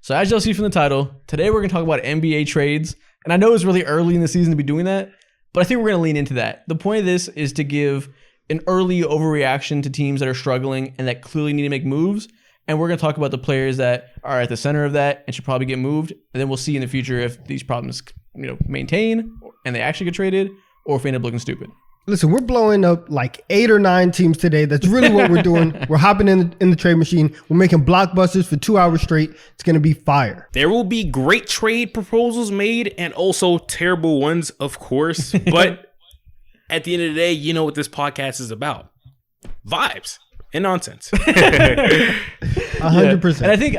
So as you'll see from the title, today we're going to talk about NBA trades. And I know it's really early in the season to be doing that, but I think we're going to lean into that. The point of this is to give an early overreaction to teams that are struggling and that clearly need to make moves. And we're going to talk about the players that are at the center of that and should probably get moved. And then we'll see in the future if these problems, maintain and they actually get traded, or if they end up looking stupid. Listen, we're blowing up like 8 or 9 teams today. That's really what we're doing. We're hopping in the trade machine. We're making blockbusters for 2 hours straight. It's going to be fire. There will be great trade proposals made and also terrible ones, of course. But at the end of the day, you know what this podcast is about. Vibes and nonsense. 100%. And I think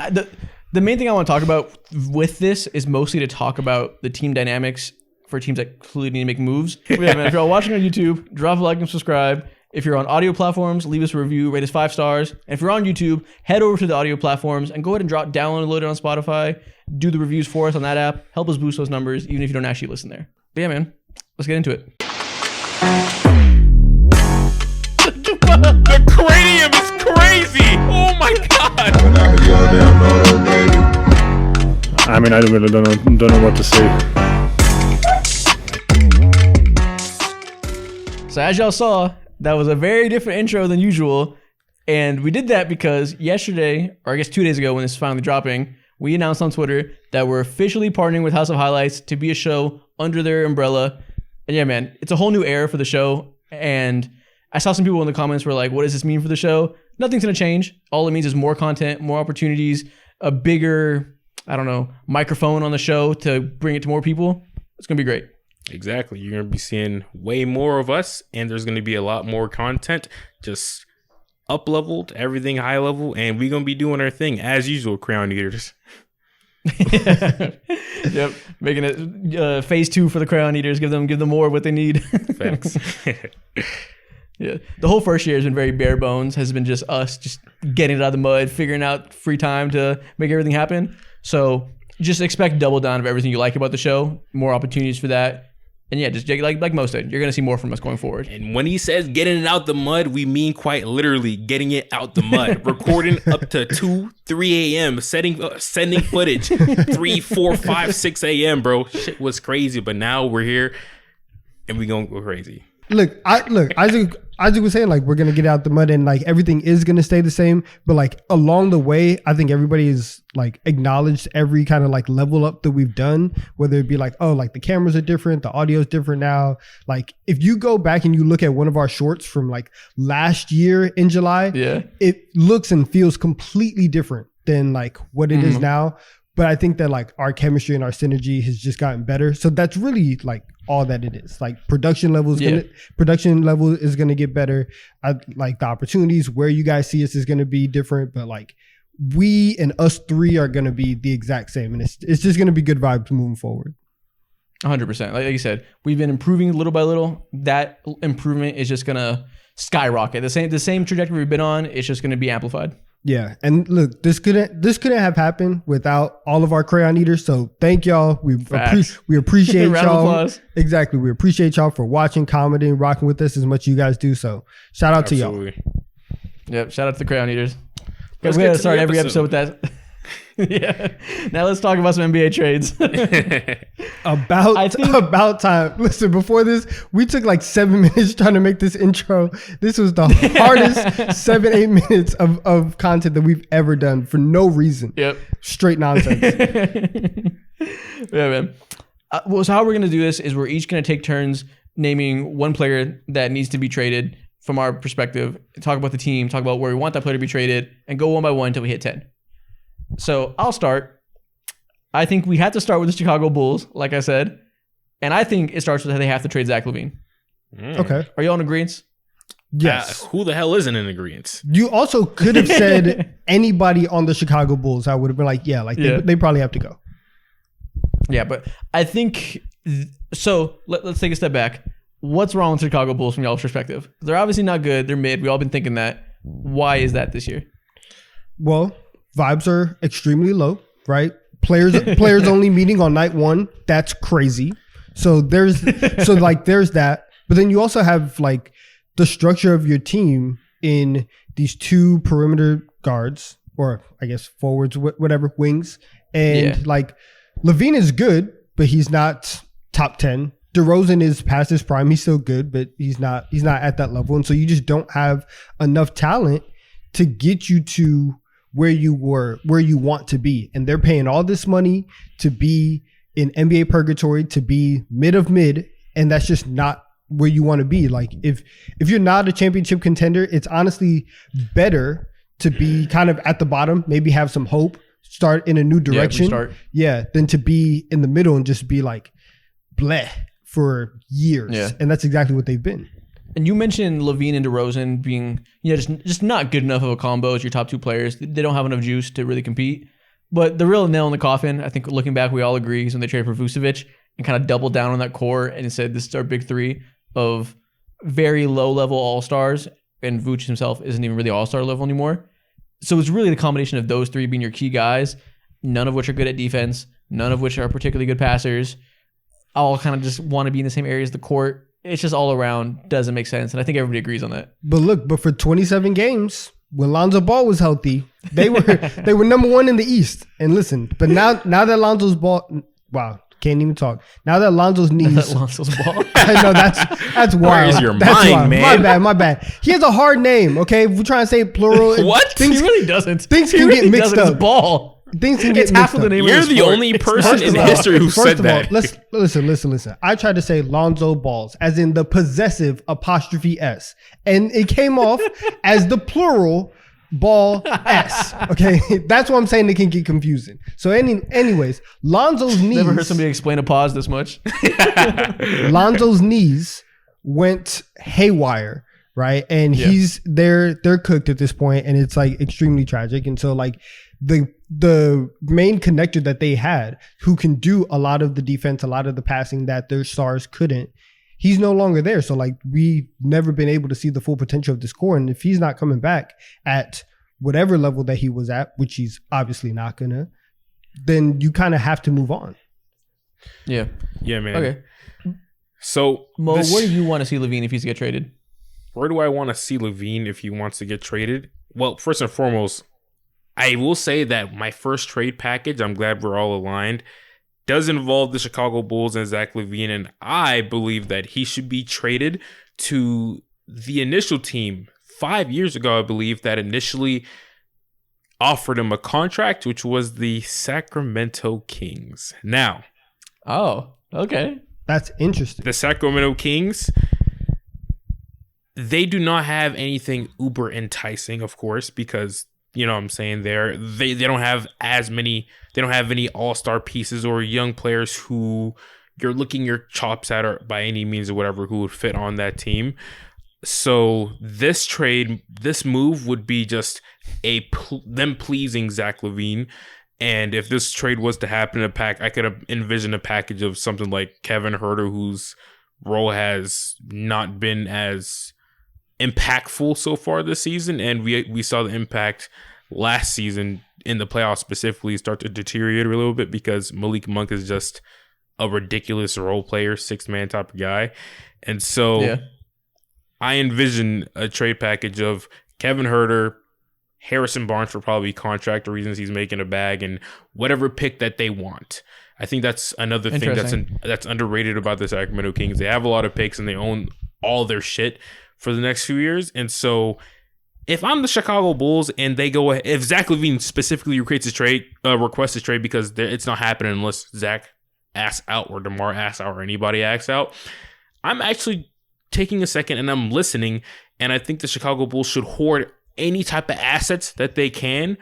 the main thing I want to talk about with this is mostly to talk about the team dynamics for teams that clearly need to make moves. Yeah, man, if you're all watching on YouTube, drop a like and subscribe. If you're on audio platforms, leave us a review, rate us 5 stars. And if you're on YouTube, head over to the audio platforms and go ahead and download it on Spotify. Do the reviews for us on that app. Help us boost those numbers, even if you don't actually listen there. But yeah, man, let's get into it. The cranium is crazy. Oh my god. I mean, I really don't know what to say. So as y'all saw, that was a very different intro than usual. And we did that because yesterday, or I guess 2 days ago when this is finally dropping, we announced on Twitter that we're officially partnering with House of Highlights to be a show under their umbrella. And yeah, man, it's a whole new era for the show. And I saw some people in the comments were like, what does this mean for the show? Nothing's going to change. All it means is more content, more opportunities, a bigger, microphone on the show to bring it to more people. It's going to be great. Exactly. You're going to be seeing way more of us, and there's going to be a lot more content, just up-leveled, everything high level, and we're going to be doing our thing as usual, Crown Eaters. Yep. Making it phase 2 for the Crown Eaters. Give them more of what they need. Facts. Yeah. The whole first year has been very bare bones, has been just us just getting it out of the mud, figuring out free time to make everything happen. So just expect double down of everything you like about the show, more opportunities for that. And yeah, just like most said, you're going to see more from us going forward. And when he says getting it out the mud, we mean quite literally getting it out the mud. Recording up to 2, 3 a.m., sending footage 3, 4, 5, 6 a.m., bro. Shit was crazy, but now we're here and we're going to go crazy. Look, Isaac was saying, like, we're going to get out the mud and like everything is going to stay the same. But like along the way, I think everybody is like acknowledged every kind of like level up that we've done, whether it be like, oh, like the cameras are different, the audio is different now. Like if you go back and you look at one of our shorts from like last year in July, it looks and feels completely different than like what it is now. But I think that like our chemistry and our synergy has just gotten better. So that's really like all that it is. Like production level is going to get better. Like the opportunities where you guys see us is going to be different, but like we and us 3 are going to be the exact same. And it's just going to be good vibes moving forward. 100%. Like you said, we've been improving little by little. That improvement is just going to skyrocket. The same trajectory we've been on, it's just going to be amplified. Yeah, and look, this couldn't have happened without all of our crayon eaters. So thank y'all. We appreciate Round y'all. of applause. Exactly, we appreciate y'all for watching, commenting, rocking with us as much as you guys do. So shout out to y'all. Yep, shout out to the crayon eaters. Because we got to start every episode with that. Yeah. Now let's talk about some NBA trades. About time. Listen, before this, we took like 7 minutes trying to make this intro. This was the hardest 7-8 minutes of content that we've ever done for no reason. Yep. Straight nonsense. Yeah, man. So how we're going to do this is we're each going to take turns naming one player that needs to be traded from our perspective, talk about the team, talk about where we want that player to be traded, and go one by one until we hit 10. So I'll start. I think we have to start with the Chicago Bulls, like I said. And I think it starts with how they have to trade Zach LaVine. Okay. Are you all in agreement? Yes. Who the hell isn't in agreement? You also could have said anybody on the Chicago Bulls. I would have been like, they probably have to go. Yeah, but I think... So let's take a step back. What's wrong with Chicago Bulls from y'all's perspective? They're obviously not good. They're mid. We've all been thinking that. Why is that this year? Well... Vibes are extremely low, right? Players only meeting on night 1. That's crazy. So there's that. But then you also have like the structure of your team in these 2 perimeter guards, or I guess forwards, whatever, wings, And like LaVine is good, but he's not top 10. Derozan is past his prime. He's still good, but he's not at that level. And so you just don't have enough talent to get you to where you want to be. And they're paying all this money to be in NBA purgatory, to be mid of mid. And that's just not where you want to be. Like if you're not a championship contender, it's honestly better to be kind of at the bottom, maybe have some hope, start in a new direction. Than to be in the middle and just be like bleh for years. Yeah. And that's exactly what they've been. And you mentioned LaVine and DeRozan being, just not good enough of a combo as your top two players. They don't have enough juice to really compete. But the real nail in the coffin, I think looking back, we all agree, is when they traded for Vucevic and kind of doubled down on that core and said, this is our big three of very low-level all-stars. And Vuce himself isn't even really all-star level anymore. So it's really the combination of those three being your key guys, none of which are good at defense, none of which are particularly good passers. All kind of just want to be in the same areas of the court. It's just all around doesn't make sense. And I think everybody agrees on that. But for 27 games, when Lonzo Ball was healthy, they were number one in the East. And listen, but now that Lonzo's Ball, wow, can't even talk. Now that Lonzo's knees, Lonzo's Ball. I know that's wild. Where is your that's mind, wild. man? My bad. He has a hard name. Okay, if we're trying to say plural. What? He really doesn't. Things can get mixed up. It's Ball. Things can get mixed up. You're the only person in history who said that. Listen. I tried to say Lonzo Balls, as in the possessive apostrophe S, and it came off as the plural ball S. Okay, that's what I'm saying. It can get confusing. So anyways, Lonzo's knees. Never heard somebody explain a pause this much. Lonzo's knees went haywire. Right. And they're cooked at this point, and it's like extremely tragic. And so like the main connector that they had, who can do a lot of the defense, a lot of the passing that their stars couldn't, he's no longer there. So like we've never been able to see the full potential of this core. And if he's not coming back at whatever level that he was at, which he's obviously not gonna, then you kind of have to move on. Yeah, man. Okay. So Mo, where do you want to see LaVine if he's to get traded? Where do I want to see LaVine if he wants to get traded? Well, first and foremost, I will say that my first trade package, I'm glad we're all aligned, does involve the Chicago Bulls and Zach LaVine, and I believe that he should be traded to the initial team 5 years ago, I believe, that initially offered him a contract, which was the Sacramento Kings. Now. Oh, okay. That's interesting. The Sacramento Kings, they do not have anything uber enticing, of course, because, you know what I'm saying, they don't have any all-star pieces or young players who you're looking your chops at or by any means or whatever who would fit on that team. So this move would be just them pleasing Zach LaVine. And if this trade was to happen in I could envision a package of something like Kevin Huerter, whose role has not been as impactful so far this season, and we saw the impact last season in the playoffs specifically start to deteriorate a little bit because Malik Monk is just a ridiculous role player, 6-man type of guy. And so I envision a trade package of Kevin Huerter, Harrison Barnes for probably contract reasons, he's making a bag, and whatever pick that they want. I think that's another thing that's underrated about the Sacramento Kings. They have a lot of picks and they own all their shit for the next few years. And so if I'm the Chicago Bulls and they go ahead, if Zach LaVine specifically requests a trade because it's not happening unless Zach asks out or DeMar asks out or anybody asks out, I'm actually taking a second and I'm listening. And I think the Chicago Bulls should hoard any type of assets that they can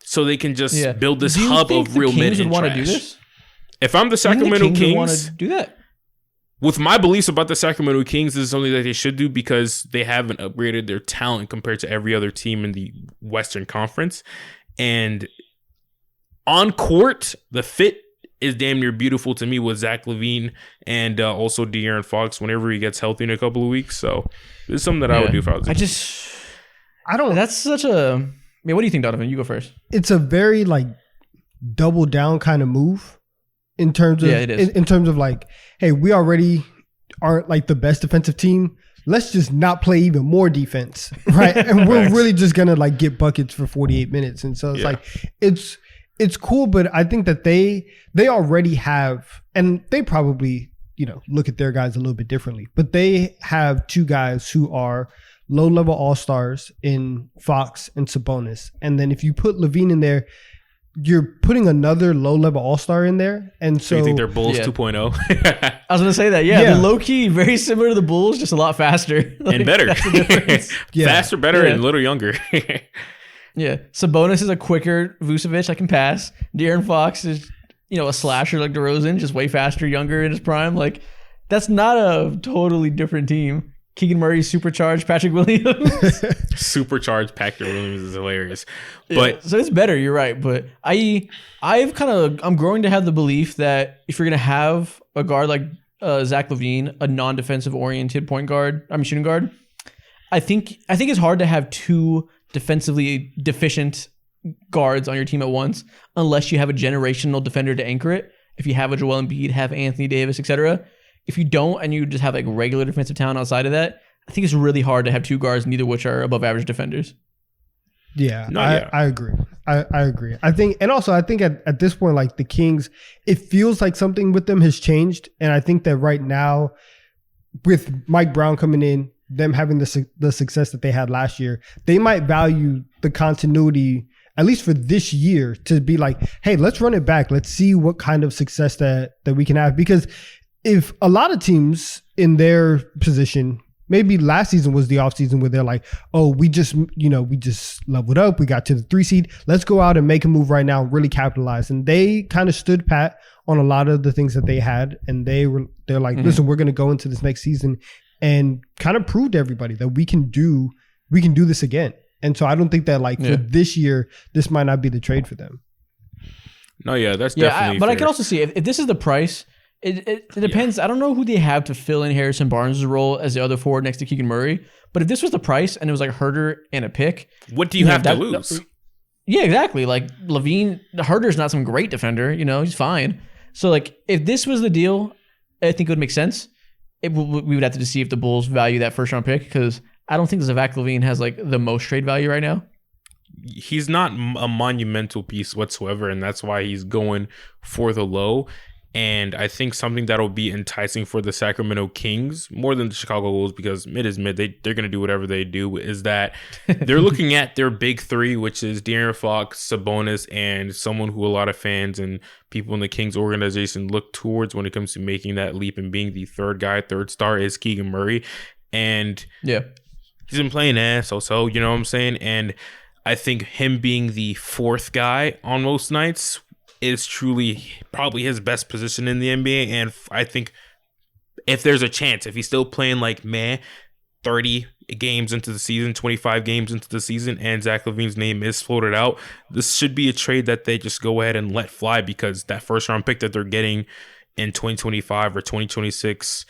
so they can just build this hub of real men and trash. If I'm the Sacramento Kings, want to do that? With my beliefs about the Sacramento Kings, this is something that they should do because they haven't upgraded their talent compared to every other team in the Western Conference. And on court, the fit is damn near beautiful to me with Zach LaVine and also De'Aaron Fox whenever he gets healthy in a couple of weeks. So this is something that I would do if I was that's such a... I mean, what do you think, Donovan? You go first. It's a very like double down kind of move. In terms of it is. In terms of like, hey, we already aren't like the best defensive team. Let's just not play even more defense, right? And we're really just gonna like get buckets for 48 minutes. And so it's like it's it's cool, but I think that they already have, and they probably, look at their guys a little bit differently, but they have two guys who are low-level all-stars in Fox and Sabonis. And then if you put LaVine in there, you're putting another low-level all-star in there. And so you think they're Bulls 2.0? I was going to say that. Yeah. They're low-key very similar to the Bulls, just a lot faster. And better. That's the difference. Faster, better, and a little younger. Yeah. Sabonis is a quicker Vucevic that can pass. De'Aaron Fox is, a slasher like DeRozan, just way faster, younger in his prime. Like, that's not a totally different team. Keegan Murray supercharged Patrick Williams. Supercharged Patrick Williams is hilarious. But so it's better, you're right. But I'm growing to have the belief that if you're gonna have a guard like Zach LaVine, a non-defensive oriented shooting guard, I think it's hard to have two defensively deficient guards on your team at once unless you have a generational defender to anchor it. If you have a Joel Embiid, have Anthony Davis, etc. If you don't, and you just have like regular defensive talent outside of that, I think it's really hard to have two guards, neither of which are above average defenders. Yeah, I agree. I agree. I think at this point, like the Kings, it feels like something with them has changed. And I think that right now, with Mike Brown coming in, them having the success that they had last year, they might value the continuity, at least for this year, to be like, hey, let's run it back. Let's see what kind of success that we can have. Because if a lot of teams in their position, maybe last season was the offseason where they're like, oh, we just leveled up. We got to the 3 seed. Let's go out and make a move right now and really capitalize. And they kind of stood pat on a lot of the things that they had. And they're like, listen, we're going to go into this next season and kind of prove to everybody that we can do this again. And so I don't think that for this year, this might not be the trade for them. No, yeah, that's definitely but fair. I can also see if this is the price, it depends. I don't know who they have to fill in Harrison Barnes' role as the other forward next to Keegan Murray. But if this was the price and it was like Herter and a pick, what do you have to lose? Yeah, exactly. Like LaVine, Herter's not some great defender. He's fine. So like if this was the deal, I think it would make sense. We would have to see if the Bulls value that first round pick, because I don't think Zach LaVine has like the most trade value right now. He's not a monumental piece whatsoever, and that's why he's going for the low. And I think something that'll be enticing for the Sacramento Kings more than the Chicago Bulls, because mid is mid, they're going to do whatever they do, is that they're looking at their big three, which is De'Aaron Fox, Sabonis, and someone who a lot of fans and people in the Kings organization look towards when it comes to making that leap and being the third star is Keegan Murray. And he's been playing so, you know what I'm saying? And I think him being the fourth guy on most nights is truly probably his best position in the NBA. And I think if there's a chance, if he's still playing 30 games into the season, 25 games into the season, and Zach LaVine's name is floated out, this should be a trade that they just go ahead and let fly, because that first round pick that they're getting in 2025 or 2026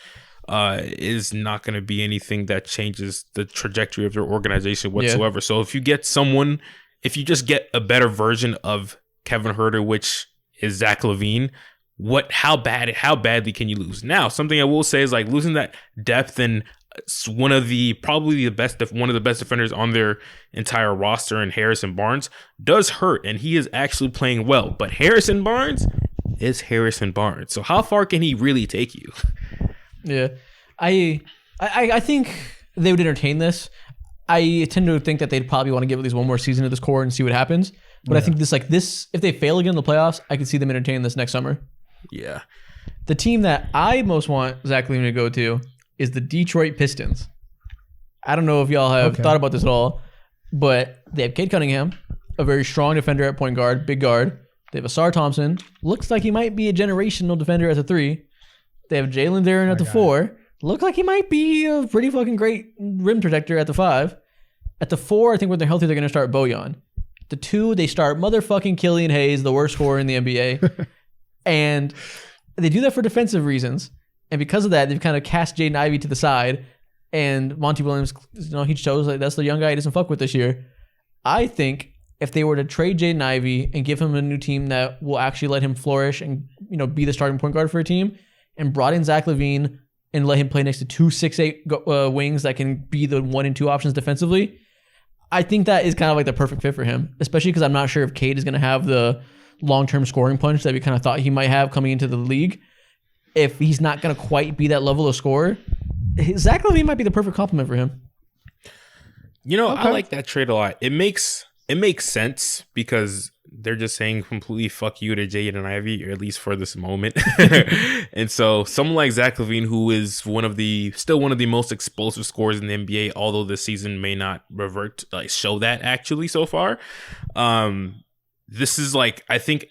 is not going to be anything that changes the trajectory of their organization whatsoever. So if you just get a better version of Kevin Huerter, which is Zach LaVine, how badly can you lose? Now, something I will say is losing that depth and one of the best defenders on their entire roster, and Harrison Barnes, does hurt, and he is actually playing well. But Harrison Barnes is Harrison Barnes. So how far can he really take you? Yeah, I think they would entertain this. I tend to think that they'd probably want to give at least one more season to this core and see what happens. But I think this, if they fail again in the playoffs, I could see them entertaining this next summer. Yeah. The team that I most want Zach LaVine to go to is the Detroit Pistons. I don't know if y'all have thought about this at all, but they have Cade Cunningham, a very strong defender at point guard, big guard. They have Asar Thompson. Looks like he might be a generational defender at the 3. They have Jalen Duren at the 4. Looks like he might be a pretty fucking great rim protector at the 5. At the 4, I think when they're healthy, they're going to start Bojan. The 2, they start motherfucking Killian Hayes, the worst scorer in the NBA. And they do that for defensive reasons. And because of that, they've kind of cast Jaden Ivey to the side. And Monty Williams, he shows that's the young guy he doesn't fuck with this year. I think if they were to trade Jaden Ivey and give him a new team that will actually let him flourish and be the starting point guard for a team, and brought in Zach LaVine and let him play next to 2 6'8" wings that can be the 1 and 2 options defensively, I think that is kind of the perfect fit for him, especially because I'm not sure if Cade is going to have the long-term scoring punch that we kind of thought he might have coming into the league, if he's not going to quite be that level of scorer, Zach LaVine might be the perfect complement for him. You know, I like that trade a lot. It makes sense because they're just saying completely fuck you to Jaden Ivey, or at least for this moment. And so someone like Zach LaVine, who is still one of the most explosive scorers in the NBA, although this season may not show that actually so far. This is like, I think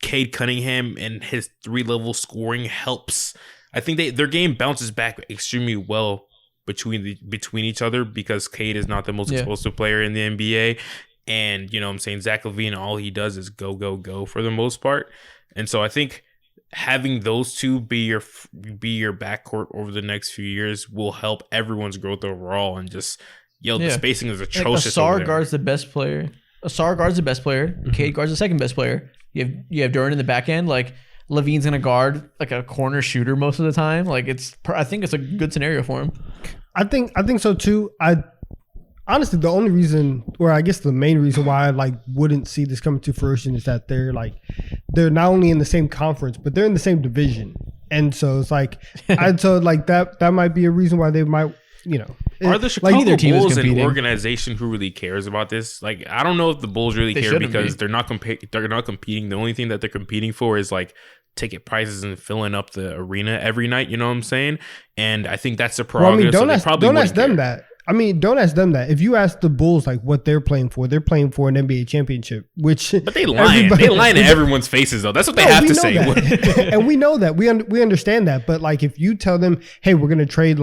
Cade Cunningham and his 3-level scoring helps. I think their game bounces back extremely well between each other because Cade is not the most explosive player in the NBA. And, you know what I'm saying, Zach LaVine, all he does is go, go, go for the most part. And so I think having those two be your backcourt over the next few years will help everyone's growth overall. And just, the spacing is atrocious. Like Asar guards the best player. Cade guards the second best player. You have Duran in the back end. Like, LaVine's going to guard like a corner shooter most of the time. Like, I think it's a good scenario for him. I think so too. Honestly, the only reason, or I guess the main reason why I wouldn't see this coming to fruition is that they're not only in the same conference, but they're in the same division, and so it's that might be a reason why they might, Are the Chicago Bulls an organization who really cares about this? Like, I don't know if the Bulls really care because they're not competing. The only thing that they're competing for is ticket prices and filling up the arena every night. You know what I'm saying? And I think that's a prerogative. Don't ask them that. Don't ask them that. If you ask the Bulls what they're playing for an NBA championship, but they lying to everyone's faces though. That's what they have to say. And we know that. We understand that. But if you tell them, hey, we're gonna trade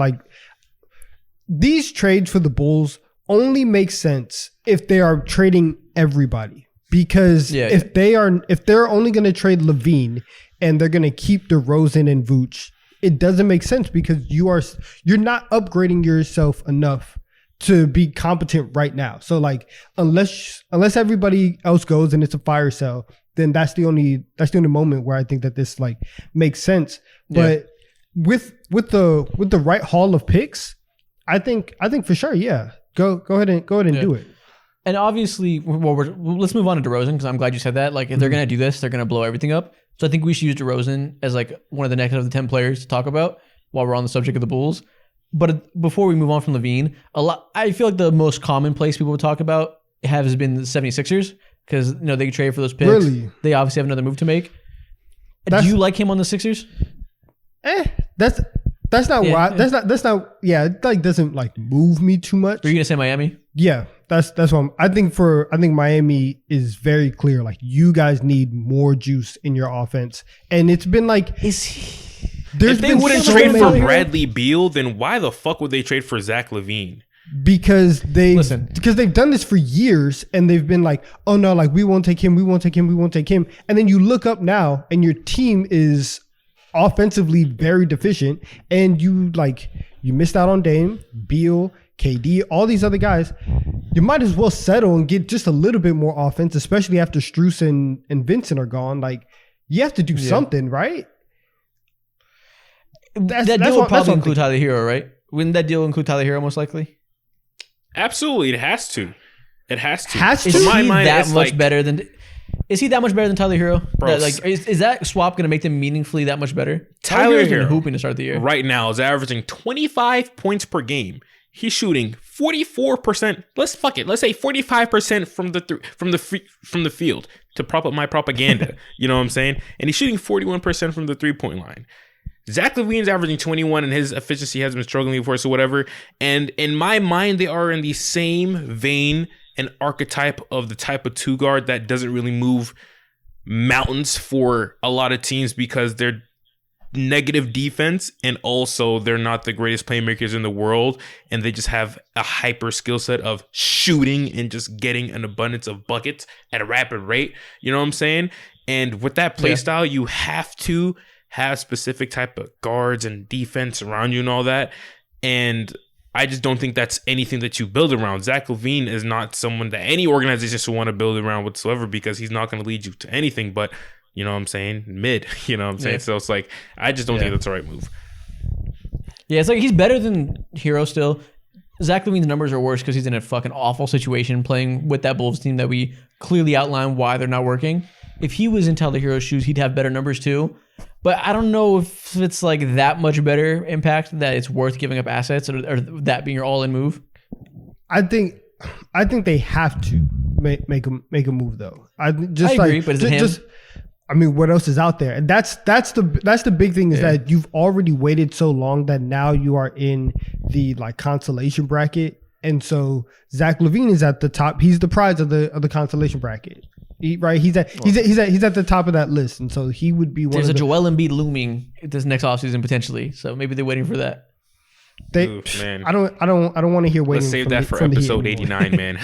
these trades for the Bulls only make sense if they are trading everybody. Because if they're only gonna trade LaVine and they're gonna keep Derozan and Vooch, it doesn't make sense because you're not upgrading yourself enough to be competent right now. So unless everybody else goes and it's a fire sale, then that's the only moment where I think that this makes sense. But with the right haul of picks, I think for sure, go ahead and do it. And obviously, let's move on to DeRozan because I'm glad you said that. If they're gonna do this, they're gonna blow everything up. So I think we should use DeRozan as one of the next of the 10 players to talk about while we're on the subject of the Bulls. But before we move on from LaVine, I feel like the most common place people would talk about has been the 76ers because they can trade for those picks. Really? They obviously have another move to make. Do you like him on the Sixers? That's not why. That's not. Yeah, it doesn't move me too much. Are you gonna say Miami? Yeah, that's what I think Miami is very clear. You guys need more juice in your offense, and it's been if they wouldn't trade for Bradley Beal, then why the fuck would they trade for Zach LaVine? Because they've done this for years, and they've been oh no, we won't take him, and then you look up now, and your team is offensively very deficient, and you missed out on Dame, Beal, KD, all these other guys. You might as well settle and get just a little bit more offense, especially after Strus and Vincent are gone. You have to do something, right? That deal will probably include Tyler Hero, right? Wouldn't that deal include Tyler Hero most likely? Absolutely, it has to. It has to. Has to. Is he that much better than? Is he that much better than Tyler Hero? Bro, is that swap going to make them meaningfully that much better? Tyler Hero hooping to start the year right now is averaging 25 points per game. He's shooting 44%. Let's say 45% from the field to prop up my propaganda. You know what I'm saying? And he's shooting 41% from the 3-point line. Zach LaVine's averaging 21 and his efficiency has been struggling before, so whatever. And in my mind, they are in the same vein and archetype of the type of 2 guard that doesn't really move mountains for a lot of teams because they're negative defense and also they're not the greatest playmakers in the world, and they just have a hyper skill set of shooting and just getting an abundance of buckets at a rapid rate. You know what I'm saying? And with that play style, you have to have specific type of guards and defense around you and all that. And I just don't think that's anything that you build around. Zach LaVine is not someone that any organization should want to build around whatsoever because he's not going to lead you to anything but, you know what I'm saying, mid. You know what I'm saying? So it's I just don't think that's the right move. Yeah, it's he's better than Hero still. Zach LaVine's numbers are worse because he's in a fucking awful situation playing with that Bulls team that we clearly outlined why they're not working. if he was in Tyler Hero's shoes, he'd have better numbers too. But I don't know if it's like that much better impact that it's worth giving up assets or that being your all-in move. I think they have to make a move though. I agree, but is it him? I mean, what else is out there? And that's the big thing is that you've already waited so long that now you are in the like consolation bracket, and so Zach LaVine is at the top. He's the prize of the consolation bracket, right? He's at the top of that list, and so he would be one. There's a Joel Embiid looming this next offseason potentially, so maybe they're waiting for that. Oof, man. I don't want to hear waiting. Let's save that for episode 89, man.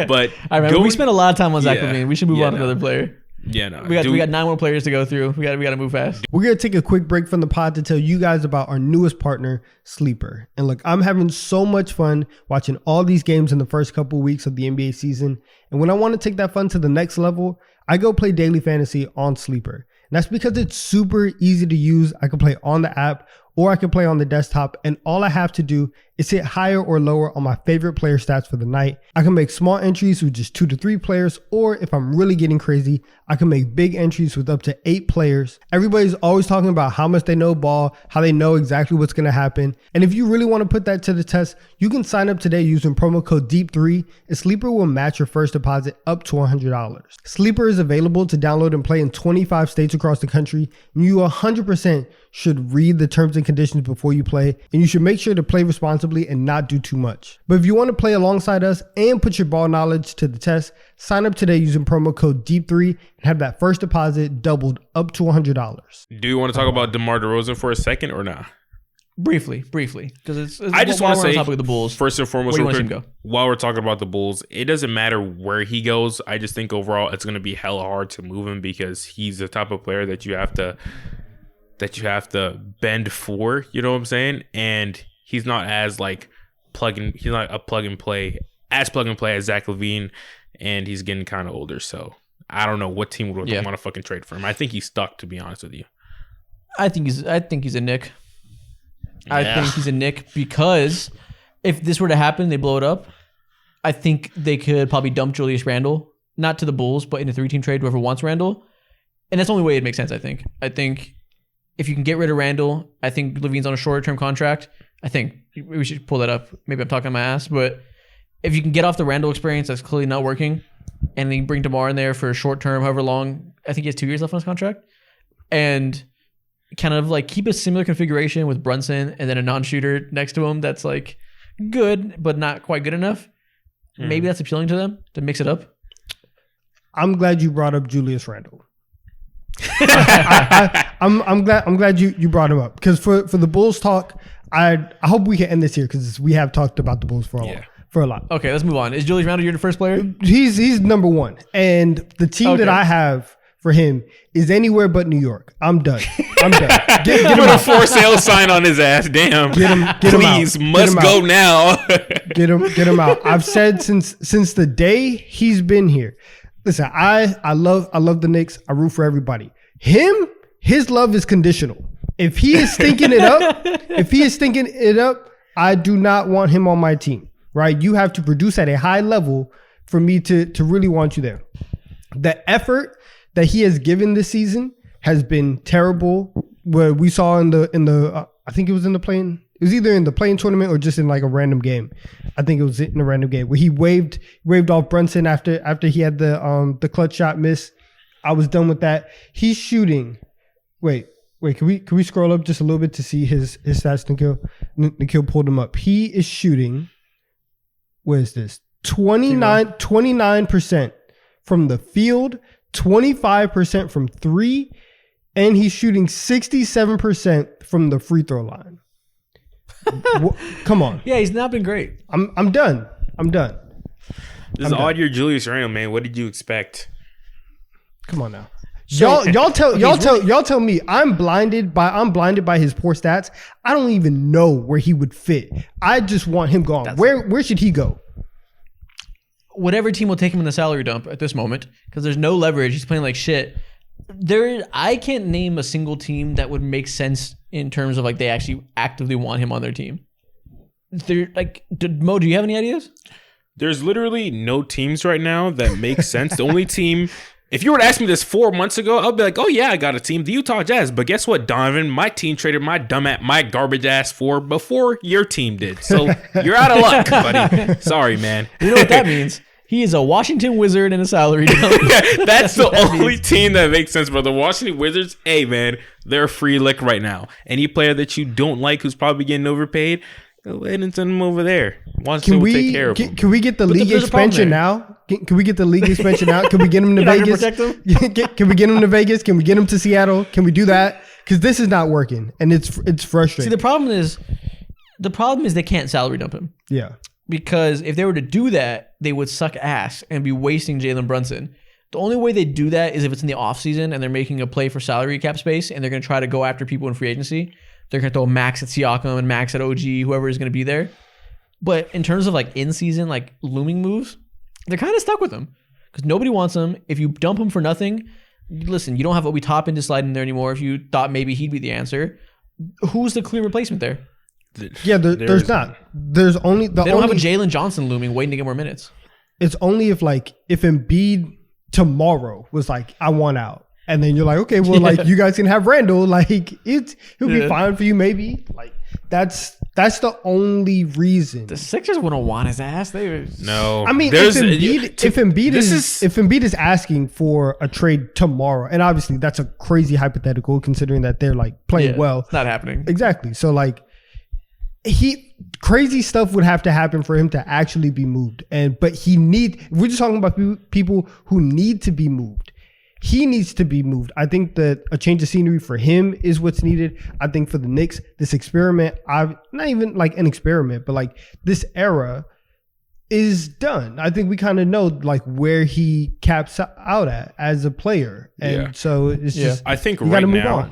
But I remember we spent a lot of time on Zach LaVine. We should move on to another player. Yeah, no. We got 9 more players to go through. We got to move fast. We're gonna take a quick break from the pod to tell you guys about our newest partner, Sleeper. And look, I'm having so much fun watching all these games in the first couple weeks of the NBA season. And when I want to take that fun to the next level, I go play daily fantasy on Sleeper. And that's because it's super easy to use. I can play on the app or I can play on the desktop, and all I have to do is hit higher or lower on my favorite player stats for the night. I can make small entries with just 2 to 3 players, or if I'm really getting crazy, I can make big entries with up to 8 players. Everybody's always talking about how much they know ball, how they know exactly what's going to happen. And if you really want to put that to the test, you can sign up today using promo code DEEP3, and Sleeper will match your first deposit up to $100. Sleeper is available to download and play in 25 states across the country, and you 100% should read the terms and conditions before you play, and you should make sure to play responsibly and not do too much. But if you want to play alongside us and put your ball knowledge to the test, sign up today using promo code DEEP3 and have that first deposit doubled up to $100. Do you want to talk about DeMar DeRozan for a second or not? Briefly, because it's I just want to say, on topic of the Bulls, first and foremost, where do you want him to go? While we're talking about the Bulls, it doesn't matter where he goes. I just think overall it's going to be hella hard to move him because he's the type of player that you have to bend for, you know what I'm saying? And he's not as like he's not a plug and play as Zach LaVine, and he's getting kind of older. So I don't know what team would want to fucking trade for him. I think he's stuck, to be honest with you. I think he's a Knick. I think he's a Knick because if this were to happen, they blow it up. I think they could probably dump Julius Randle, not to the Bulls, but in a 3-team trade, whoever wants Randle. And that's the only way it makes sense, I think. I think if you can get rid of Randle, I think LaVine's on a shorter term contract. I think we should pull that up. Maybe I'm talking my ass, but if you can get off the Randle experience that's clearly not working, and then you bring DeMar in there for a short term, however long, I think he has 2 years left on his contract, and kind of like keep a similar configuration with Brunson and then a non-shooter next to him that's like good, but not quite good enough. Maybe that's appealing to them to mix it up. I'm glad you brought up Julius Randle. I'm glad you brought him up because for the Bulls talk, I hope we can end this here because we have talked about the Bulls for a lot. Okay, let's move on. Is Julius Randle your first player? He's number one, and the team that I have for him is anywhere but New York. I'm done. Get him Put a for sale sign on his ass. Damn. Get him Please, out. must go now. Get him out. I've said since the day he's been here. Listen, I love the Knicks. I root for everybody. His love is conditional. If he is stinking it up, I do not want him on my team. Right? You have to produce at a high level for me to really want you there. The effort that he has given this season has been terrible. What we saw in the I think it was in the play-in. It was either in the play-in tournament or just in like a random game. I think it was in a random game where he waved off Brunson after he had the clutch shot miss. I was done with that. He's shooting. Wait. Can we scroll up just a little bit to see his stats? Nikhil pulled him up. He is shooting. What is this? 29% from the field, 25% from 3, and he's shooting 67% from the free throw line. Come on. Yeah, he's not been great. I'm done. This is odd year Julius Randle, man. What did you expect? Come on now. Y'all tell me I'm blinded by his poor stats. I don't even know where he would fit. I just want him gone. Where should he go? Whatever team will take him in the salary dump at this moment, because there's no leverage. He's playing like shit. I can't name a single team that would make sense in terms of like they actually actively want him on their team. They're like, Mo, do you have any ideas? There's literally no teams right now that make sense. The only team If you were to ask me this 4 months ago, I'll be like, oh yeah, I got a team, the Utah Jazz. But guess what, Donovan? My team traded my garbage ass for before your team did. So you're out of luck, buddy. Sorry, man. You know what that means? He is a Washington Wizard and a salary dump. That's the only team that makes sense, bro. The Washington Wizards, hey man, they're a free lick right now. Any player that you don't like who's probably getting overpaid, go ahead and send them over there. Washington will take care of them. Can we get the league expansion now? Can we get the league expansion out? Can we get them to Vegas? Can we get them to Vegas? Can we get them to Seattle? Can we do that? Because this is not working, and it's frustrating. See, the problem is they can't salary dump him. Yeah. Because if they were to do that, they would suck ass and be wasting Jalen Brunson. The only way they do that is if it's in the offseason and they're making a play for salary cap space and they're going to try to go after people in free agency. They're going to throw max at Siakam and max at OG, whoever is going to be there. But in terms of like in-season, like looming moves, they're kind of stuck with them because nobody wants them. If you dump him for nothing, listen, you don't have Obi Toppin to slide in there anymore. If you thought maybe he'd be the answer, who's the clear replacement there? Yeah, there's not. There's only they don't have a Jalen Johnson looming, waiting to get more minutes. It's only if Embiid tomorrow was like, I want out, and then you're like, okay, well, like you guys can have Randle, like he'll be fine for you, maybe. Like that's the only reason. The Sixers wouldn't want his ass. No. I mean, if Embiid is asking for a trade tomorrow, and obviously that's a crazy hypothetical considering that they're like playing well. It's not happening. Exactly. So like. Crazy stuff would have to happen for him to actually be moved. But we're just talking about people who need to be moved. He needs to be moved. I think that a change of scenery for him is what's needed. I think for the Knicks, this experiment, not even like an experiment, but like this era is done. I think we kind of know like where he caps out at as a player. And so it's just, I think right now,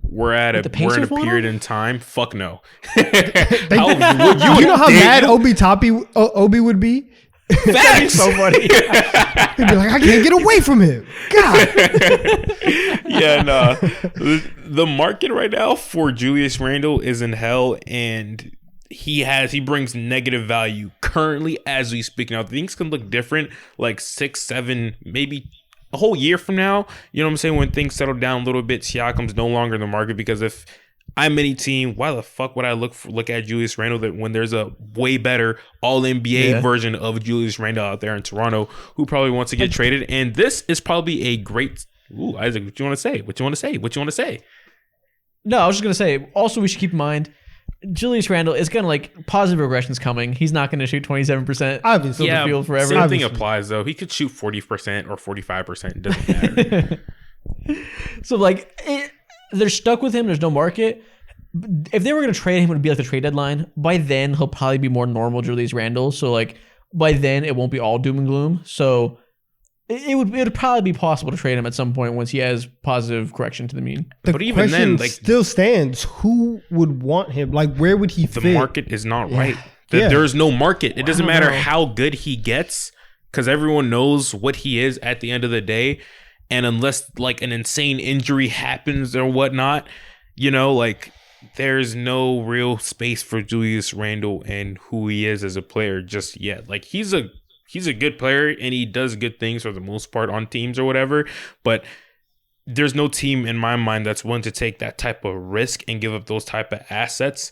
we're in a period in time. Fuck no. You know how mad Obi would be? Facts. So funny. He'd be like, I can't get away from him. God. Yeah, no. The market right now for Julius Randle is in hell, and he brings negative value currently as we speak. Now things can look different, like 6, 7, maybe a whole year from now, you know what I'm saying? When things settle down a little bit, Siakam's no longer in the market, because if I'm any team, why the fuck would I look at Julius Randle when there's a way better all NBA version of Julius Randle out there in Toronto who probably wants to get traded? And this is probably a great. Ooh, Isaac, what you want to say? No, I was just gonna say. Also, we should keep in mind, Julius Randle is gonna like positive regression's coming. He's not gonna shoot 27%. Obviously, the field forever. Same thing applies though. He could shoot 40% or 45%. It doesn't matter. So like, they're stuck with him. There's no market. If they were gonna trade him, it would be like the trade deadline. By then, he'll probably be more normal Julius Randle. So like, by then, it won't be all doom and gloom. So it would probably be possible to trade him at some point once he has positive correction to the mean. But even then, like, still stands. Who would want him? Like, where would he fit? The market is not right. There's no market. It doesn't matter how good he gets, because everyone knows what he is at the end of the day. And unless like an insane injury happens or whatnot, you know, like there's no real space for Julius Randle and who he is as a player just yet. Like he's a good player and he does good things for the most part on teams or whatever, but there's no team in my mind that's willing to take that type of risk and give up those type of assets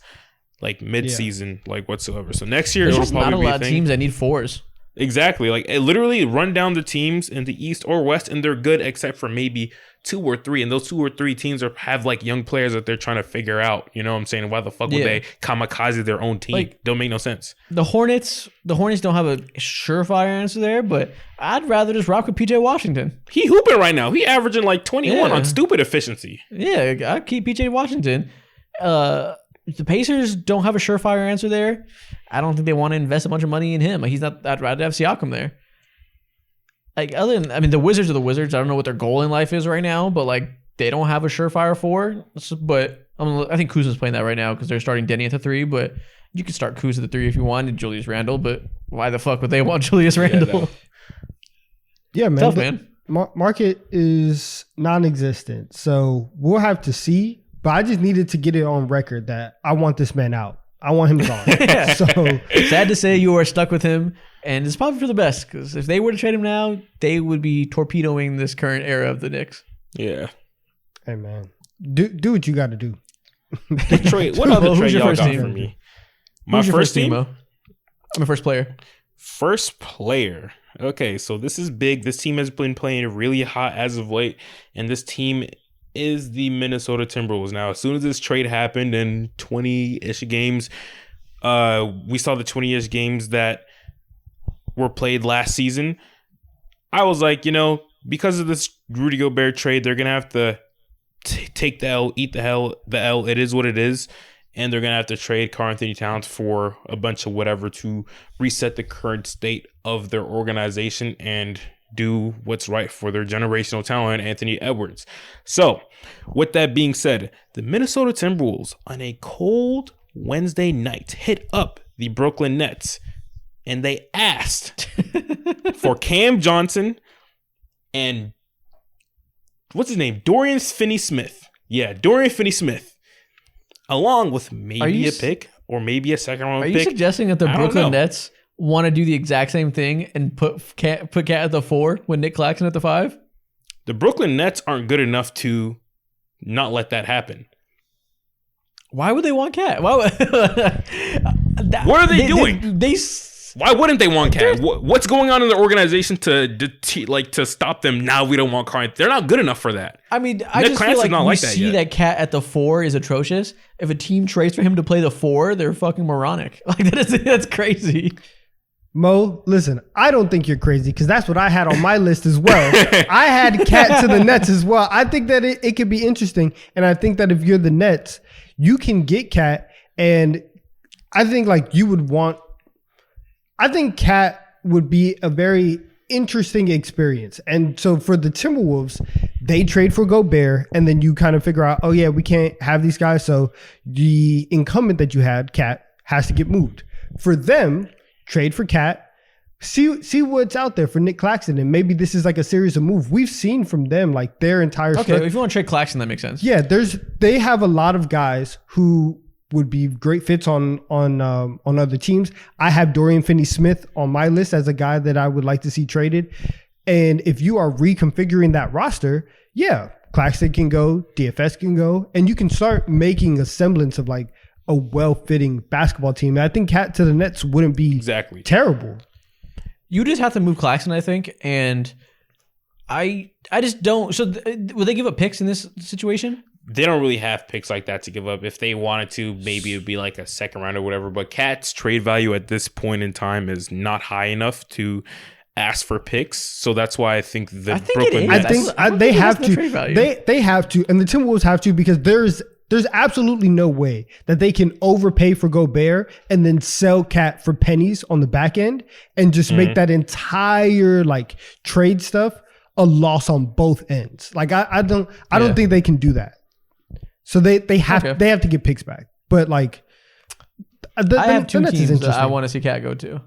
like mid-season, like whatsoever. So next year, there's it'll just probably not a be lot of teams that need fours. Exactly. Like it literally run down the teams in the East or West and they're good except for maybe 2 or 3. And those 2 or 3 teams have like young players that they're trying to figure out. You know what I'm saying? Why the fuck would they kamikaze their own team? Like, don't make no sense. The Hornets don't have a surefire answer there, but I'd rather just rock with PJ Washington. He hooping right now. He averaging like 21 on stupid efficiency. Yeah, I'd keep PJ Washington. The Pacers don't have a surefire answer there. I don't think they want to invest a bunch of money in him. Like I'd rather have Siakam there. Like the Wizards are the Wizards. I don't know what their goal in life is right now, but like they don't have a surefire 4. But I think Kuzma's playing that right now because they're starting Denny at the 3. But you could start Kuz at the 3 if you wanted Julius Randle. But why the fuck would they want Julius Randle? Yeah, man. Tough, man. Market is non-existent, so we'll have to see. But I just needed to get it on record that I want this man out. I want him gone. So sad to say you are stuck with him, and it's probably for the best because if they were to trade him now, they would be torpedoing this current era of the Knicks. Yeah. Hey man, do what you got to do. Detroit. What other Who's trade your y'all first got team? for me? My Who's your first team. Mo? I'm a first player. First player. Okay, so this is big. This team has been playing really hot as of late, and this team is the Minnesota Timberwolves. Now, as soon as this trade happened in 20-ish games, we saw the 20-ish games that were played last season. I was like, because of this Rudy Gobert trade, they're going to have to take the L, eat the L. It is what it is. And they're going to have to trade Karl Anthony-Towns for a bunch of whatever to reset the current state of their organization and do what's right for their generational talent, Anthony Edwards. So, with that being said, the Minnesota Timberwolves on a cold Wednesday night hit up the Brooklyn Nets, and they asked for Cam Johnson and what's his name? Dorian Finney-Smith. Yeah, Dorian Finney-Smith. Along with maybe a pick or maybe a second round pick. Are you suggesting that the Brooklyn Nets want to do the exact same thing and put Cat at the 4 with Nick Claxton at the 5? The Brooklyn Nets aren't good enough to not let that happen. Why would they want Cat? What are they doing? Why wouldn't they want Cat? What's going on in the organization to stop them? Now we don't want Karl. They're not good enough for that. I mean, I just feel like we see that Cat at the 4 is atrocious. If a team trades for him to play the 4, they're fucking moronic. Like that's crazy. Mo, listen, I don't think you're crazy because that's what I had on my list as well. I had Cat to the Nets as well. I think that it could be interesting, and I think that if you're the Nets, you can get Cat, and I think like you would want. I think Cat would be a very interesting experience. And so for the Timberwolves, they trade for Gobert, and then you kind of figure out, oh yeah, we can't have these guys. So the incumbent that you had, Cat, has to get moved. For them, trade for Cat, see what's out there for Nick Claxton. And maybe this is like a series of moves we've seen from them, like their entire Okay, if you want to trade Claxton, that makes sense. Yeah, they have a lot of guys who would be great fits on other teams. I have Dorian Finney-Smith on my list as a guy that I would like to see traded. And if you are reconfiguring that roster, yeah, Claxton can go, DFS can go, and you can start making a semblance of like a well-fitting basketball team. And I think Cat to the Nets wouldn't be terrible. You just have to move Claxton, I think, and I just don't. So will they give up picks in this situation? They don't really have picks like that to give up. If they wanted to, maybe it would be like a second round or whatever. But Cat's trade value at this point in time is not high enough to ask for picks. So that's why I think Brooklyn Nets. They have to. They have to, and the Timberwolves have to, because there's absolutely no way that they can overpay for Gobert and then sell Cat for pennies on the back end and just make that entire like trade stuff a loss on both ends. Like I don't think they can do that. So they have to get picks back. But like I have two teams that I want to see Cat go to.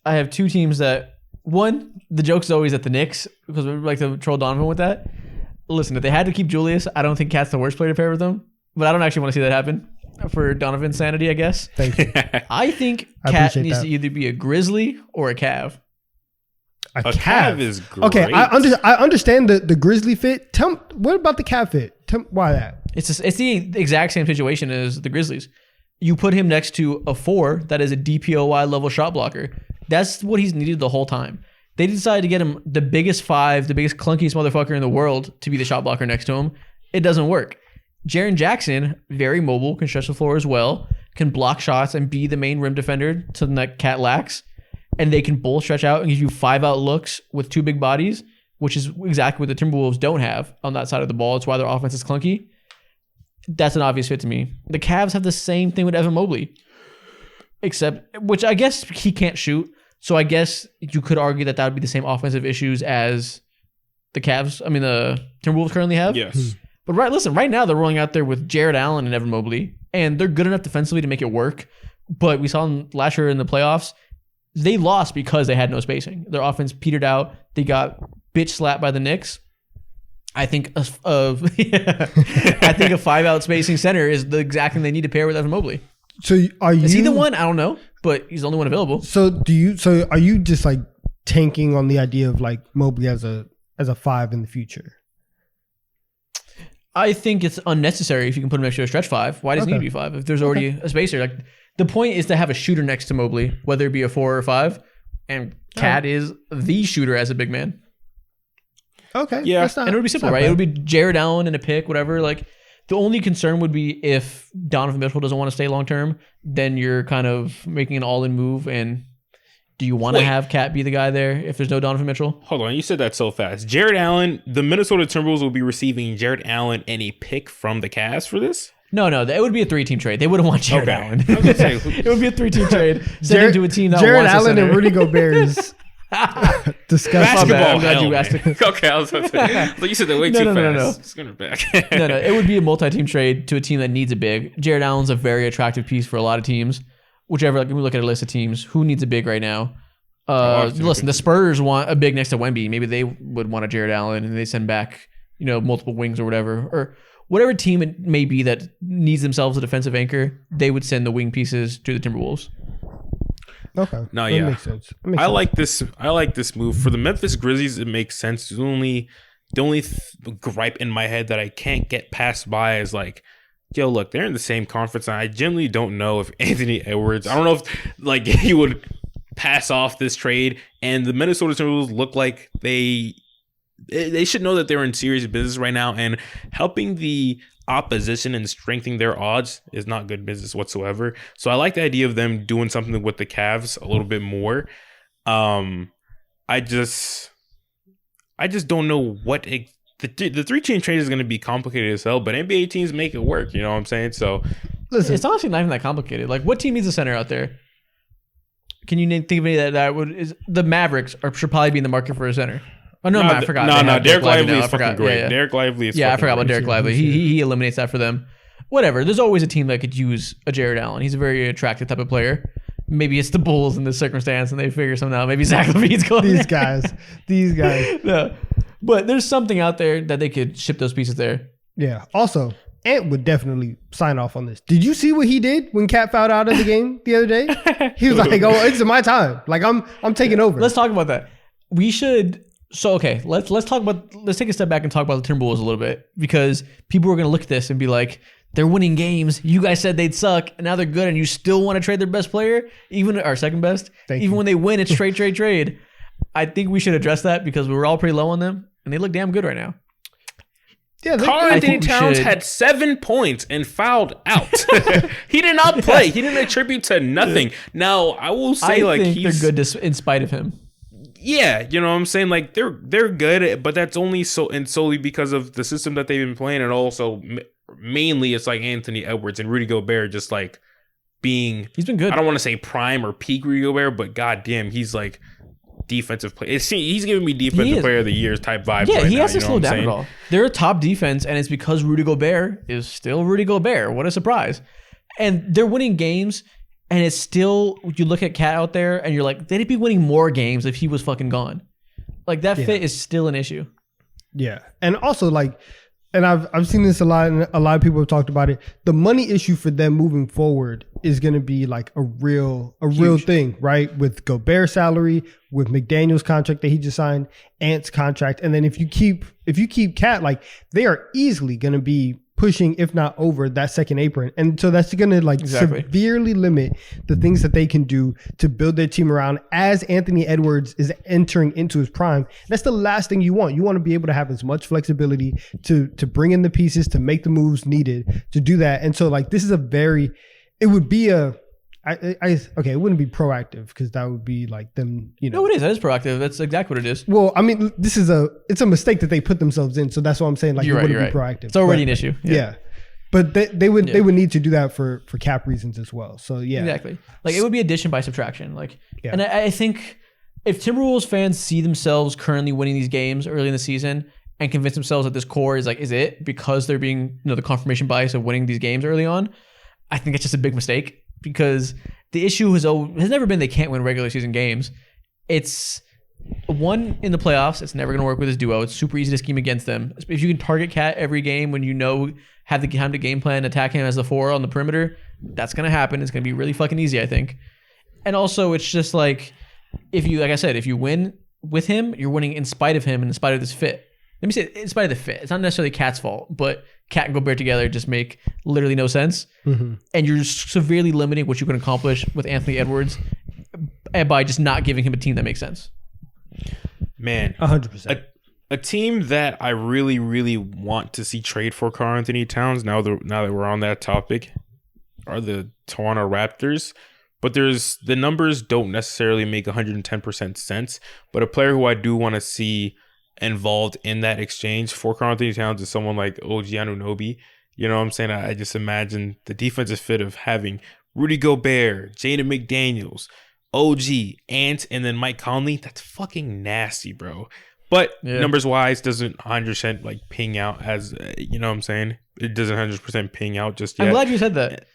I have two teams that, one, the joke's always at the Knicks because we like to troll Donovan with that. Listen, if they had to keep Julius, I don't think Cat's the worst player to pair with them. But I don't actually want to see that happen for Donovan's sanity, I guess. Thank you. I think Cat needs to either be a Grizzly or a Cav. A Cav is great. Okay, I understand the Grizzly fit. Tell me, what about the Cav fit? Why that? It's the exact same situation as the Grizzlies. You put him next to a 4 that is a DPOY level shot blocker. That's what he's needed the whole time. They decided to get him the biggest 5, the biggest clunkiest motherfucker in the world to be the shot blocker next to him. It doesn't work. Jaren Jackson, very mobile, can stretch the floor as well, can block shots and be the main rim defender, something that Cat lacks. And they can both stretch out and give you 5-out looks with 2 big bodies, which is exactly what the Timberwolves don't have on that side of the ball. It's why their offense is clunky. That's an obvious fit to me. The Cavs have the same thing with Evan Mobley, except, which I guess he can't shoot. So I guess you could argue that would be the same offensive issues as the Timberwolves currently have. Yes. But right now they're rolling out there with Jared Allen and Evan Mobley, and they're good enough defensively to make it work. But we saw them last year in the playoffs, they lost because they had no spacing. Their offense petered out. They got bitch slapped by the Knicks. I think a 5-out spacing center is the exact thing they need to pair with Evan Mobley. So are you? Is he the one? I don't know, but he's the only one available. So are you just like tanking on the idea of like Mobley as a 5 in the future? I think it's unnecessary if you can put him next to a stretch 5. Why does he need to be 5 if there's already a spacer? Like the point is to have a shooter next to Mobley, whether it be a 4 or 5, and Cat is the shooter as a big man. Okay, yeah, and it would be simple, right? It would be Jared Allen and a pick, whatever. Like the only concern would be if Donovan Mitchell doesn't want to stay long term, then you're kind of making an all-in move. And do you want to have Cat be the guy there if there's no Donovan Mitchell? Hold on, you said that so fast. Jared Allen, the Minnesota Timberwolves will be receiving Jared Allen and a pick from the Cavs for this? No, it would be a 3-team trade. They wouldn't want Jared Allen. I was gonna say, it would be a 3-team trade. Send him to a team that Jared wants Allen a and Rudy Gobert is disgusting. basketball. I'm glad you asked it. Okay, I was about to say, but you said that way too fast. No. It's gonna back. No, it would be a multi-team trade to a team that needs a big. Jared Allen's a very attractive piece for a lot of teams. Whichever, like, when we look at a list of teams, who needs a big right now? Listen, the Spurs want a big next to Wemby. Maybe they would want a Jared Allen and they send back, multiple wings or whatever. Or whatever team it may be that needs themselves a defensive anchor, they would send the wing pieces to the Timberwolves. Okay. No, that yeah. makes sense. I like this move. For the Memphis Grizzlies, it makes sense. The only gripe in my head that I can't get past by is like, yo, look, they're in the same conference, and I genuinely don't know if Anthony Edwards, I don't know if he would pass off this trade. And the Minnesota Timberwolves look like they should know that they're in serious business right now, and helping the opposition and strengthening their odds is not good business whatsoever. So I like the idea of them doing something with the Cavs a little bit more. I just don't know what the 3-team trade is going to be complicated as hell, but NBA teams make it work. You know what I'm saying? So listen, it's honestly not even that complicated. Like, what team needs a center out there? Can you think of any that would? The Mavericks should probably be in the market for a center. Oh no, I forgot. No, Derek Lively is fucking great. Yeah. Derek Lively is. Yeah, I forgot about Derek Lively. He eliminates that for them. Whatever. There's always a team that could use a Jared Allen. He's a very attractive type of player. Maybe it's the Bulls in this circumstance, and they figure something out. Maybe Zach LaVine's going. These guys. No, but there's something out there that they could ship those pieces there. Yeah. Also, Ant would definitely sign off on this. Did you see what he did when Cat fouled out of the game the other day? He was like, "Oh, it's my time. Like I'm taking over." Let's talk about that. We should. So okay, let's take a step back and talk about the Timberwolves a little bit, because people are going to look at this and be like, they're winning games. You guys said they'd suck, and now they're good, and you still want to trade their best player, even our second best. Even when they win, it's trade. I think we should address that because we were all pretty low on them, and they look damn good right now. Yeah, Karl Anthony-Towns had 7 points and fouled out. He did not play. He didn't attribute to nothing. Now I will say, I think they're good in spite of him. Yeah, you know what I'm saying? Like they're good, but that's only solely because of the system that they've been playing, and also mainly it's like Anthony Edwards and Rudy Gobert just like being. He's been good. I don't want to say prime or peak Rudy Gobert, but goddamn, he's like defensive player. He's giving me defensive player of the year type vibes. Yeah, right he now, hasn't slowed down at all. They're a top defense, and it's because Rudy Gobert is still Rudy Gobert. What a surprise! And they're winning games. And it's still, you look at Cat out there and you're like, they'd be winning more games if he was fucking gone. Like that fit is still an issue. Yeah. And also like, and I've seen this a lot, and a lot of people have talked about it. The money issue for them moving forward is going to be like a real thing, right? With Gobert's salary, with McDaniel's contract that he just signed, Ant's contract. And then if you keep Cat, like they are easily going to be pushing, if not over, that second apron. And so that's going to like severely limit the things that they can do to build their team around as Anthony Edwards is entering into his prime. That's the last thing you want. You want to be able to have as much flexibility to bring in the pieces, to make the moves needed to do that. And so like, this is it would be it wouldn't be proactive because that would be like them, No, it is. That is proactive. That's exactly what it is. Well, I mean, it's a mistake that they put themselves in. So that's what I'm saying. Like, it wouldn't be proactive. It's already an issue. Yeah. But they would need to do that for cap reasons as well. So yeah. Exactly. Like it would be addition by subtraction. Like, and I think if Timberwolves fans see themselves currently winning these games early in the season and convince themselves that this core is it because they're being, the confirmation bias of winning these games early on, I think it's just a big mistake. Because the issue has never been they can't win regular season games. It's One, in the playoffs, it's never going to work with his duo. It's super easy to scheme against them. If you can target Cat every game when you know have the time to game plan, attack him as the 4 on the perimeter, that's going to happen. It's going to be really fucking easy, I think. And also, it's just like like I said, if you win with him, you're winning in spite of him and in spite of this fit. Let me say, in spite of the fit. It's not necessarily Cat's fault, but Cat and Gobert together just make literally no sense. Mm-hmm. And you're severely limiting what you can accomplish with Anthony Edwards by just not giving him a team that makes sense. Man, 100%. A team that I really, really want to see trade for Karl Anthony-Towns, now that we're on that topic, are the Toronto Raptors. But the numbers don't necessarily make 110% sense. But a player who I do want to see involved in that exchange for Karl Anthony-Towns is someone like OG Anunoby. You know what I'm saying? I just imagine the defensive fit of having Rudy Gobert, Jaden McDaniels, OG, Ant, and then Mike Conley. That's fucking nasty, bro. But numbers wise, doesn't 100% like ping out as you know what I'm saying? It doesn't 100% ping out just yet. I'm glad you said that.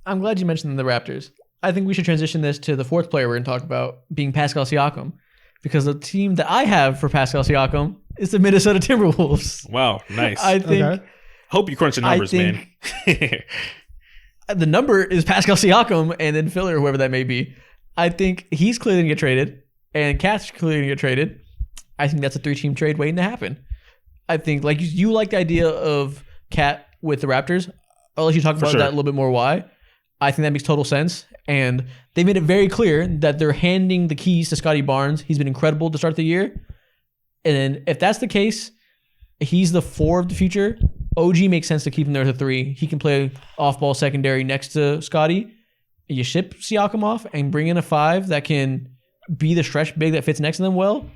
I'm glad you mentioned the Raptors. I think we should transition this to the fourth player we're going to talk about, being Pascal Siakam, because the team that I have for Pascal Siakam is the Minnesota Timberwolves. Wow, nice. I think. Hope you crunch the numbers, man. The number is Pascal Siakam and then Filler, whoever that may be. I think he's clearly going to get traded, and Cat's clearly going to get traded. I think that's a 3-team trade waiting to happen. I think like you like the idea of Cat with the Raptors. I'll let you talk about that a little bit more. Why? I think that makes total sense. And they made it very clear that they're handing the keys to Scotty Barnes. He's been incredible to start the year. And if that's the case, he's the 4 of the future. OG makes sense to keep him there as a 3. He can play off-ball secondary next to Scotty. You ship Siakam off and bring in a 5 that can be the stretch big that fits next to them well.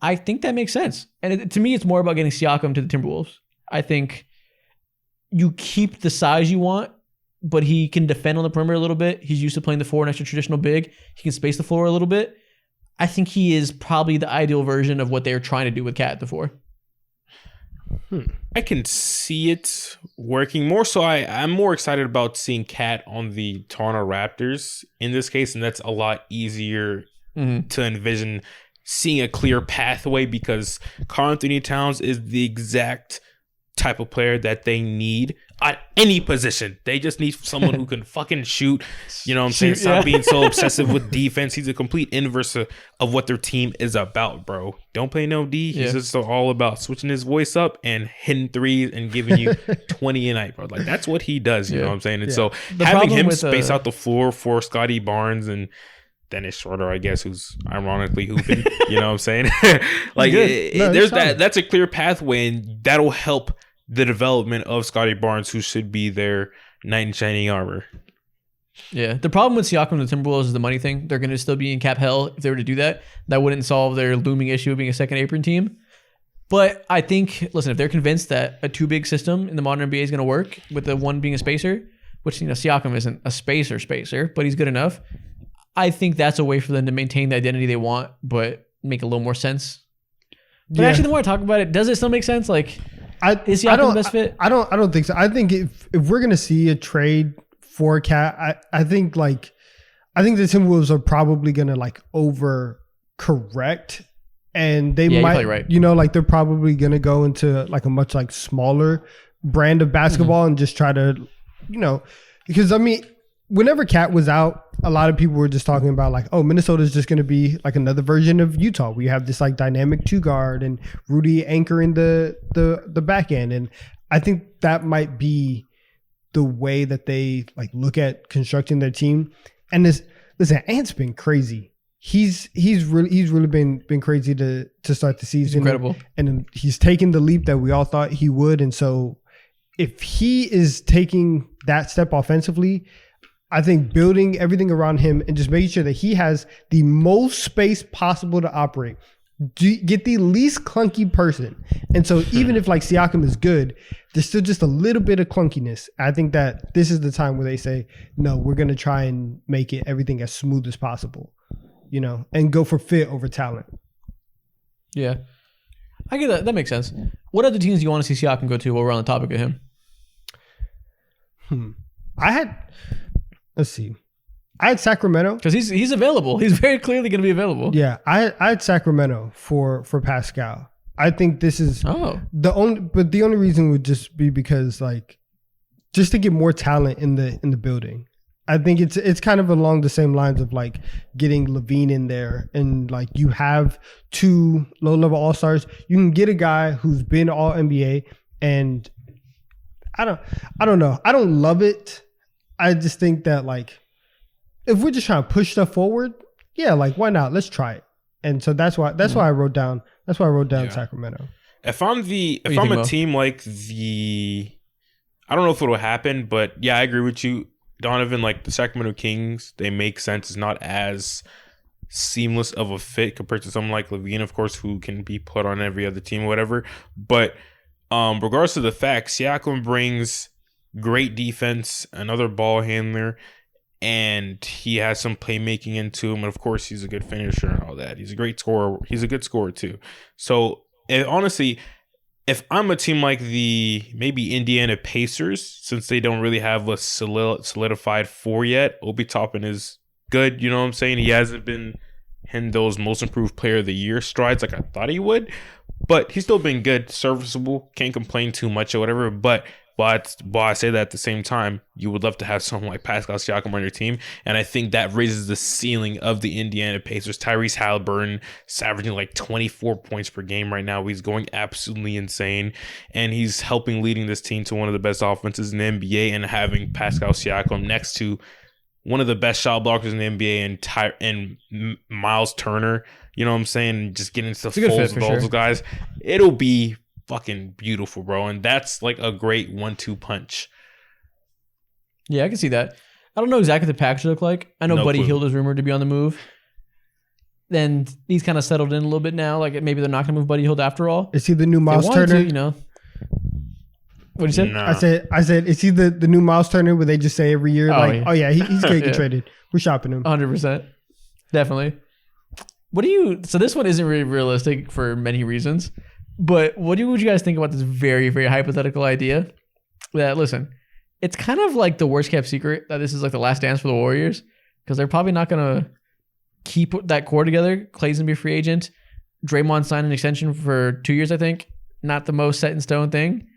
I think that makes sense. And to me, it's more about getting Siakam to the Timberwolves. I think you keep the size you want, but he can defend on the perimeter a little bit. He's used to playing the 4 next to traditional big. He can space the floor a little bit. I think he is probably the ideal version of what they're trying to do with Cat at the 4. I can see it working more. So I'm more excited about seeing Cat on the Toronto Raptors in this case, and that's a lot easier to envision seeing a clear pathway because Karl Anthony-Towns is the exact type of player that they need at any position. They just need someone who can fucking shoot. You know what I'm saying? Stop being so obsessive with defense. He's a complete inverse of what their team is about, bro. Don't play no D. He's just all about switching his voice up and hitting threes and giving you 20 a night, bro. Like that's what he does. You know what I'm saying? And so having him space out the floor for Scotty Barnes and Dennis Schroeder, I guess, who's ironically hooping. You know what I'm saying? Like there's that. That's a clear pathway, and that'll help the development of Scotty Barnes, who should be their knight in shining armor. Yeah. The problem with Siakam and the Timberwolves is the money thing. They're going to still be in cap hell if they were to do that. That wouldn't solve their looming issue of being a second apron team. But I think, listen, if they're convinced that a 2-big system in the modern NBA is going to work with the one being a spacer, which, you know, Siakam isn't a spacer, but he's good enough. I think that's a way for them to maintain the identity they want, but make a little more sense. But actually, the more I talk about it, does it still make sense? Like, is Siakam the best fit? I don't think so. I think if we're gonna see a trade for Cat, I think the Timberwolves are probably gonna like overcorrect, and they might, right. You know, like they're probably gonna go into like a much like smaller brand of basketball and just try to, you know, because I mean, whenever Cat was out, a lot of people were just talking about like, oh, Minnesota's just going to be like another version of Utah. We have this like dynamic 2-guard and Rudy anchoring the back end. And I think that might be the way that they like look at constructing their team. And listen, Ant's been crazy. He's really been crazy to start the season. Incredible. And he's taken the leap that we all thought he would. And so if he is taking that step offensively, I think building everything around him and just making sure that he has the most space possible to operate, get the least clunky person. And so even if like Siakam is good, there's still just a little bit of clunkiness. I think that this is the time where they say, no, we're going to try and make it everything as smooth as possible, you know, and go for fit over talent. Yeah. I get that. That makes sense. What other teams do you want to see Siakam go to while we're on the topic of him? Let's see. I had Sacramento because he's available. He's very clearly going to be available. Yeah, I had Sacramento for Pascal. I think this is the only reason would just be because like just to get more talent in the building. I think it's kind of along the same lines of like getting LaVine in there, and like you have 2 low-level all-stars. You can get a guy who's been all NBA, and I don't know. I don't love it. I just think that like if we're just trying to push stuff forward, yeah, like why not? Let's try it. And so that's why I wrote down Sacramento. If I'm a team like I don't know if it'll happen, but yeah, I agree with you, Donovan. Like the Sacramento Kings, they make sense. It's not as seamless of a fit compared to someone like LaVine, of course, who can be put on every other team or whatever. But regardless of the fact, Siakam brings great defense, another ball handler, and he has some playmaking into him. And of course, he's a good finisher and all that. He's a great scorer. He's a good scorer too. So honestly, if I'm a team like the maybe Indiana Pacers, since they don't really have a solidified 4 yet, Obi Toppin is good. You know what I'm saying? He hasn't been in those most improved player of the year strides like I thought he would, but he's still been good, serviceable. Can't complain too much or whatever. But while I say that at the same time, you would love to have someone like Pascal Siakam on your team. And I think that raises the ceiling of the Indiana Pacers. Tyrese Halliburton is averaging like 24 points per game right now. He's going absolutely insane. And he's helping leading this team to one of the best offenses in the NBA. And having Pascal Siakam next to one of the best shot blockers in the NBA and Miles Turner, you know what I'm saying? Just getting into the folds with all those guys. It'll be fucking beautiful, bro. And that's like a great 1-2 punch. Yeah, I can see that. I don't know exactly what the package look like. I know Buddy Hield is rumored to be on the move. Then he's kind of settled in a little bit now. Like maybe they're not going to move Buddy Hield after all. Is he the new Miles Turner? You know. What did you say? No. I said, is he the new Miles Turner where they just say every year, he's going to get traded. We're shopping him. 100%. Definitely. So this one isn't really realistic for many reasons. But would you guys think about this very, very hypothetical idea? That, listen, it's kind of like the worst kept secret that this is like the last dance for the Warriors, because they're probably not going to keep that core together. Clay's going to be a free agent. Draymond signed an extension for 2 years, I think. Not the most set in stone thing.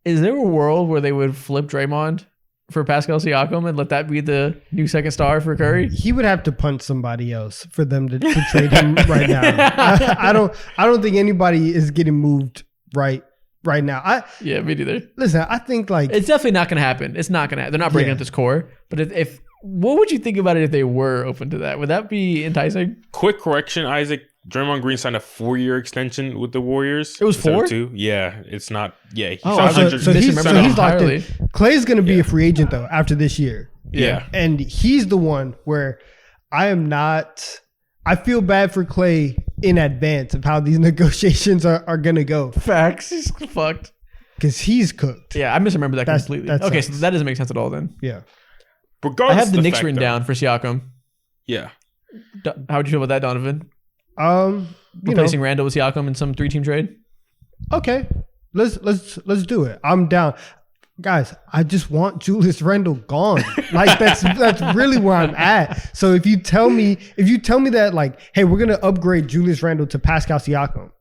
Is there a world where they would flip Draymond for Pascal Siakam and let that be the new second star for Curry? He would have to punch somebody else for them to trade him right now. I don't think anybody is getting moved right now. Yeah, me neither. Listen, I think like it's definitely not going to happen. It's not going to. They're not breaking up this core. But if what would you think about it if they were open to that? Would that be enticing? Quick correction, Isaac. Draymond Green signed a 4-year extension with the Warriors. It was 4? Yeah, it's not. Yeah, he so he's locked in. Clay's going to be a free agent though after this year. Yeah, and he's the one where I am not. I feel bad for Clay in advance of how these negotiations are going to go. Facts. He's fucked because he's cooked. Yeah, I misremember that completely. Okay, so that doesn't make sense at all then. Yeah. I have the Knicks written down for Siakam. Yeah. How would you feel about that, Donovan? Replacing Randle with Siakam in some 3-team trade. Okay, let's do it. I'm down, guys. I just want Julius Randle gone. Like that's really where I'm at. So if you tell me that like, hey, we're gonna upgrade Julius Randle to Pascal Siakam,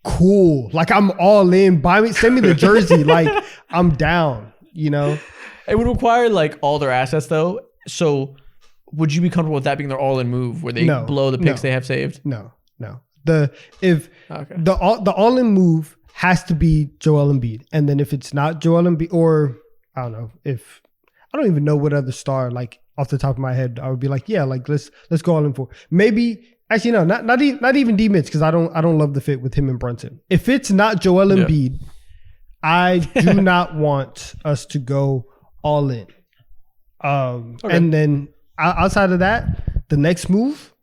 cool. Like I'm all in. Send me the jersey. Like I'm down. You know, it would require like all their assets though. So would you be comfortable with that being their all-in move where they blow the picks they have saved? No. The all-in move has to be Joel Embiid, and then if it's not Joel Embiid, or I don't know I don't even know what other star like off the top of my head I would be like, yeah, like let's go all in for. Maybe actually no, not even D Mitch because I don't love the fit with him and Brunson. If it's not Joel Embiid, I do not want us to go all in. And then outside of that, the next move,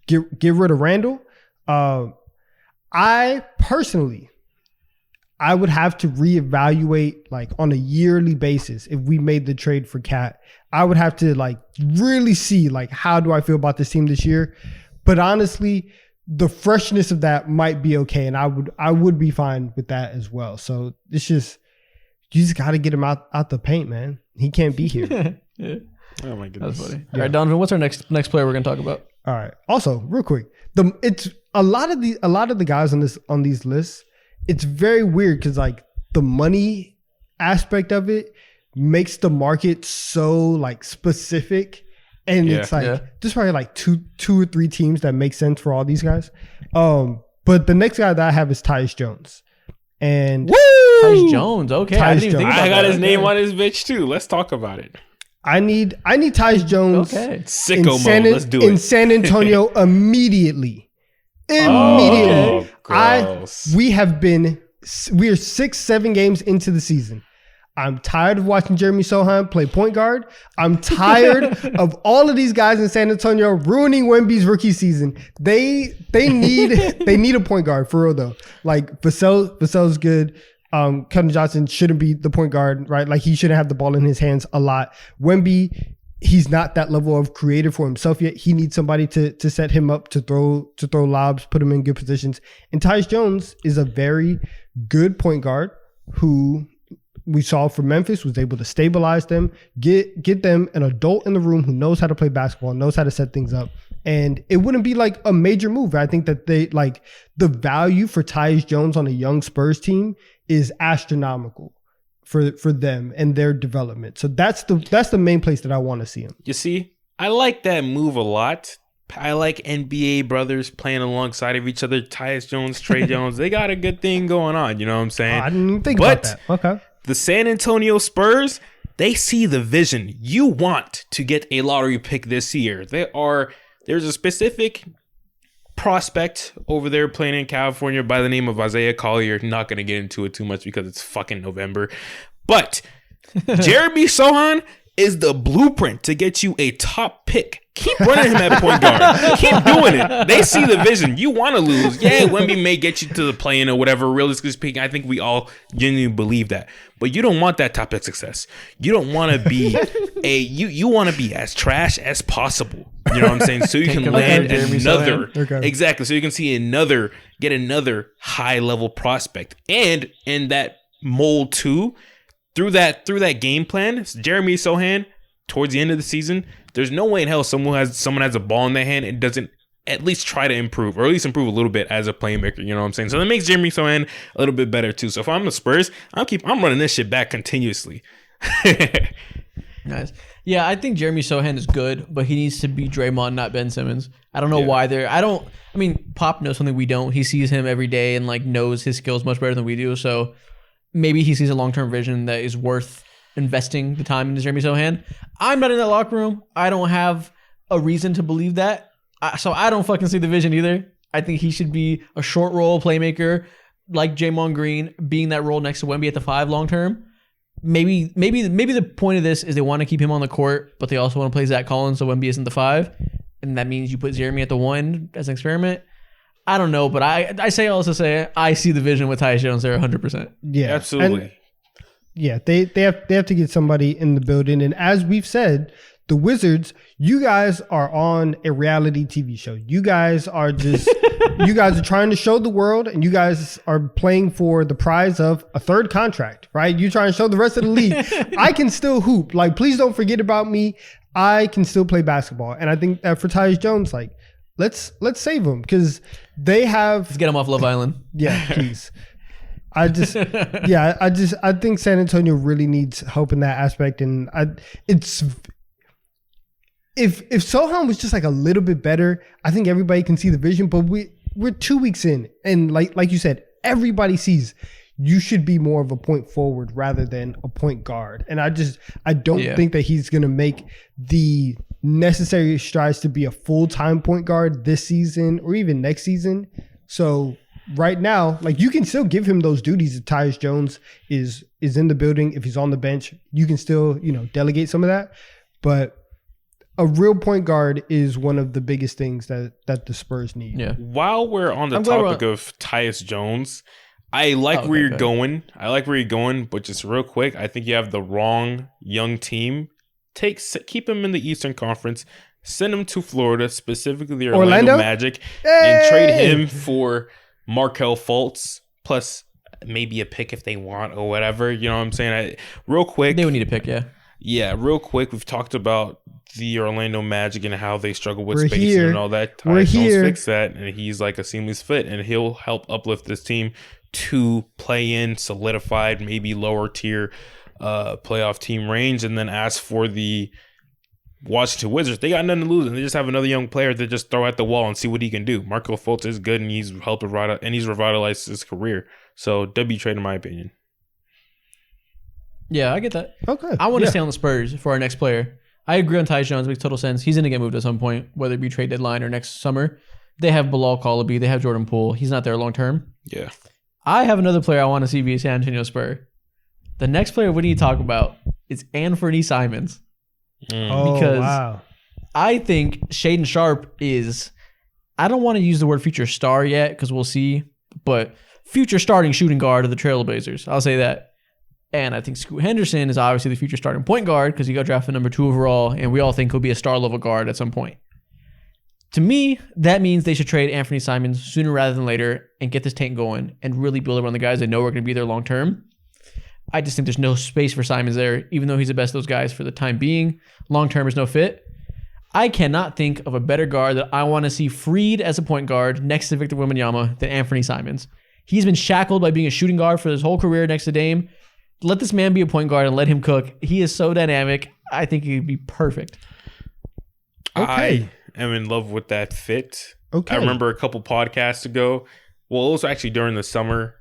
get rid of Randle. I personally, I would have to reevaluate like on a yearly basis. If we made the trade for Cat, I would have to like really see like, how do I feel about this team this year? But honestly, the freshness of that might be okay. And I would be fine with that as well. So it's just, you just got to get him out the paint, man. He can't be here. Yeah. Oh my goodness. That's funny. All right, Donovan, what's our next player we're gonna talk about? All right. Also, real quick, it's a lot of the guys on these lists. It's very weird because like the money aspect of it makes the market so like specific, and it's like there's probably like two or three teams that make sense for all these guys. But the next guy that I have is Tyus Jones, and Tyus Jones. Okay, I didn't even think about I got that. his name on his bitch too. Let's talk about it. I need Tyus Jones. Okay. Sicko mode. Let's do it in San Antonio immediately. Oh, gross. We are 6-7 games into the season. I'm tired of watching Jeremy Sohan play point guard. I'm tired of all of these guys in San Antonio ruining Wemby's rookie season. They need a point guard for real though. Like Vassell's good. Keldon Johnson shouldn't be the point guard, right? Like he shouldn't have the ball in his hands a lot. Wemby, he's not that level of creator for himself yet. He needs somebody to set him up to throw lobs, put him in good positions. And Tyus Jones is a very good point guard who we saw for Memphis was able to stabilize them, get them an adult in the room who knows how to play basketball, knows how to set things up. And it wouldn't be like a major move. I think that they like the value for Tyus Jones on a young Spurs team is astronomical for them and their development. So that's the main place that I want to see him. You see, I like that move a lot. I like NBA brothers playing alongside of each other. Tyus Jones, Trey Jones, they got a good thing going on. You know what I'm saying? I didn't even think about that. Okay. The San Antonio Spurs, they see the vision. You want to get a lottery pick this year. There's a specific prospect over there playing in California by the name of Isaiah Collier. Not going to get into it too much because it's fucking November. But Jeremy Sohan is the blueprint to get you a top pick. Keep running him at point guard. Keep doing it. They see the vision. You want to lose. Yeah, Wemby may get you to the play-in or whatever. Realistically speaking, I think we all genuinely believe that. But you don't want that top pick success. You don't want to be you want to be as trash as possible. You know what I'm saying? So you can land another. Okay. Exactly. So you can see get another high level prospect. And in that mold too, through that game plan, Jeremy Sohan, towards the end of the season, there's no way in hell someone has a ball in their hand and doesn't at least try to improve, or at least improve a little bit as a playmaker. You know what I'm saying? So that makes Jeremy Sohan a little bit better too. So if I'm the Spurs, I'm running this shit back continuously. Nice. Yeah, I think Jeremy Sohan is good, but he needs to be Draymond, not Ben Simmons. I don't know why Pop knows something we don't. He sees him every day and like knows his skills much better than we do. So maybe he sees a long-term vision that is worth investing the time into Jeremy Sohan. I'm not in that locker room. I don't have a reason to believe that. So I don't fucking see the vision either. I think he should be a short role playmaker like Draymond Green, being that role next to Wemby at the 5 long term. Maybe the point of this is they want to keep him on the court, but they also want to play Zach Collins so Wemby isn't the 5. And that means you put Jeremy at the 1 as an experiment. I don't know, but I say all this to say I see the vision with Tyus Jones there 100%. Yeah, absolutely. And yeah, they have to get somebody in the building. And as we've said, the Wizards, you guys are on a reality TV show. You guys are just you guys are trying to show the world, and you guys are playing for the prize of a 3rd contract, right? You trying to show the rest of the league, I can still hoop. Like, please don't forget about me. I can still play basketball. And I think that for Tyus Jones, like, let's save him because they have. Let's get him off Love Island. Yeah, please. I think San Antonio really needs help in that aspect, and if Sohan was just like a little bit better, I think everybody can see the vision. But we're 2 weeks in, and like you said, everybody sees you should be more of a point forward rather than a point guard, and I don't think that he's gonna make the necessary strides to be a full-time point guard this season or even next season. So right now, like, you can still give him those duties if Tyus Jones is in the building. If he's on the bench, you can still, delegate some of that. But a real point guard is one of the biggest things that the Spurs need. Yeah. While we're on the topic of Tyus Jones, I like where you're going. But just real quick, I think you have the wrong young team. Keep him in the Eastern Conference. Send him to Florida, specifically the Orlando Magic, and trade him for Markelle Fultz, plus maybe a pick if they want or whatever. You know what I'm saying? Real quick. They would need a pick, yeah. Yeah, real quick, we've talked about the Orlando Magic and how they struggle with We're spacing here. and all that. We're Tyus Jones here. fix that, and he's like a seamless fit, and he'll help uplift this team to play in solidified, maybe lower tier playoff team range. And then as for the Washington Wizards, they got nothing to lose, and they just have another young player to just throw at the wall and see what he can do. Marco Fultz is good, and he's helped revitalized his career. So W trade, in my opinion. Yeah, I get that. Okay. I want to stay on the Spurs for our next player. I agree on Tyus Jones. Makes total sense. He's going to get moved at some point, whether it be trade deadline or next summer. They have Bilal Colaby. They have Jordan Poole. He's not there long term. Yeah. I have another player I want to see be a San Antonio Spur. The next player we need to talk about is Anfernee Simons. Oh, Because wow. I think Shaedon Sharpe is, I don't want to use the word future star yet because we'll see, but future starting shooting guard of the Trailblazers. I'll say that. And I think Scoot Henderson is obviously the future starting point guard because he got drafted number 2 overall, and we all think he'll be a star level guard at some point. To me, that means they should trade Anfernee Simons sooner rather than later and get this tank going and really build around the guys they know are going to be there long term. I just think there's no space for Simons there, even though he's the best of those guys for the time being. Long term is no fit. I cannot think of a better guard that I want to see freed as a point guard next to Victor Wembanyama than Anfernee Simons. He's been shackled by being a shooting guard for his whole career next to Dame. Let this man be a point guard and let him cook. He is so dynamic. I think he'd be perfect. Okay. I am in love with that fit. Okay. I remember a couple podcasts ago. Well, it was actually during the summer.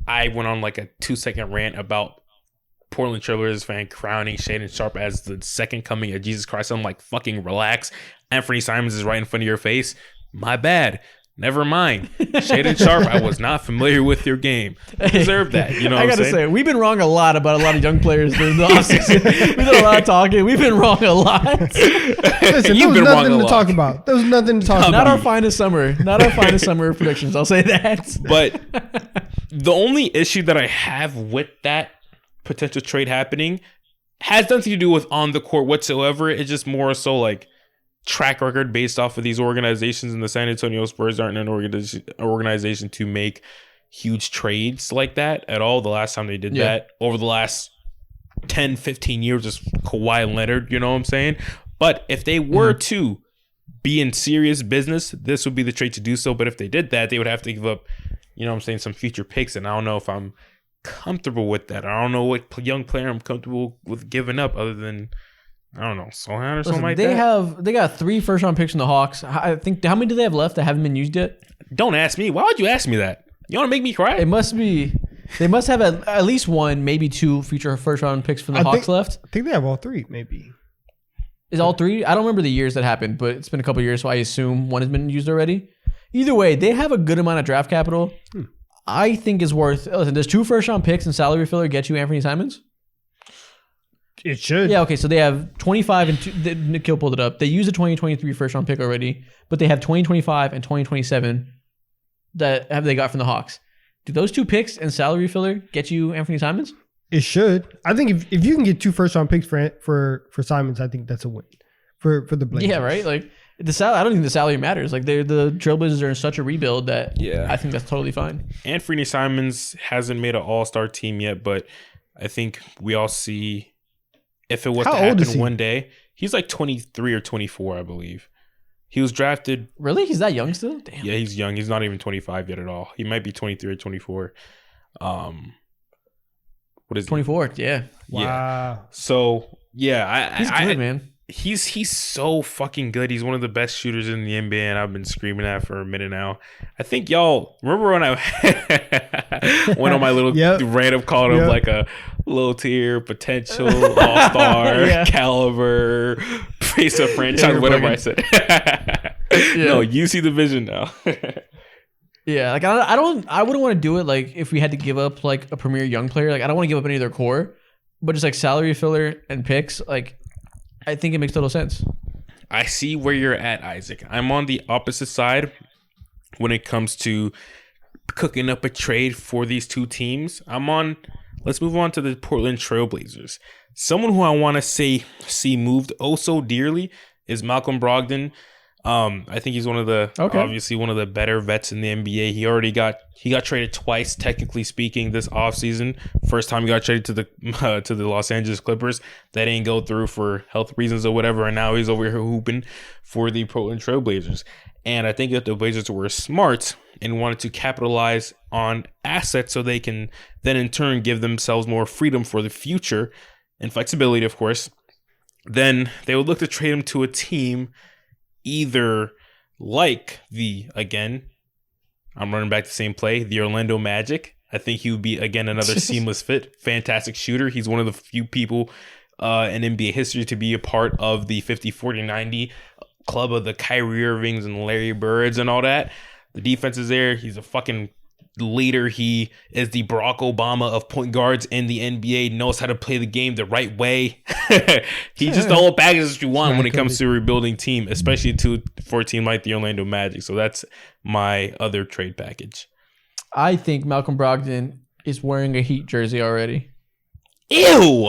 I went on like a 2-second rant about Portland Trailblazers fan crowning Shaedon Sharpe as the second coming of Jesus Christ. I'm like, fucking relax. Anfernee Simons is right in front of your face. My bad. Never mind. Shaedon Sharpe, I was not familiar with your game. You deserve that. You know what I I'm gotta saying? say, we've been wrong a lot about a lot of young players in the offseason. We've done a lot of talking. We've been wrong a lot. Listen, You've there been was wrong nothing a to lot. talk about. There was nothing to talk Not about. our finest summer. Not our finest summer predictions. I'll say that. But the only issue that I have with that potential trade happening has nothing to do with on the court whatsoever. It's just more so like track record based off of these organizations, and the San Antonio Spurs aren't an organization to make huge trades like that at all. The last time they did that over the last 10, 15 years is Kawhi Leonard, you know what I'm saying? But if they were to be in serious business, this would be the trade to do so. But if they did that, they would have to give up, you know what I'm saying, some future picks. And I don't know if I'm comfortable with that. I don't know what young player I'm comfortable with giving up other than, I don't know, Sohan or something like that. They got 3 first-round picks from the Hawks. I think, how many do they have left that haven't been used yet? Don't ask me. Why would you ask me that? You want to make me cry? It must be. They must have at least 1, maybe 2 future first-round picks from the Hawks left. I think they have all 3, maybe. Is all 3? I don't remember the years that happened, but it's been a couple of years, so I assume 1 has been used already. Either way, they have a good amount of draft capital. I think is worth. Listen, does 2 first-round picks and salary filler get you Anfernee Simons? It should. Yeah, okay, so they have 25 and 2. Nikhil pulled it up. They used a 2023 first-round pick already, but they have 2025 and 2027 that have they got from the Hawks. Do those 2 picks and salary filler get you Anfernee Simons? It should. I think if you can get 2 first-round picks for Simons, I think that's a win for the Blazers. Yeah, right? Like, I don't think the salary matters. Like, the Trailblazers are in such a rebuild that I think that's totally fine. Anfernee Simons hasn't made an all-star team yet, but I think we all see if it was to happen one day, he's like 23 or 24, I believe. He was drafted. Really? He's that young still? Damn. Yeah, he's young. He's not even 25 yet at all. He might be 23 or 24. What is 24? Yeah. Wow. Yeah. So yeah, He's good, man. He's so fucking good. He's one of the best shooters in the NBA, and I've been screaming that for a minute now. I think y'all remember when I went on my little random called him like a low tier potential all-star caliber face of franchise, whatever I said. No, you see the vision now. Yeah, like I wouldn't want to do it like if we had to give up like a premier young player. Like I don't want to give up any of their core, but just like salary filler and picks, like I think it makes total sense. I see where you're at, Isaac. I'm on the opposite side when it comes to cooking up a trade for these 2 teams. Let's move on to the Portland Trailblazers. Someone who I want to see moved oh so dearly is Malcolm Brogdon. I think he's obviously one of the better vets in the NBA. He got traded twice, technically speaking, this offseason. First time he got traded to the Los Angeles Clippers. That didn't go through for health reasons or whatever, and now he's over here hooping for the Portland Trail Blazers. And I think that the Blazers were smart and wanted to capitalize on assets so they can then in turn give themselves more freedom for the future and flexibility, of course. Then they would look to trade him to a team either like I'm running back the same play, the Orlando Magic. I think he would be, again, another seamless fit. Fantastic shooter. He's one of the few people in NBA history to be a part of the 50-40-90 club of the Kyrie Irvings and Larry Birds and all that. The defense is there. He's a fucking leader. He is the Barack Obama of point guards in the NBA, knows how to play the game the right way. He's just the whole package that you want when it comes to a rebuilding team, especially for a team like the Orlando Magic. So that's my other trade package. I think Malcolm Brogdon is wearing a Heat jersey already. Ew!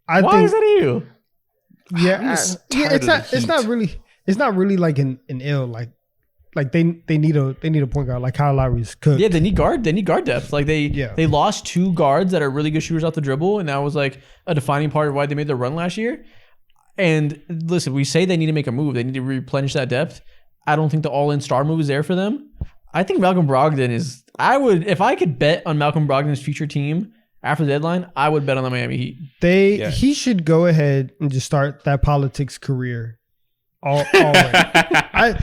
Why is that ew? Yeah, it's not really like an ill like they need a point guard like Kyle Lowry's cooked. Yeah, they need guard depth. Like they lost 2 guards that are really good shooters off the dribble, and that was like a defining part of why they made their run last year. And listen, we say they need to make a move. They need to replenish that depth. I don't think the all-in star move is there for them. I think Malcolm Brogdon is. If I could bet on Malcolm Brogdon's future team after the deadline, I would bet on the Miami Heat. He should go ahead and just start that politics career. Already.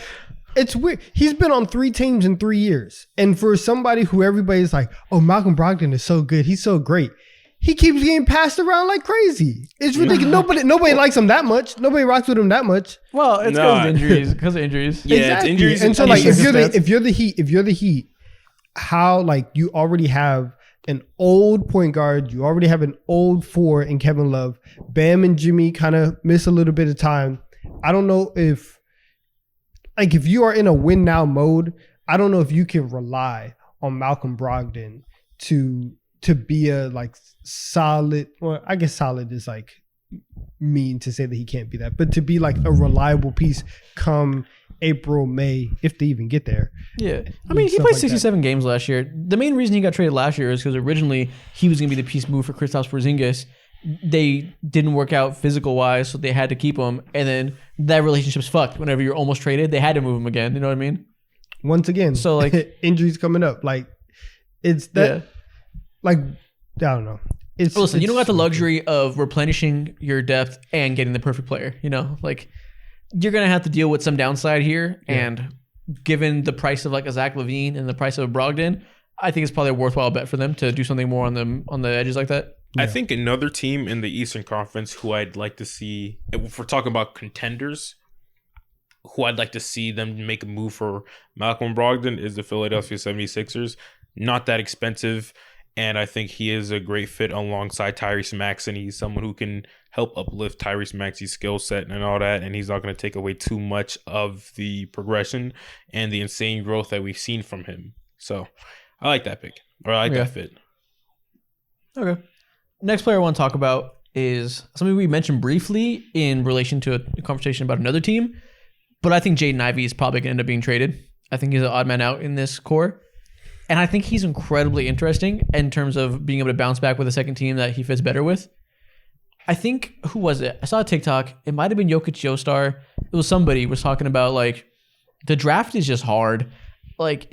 It's weird. He's been on 3 teams in 3 years. And for somebody who everybody's like, oh, Malcolm Brogdon is so good. He's so great. He keeps getting passed around like crazy. It's ridiculous. Nobody likes him that much. Nobody rocks with him that much. Well, it's because of injuries. Yeah, exactly. It's injuries. And so, like, if you're the Heat, how, like, you already have an old point guard, you already have an old 4 in Kevin Love. Bam and Jimmy kind of miss a little bit of time. I don't know if you are in a win now mode, I don't know if you can rely on Malcolm Brogdon to be a like solid, well, I guess solid is like mean to say that he can't be that, but to be like a reliable piece come April, May, if they even get there. Yeah. I mean, he played 67 games last year. The main reason he got traded last year is because originally he was going to be the piece move for Kristaps Porzingis. They didn't work out physical wise, so they had to keep him. And then that relationship's fucked. Whenever you're almost traded, they had to move him again. You know what I mean? Once again, so like injuries coming up. Like it's that. Yeah. Like I don't know. Listen, you don't got the luxury of replenishing your depth and getting the perfect player. You know, like you're gonna have to deal with some downside here. Yeah. And given the price of like a Zach LaVine and the price of a Brogdon, I think it's probably a worthwhile bet for them to do something more on the edges like that. Yeah. I think another team in the Eastern Conference who I'd like to see, if we're talking about contenders, who I'd like to see them make a move for Malcolm Brogdon is the Philadelphia 76ers. Not that expensive, and I think he is a great fit alongside Tyrese Maxey. He's someone who can help uplift Tyrese Maxey's skill set and all that, and he's not going to take away too much of the progression and the insane growth that we've seen from him. So I like that pick, or I like that fit. Okay. Next player I want to talk about is something we mentioned briefly in relation to a conversation about another team, but I think Jaden Ivey is probably going to end up being traded. I think he's an odd man out in this core, and I think he's incredibly interesting in terms of being able to bounce back with a second team that he fits better with. I think, who was it? I saw a TikTok. It might have been Jokic Joestar. It was somebody was talking about like the draft is just hard. Like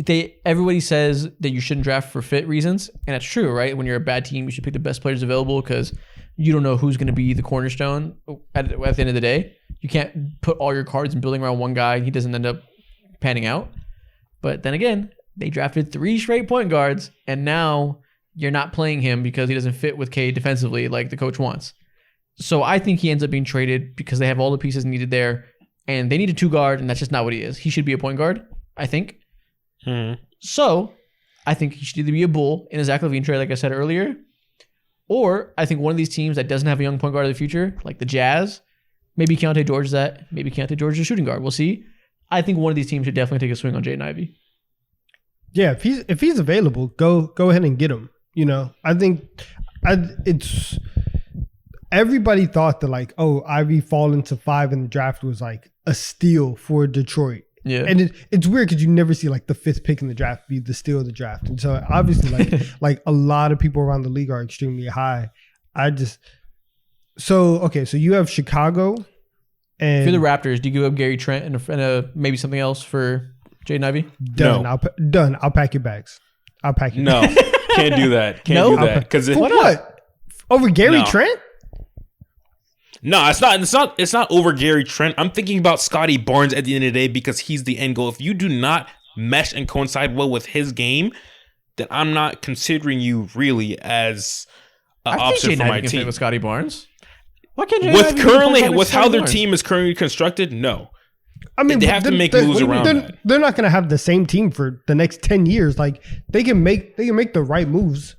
everybody says that you shouldn't draft for fit reasons, and that's true, right? When you're a bad team, you should pick the best players available because you don't know who's going to be the cornerstone at the end of the day. You can't put all your cards in building around one guy and he doesn't end up panning out. But then again, they drafted 3 straight point guards, and now you're not playing him because he doesn't fit with K defensively like the coach wants. So I think he ends up being traded because they have all the pieces needed there, and they need a 2 guard, and that's just not what he is. He should be a point guard, I think. So I think he should either be a Bull in a Zach LaVine trade, like I said earlier, or I think one of these teams that doesn't have a young point guard of the future, like the Jazz, maybe Keontae George is that, maybe Keontae George is a shooting guard. We'll see. I think one of these teams should definitely take a swing on Jaden Ivey. Yeah, if he's available, go ahead and get him. You know, I think it's everybody thought that like, oh, Ivy falling to 5 in the draft was like a steal for Detroit. Yeah. And it's weird because you never see like the 5th pick in the draft be the steal of the draft. And so obviously like a lot of people around the league are extremely high. So you have Chicago and for the Raptors, do you give up Gary Trent and maybe something else for Jaden Ivey? Done. No. Done. I'll pack your bags. I'll pack your No, bags. can't do that. Can't No? do that because For what? Over Gary No. Trent? No, it's not over Gary Trent. I'm thinking about Scotty Barnes at the end of the day because he's the end goal. If you do not mesh and coincide well with his game, then I'm not considering you really as an option for my can fit team. with Scotty Barnes. Why can't Jaden Ivey With how Scotty their Barnes? team is currently constructed, no. I mean, They have to make moves around that. They're not going to have the same team for the next 10 years. Like they can make the right moves.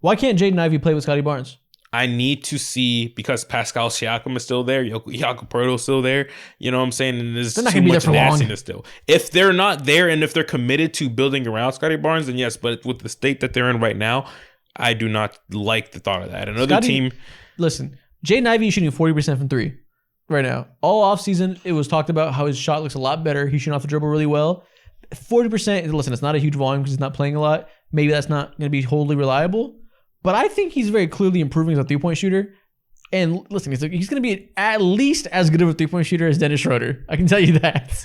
Why can't Jaden Ivey play with Scotty Barnes? I need to see because Pascal Siakam is still there, Jakob Poeltl is still there. You know what I'm saying? And there's They're not too gonna be there much for long. nastiness still. If they're not there and if they're committed to building around Scotty Barnes, then yes. But with the state that they're in right now, I do not like the thought of that. Another team. Listen, Jaden Ivey is shooting 40% from 3 right now. All offseason, it was talked about how his shot looks a lot better. He's shooting off the dribble really well. 40%, listen, it's not a huge volume because he's not playing a lot. Maybe that's not going to be wholly reliable. But I think he's very clearly improving as a 3-point shooter. And listen, he's going to be at least as good of a 3-point shooter as Dennis Schroeder. I can tell you that.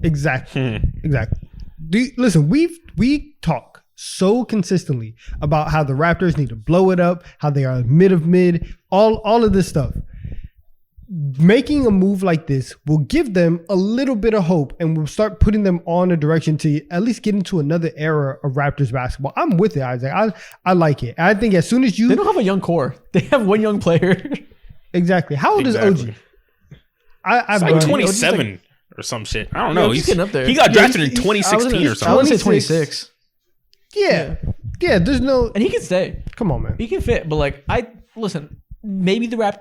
Exactly. Listen, we talk so consistently about how the Raptors need to blow it up, how they are mid of mid, all of this stuff. Making a move like this will give them a little bit of hope and will start putting them on a direction to at least get into another era of Raptors basketball. I'm with it, Isaac. I like it. I think as soon as They don't have a young core. They have one young player. Exactly. How old is OG? It's like 27 or some shit. I don't know. He's getting up there. He got drafted in he's- 2016 or I something. want to say 26. Yeah. There's no. And he can stay. Come on, man. He can fit. But listen, maybe the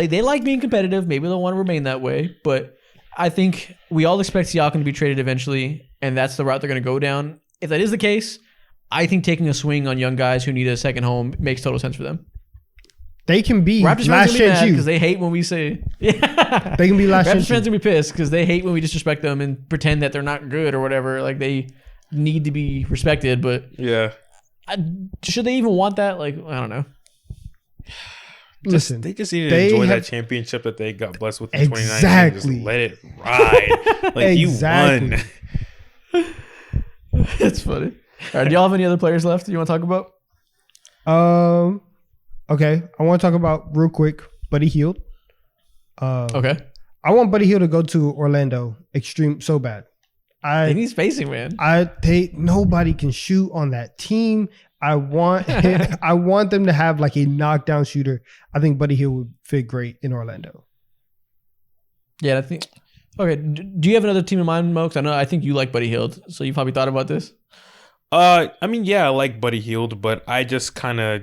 they like being competitive. Maybe they'll want to remain that way. But I think we all expect Siakam to be traded eventually, and that's the route they're going to go down. If that is the case, I think taking a swing on young guys who need a second home makes total sense for them. They can be Raptors fans last gonna be mad chance because you. they hate when we say yeah. They can be last Raptors chance fans you. gonna be pissed because they hate when we disrespect them and pretend that they're not good or whatever. Like they need to be respected, but Yeah. should they even want that? Like I don't know. Listen, They just need to they enjoy have- that championship that they got blessed with in 2019. Exactly. Just let it ride. Like Exactly. you won. That's funny. All right, do y'all have any other players left you want to talk about? Okay. I want to talk about real quick Buddy Hield. Okay. I want Buddy Hield to go to Orlando extreme so bad. And he's spacing, man. Nobody can shoot on that team. I want them to have like a knockdown shooter. I think Buddy Hield would fit great in Orlando. Yeah, I think. Okay, do you have another team in mind, Mo? 'Cause I think you like Buddy Hield, so you probably thought about this. I mean, yeah, I like Buddy Hield, but I just kind of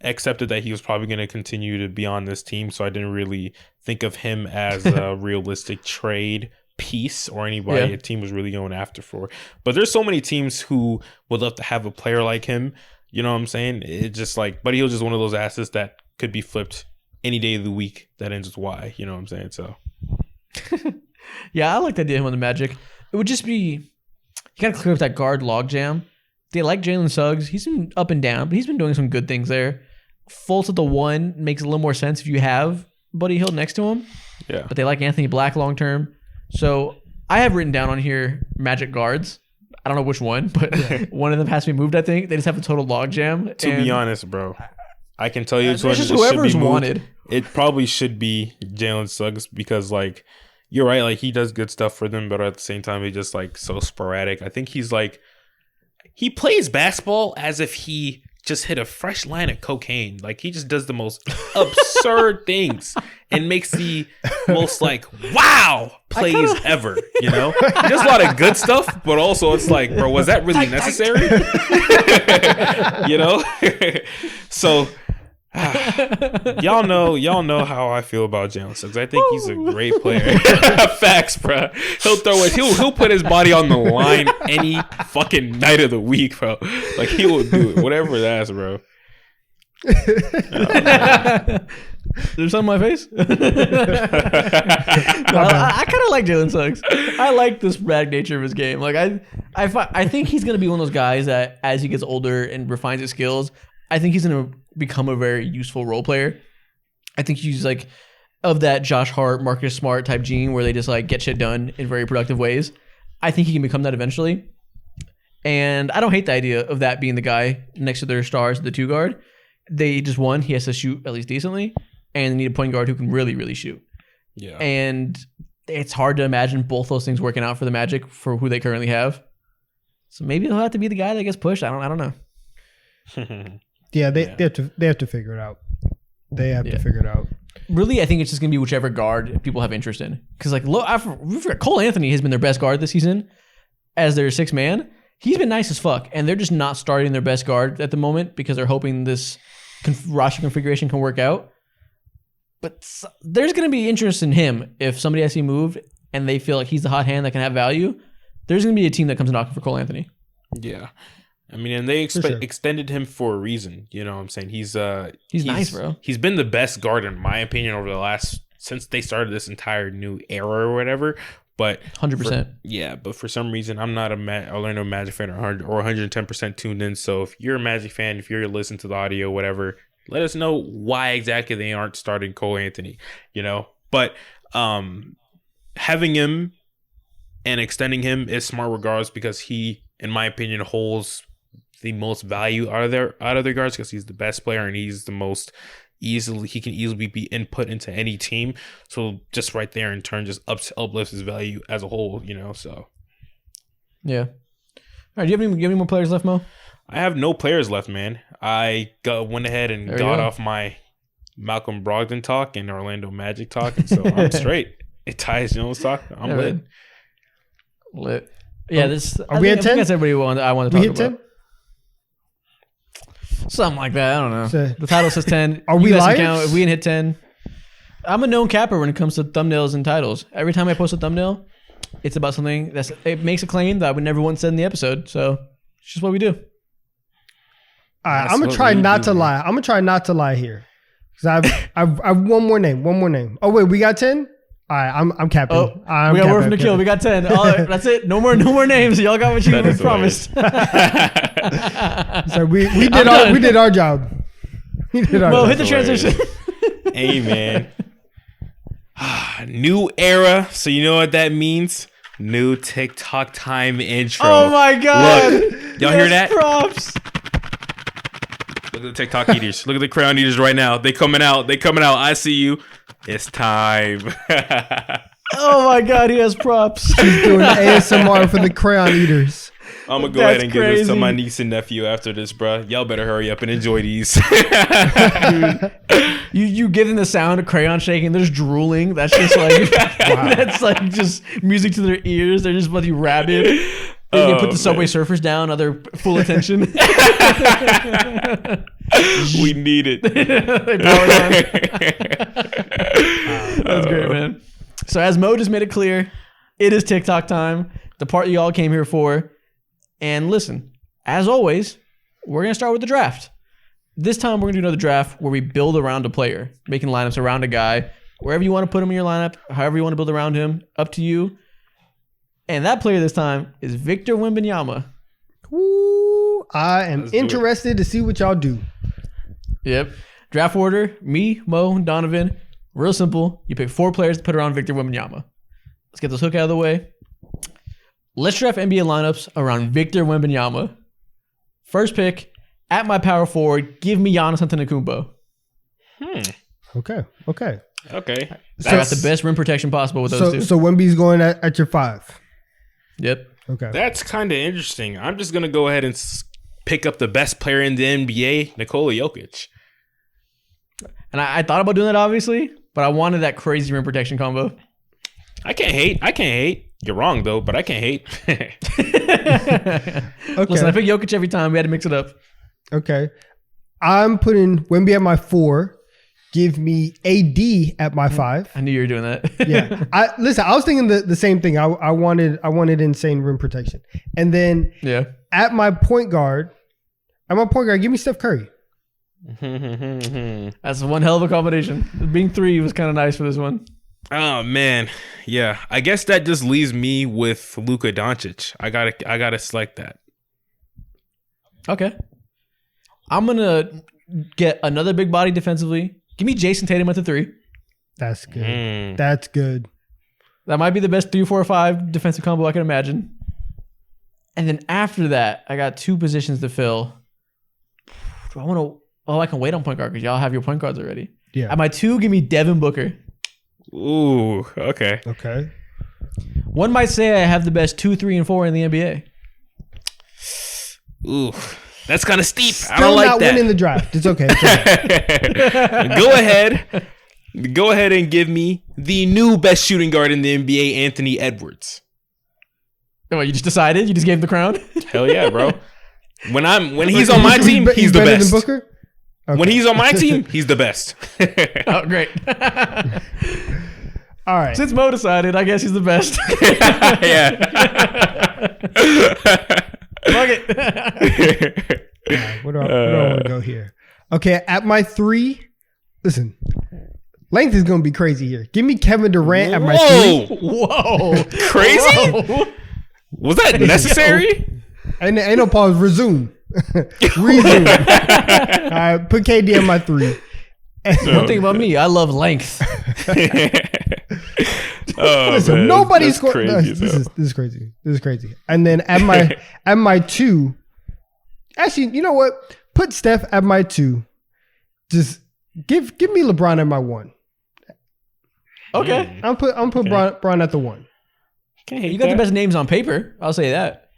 accepted that he was probably going to continue to be on this team, so I didn't really think of him as a realistic trade piece or anybody a team was really going after for. But there's so many teams who would love to have a player like him. You know what I'm saying? It's just like Buddy Hield's just one of those assets that could be flipped any day of the week that ends with Y. You know what I'm saying? So Yeah, I like the idea of him on the Magic. It would just be you got to clear up that guard logjam. They like Jalen Suggs. He's been up and down, but he's been doing some good things there. Fultz at the 1 makes a little more sense if you have Buddy Hield next to him. yeah. But they like Anthony Black long term. So I have written down on here Magic guards. I don't know which one, but one of them has to be moved, I think. They just have a total logjam. To be honest, bro, I can tell you It's which one just should be whoever's moved. wanted. It probably should be Jalen Suggs because, like, you're right. Like, he does good stuff for them, but at the same time, he's just, like, so sporadic. I think he's, like, he plays basketball as if he just hit a fresh line of cocaine. Like, he just does the most absurd things and makes the most, like, wow plays ever, you know? He does a lot of good stuff, but also it's like, bro, was that really necessary? You know? So... y'all know how I feel about Jalen Suggs. I think he's a great player. Facts, bro. He'll put his body on the line any fucking night of the week, bro. Like he will do it, whatever it is, bro. There's something on my face. No, I kind of like Jalen Suggs. I like this rag nature of his game. Like I think he's gonna be one of those guys that as he gets older and refines his skills, I think he's gonna become a very useful role player. I think he's like of that Josh Hart, Marcus Smart type gene where they just like get shit done in very productive ways. I think he can become that eventually. And I don't hate the idea of that being the guy next to their stars, the 2 guard. They just won. He has to shoot at least decently. And they need a point guard who can really, really shoot. Yeah. And it's hard to imagine both those things working out for the Magic for who they currently have. So maybe he'll have to be the guy that gets pushed. I don't know. Yeah, they have to figure it out. They have to figure it out. Really, I think it's just gonna be whichever guard people have interest in. Because like, look, Cole Anthony has been their best guard this season as their 6th man. He's been nice as fuck, and they're just not starting their best guard at the moment because they're hoping this roster configuration can work out. But there's going to be interest in him if somebody has to be moved and they feel like he's the hot hand that can have value. There's going to be a team that comes knocking for Cole Anthony. Yeah. I mean, and they extended him for a reason. You know what I'm saying? He's nice, bro. He's been the best guard, in my opinion, over the last, since they started this entire new era or whatever. But 100%. But for some reason, I'm not a Orlando Magic fan or 110% tuned in. So if you're a Magic fan, if you're listening to the audio, whatever, let us know why exactly they aren't starting Cole Anthony, you know. But having him and extending him is smart regardless because he, in my opinion, holds the most value out of their guards because he's the best player and he's the most he can easily be input into any team. So just right there in turn just uplifts his value as a whole, you know. So yeah. All right, do you have any more players left, Mo? I have no players left, man. I went ahead and got off my Malcolm Brogdon talk and Orlando Magic talk, and so I'm straight. Tyus Jones talk, I'm lit. Yeah, are we at 10? That's everybody I want to talk about. 10? Something like that. I don't know. So, the title says 10. Are we live? If we didn't hit 10, I'm a known capper when it comes to thumbnails and titles. Every time I post a thumbnail, it's about something it makes a claim that I would never once said in the episode. So it's just what we do. All right, I'm gonna try not to lie. I'm gonna try not to lie here because I've one more name. Oh wait, we got 10. All right, I'm capping. Oh, we got word from the kill. We got 10. All right, that's it. No more names. Y'all got what you promised. So we did our job. Well, hit the transition. Amen. New era. So you know what that means? New TikTok time intro. Oh my god! Look, y'all hear that? Props. Look at the TikTok eaters. Look at the crown eaters right now. They coming out. I see you. It's time. Oh my god, he has props. She's doing ASMR for the crayon eaters. I'm gonna go ahead and give this to my niece and nephew after this, bro. Y'all better hurry up and enjoy these. Dude, you give them the sound of crayon shaking. They're just drooling. That's just like that's like just music to their ears. They're just bloody rabid. They put the Subway Surfers down. They're full attention. We need it. They power down. That's great, man. So as Mo just made it clear, it is TikTok time. The part you all came here for. And listen, as always, we're going to start with the draft. This time we're going to do another draft where we build around a player, making lineups around a guy. Wherever you want to put him in your lineup, however you want to build around him, up to you. And that player this time is Victor Wembanyama. Ooh, I am interested to see what y'all do. Yep. Draft order, me, Mo, Donovan. Real simple. You pick 4 players to put around Victor Wembanyama. Let's get this hook out of the way. Let's draft NBA lineups around Victor Wembanyama. First pick, at my power forward, give me Giannis Antetokounmpo. Okay. So I got the best rim protection possible with those two. So Wemby's going at your 5. Yep. Okay. That's kind of interesting. I'm just going to go ahead and pick up the best player in the NBA, Nikola Jokic. And I thought about doing that, obviously, but I wanted that crazy rim protection combo. I can't hate. You're wrong, though, but I can't hate. Okay. Listen, I pick Jokic every time. We had to mix it up. Okay. I'm putting Wemby at my 4. Give me AD at my 5. I knew you were doing that. Yeah. I was thinking the same thing. I wanted insane rim protection. And then at my point guard, give me Steph Curry. That's one hell of a combination. Being 3 was kind of nice for this one. Oh man, yeah. I guess that just leaves me with Luka Doncic. I gotta select that. Okay. I'm gonna get another big body defensively. Give me Jason Tatum at the 3. That's good. That's good. That might be the best 3, 4, 5 defensive combo I can imagine. And then after that, I got 2 positions to fill. Do I want to? Oh, I can wait on point guard because y'all have your point guards already. Yeah. At my 2, give me Devin Booker. Ooh, okay. Okay. One might say I have the best 2, 3, and 4 in the NBA. Ooh, that's kind of steep. Still I don't like not that. winning the draft. It's okay. Go ahead and give me the new best shooting guard in the NBA, Anthony Edwards. Oh, you just decided? You just gave the crown? Hell yeah, bro. When he's on my team, he's the better best. than Booker? Okay. When he's on my team, he's the best. Oh, great. All right. Since Mo decided, I guess he's the best. Yeah. Fuck it. All right, where do I want to go here? Okay, at my 3, listen, length is going to be crazy here. Give me Kevin Durant at my 3. Whoa. Crazy? Whoa. Was that necessary? Ain't no pause. Resume. Resume. All right, put KD at my 3. One thing about me, I love length. Listen, man, nobody that's scored. crazy, This is crazy. This is crazy. And then at my 2, actually, you know what? Put Steph at my 2. Just give me LeBron at my 1. Okay. I'm put Bron at the 1. You got the best names on paper. I'll say that.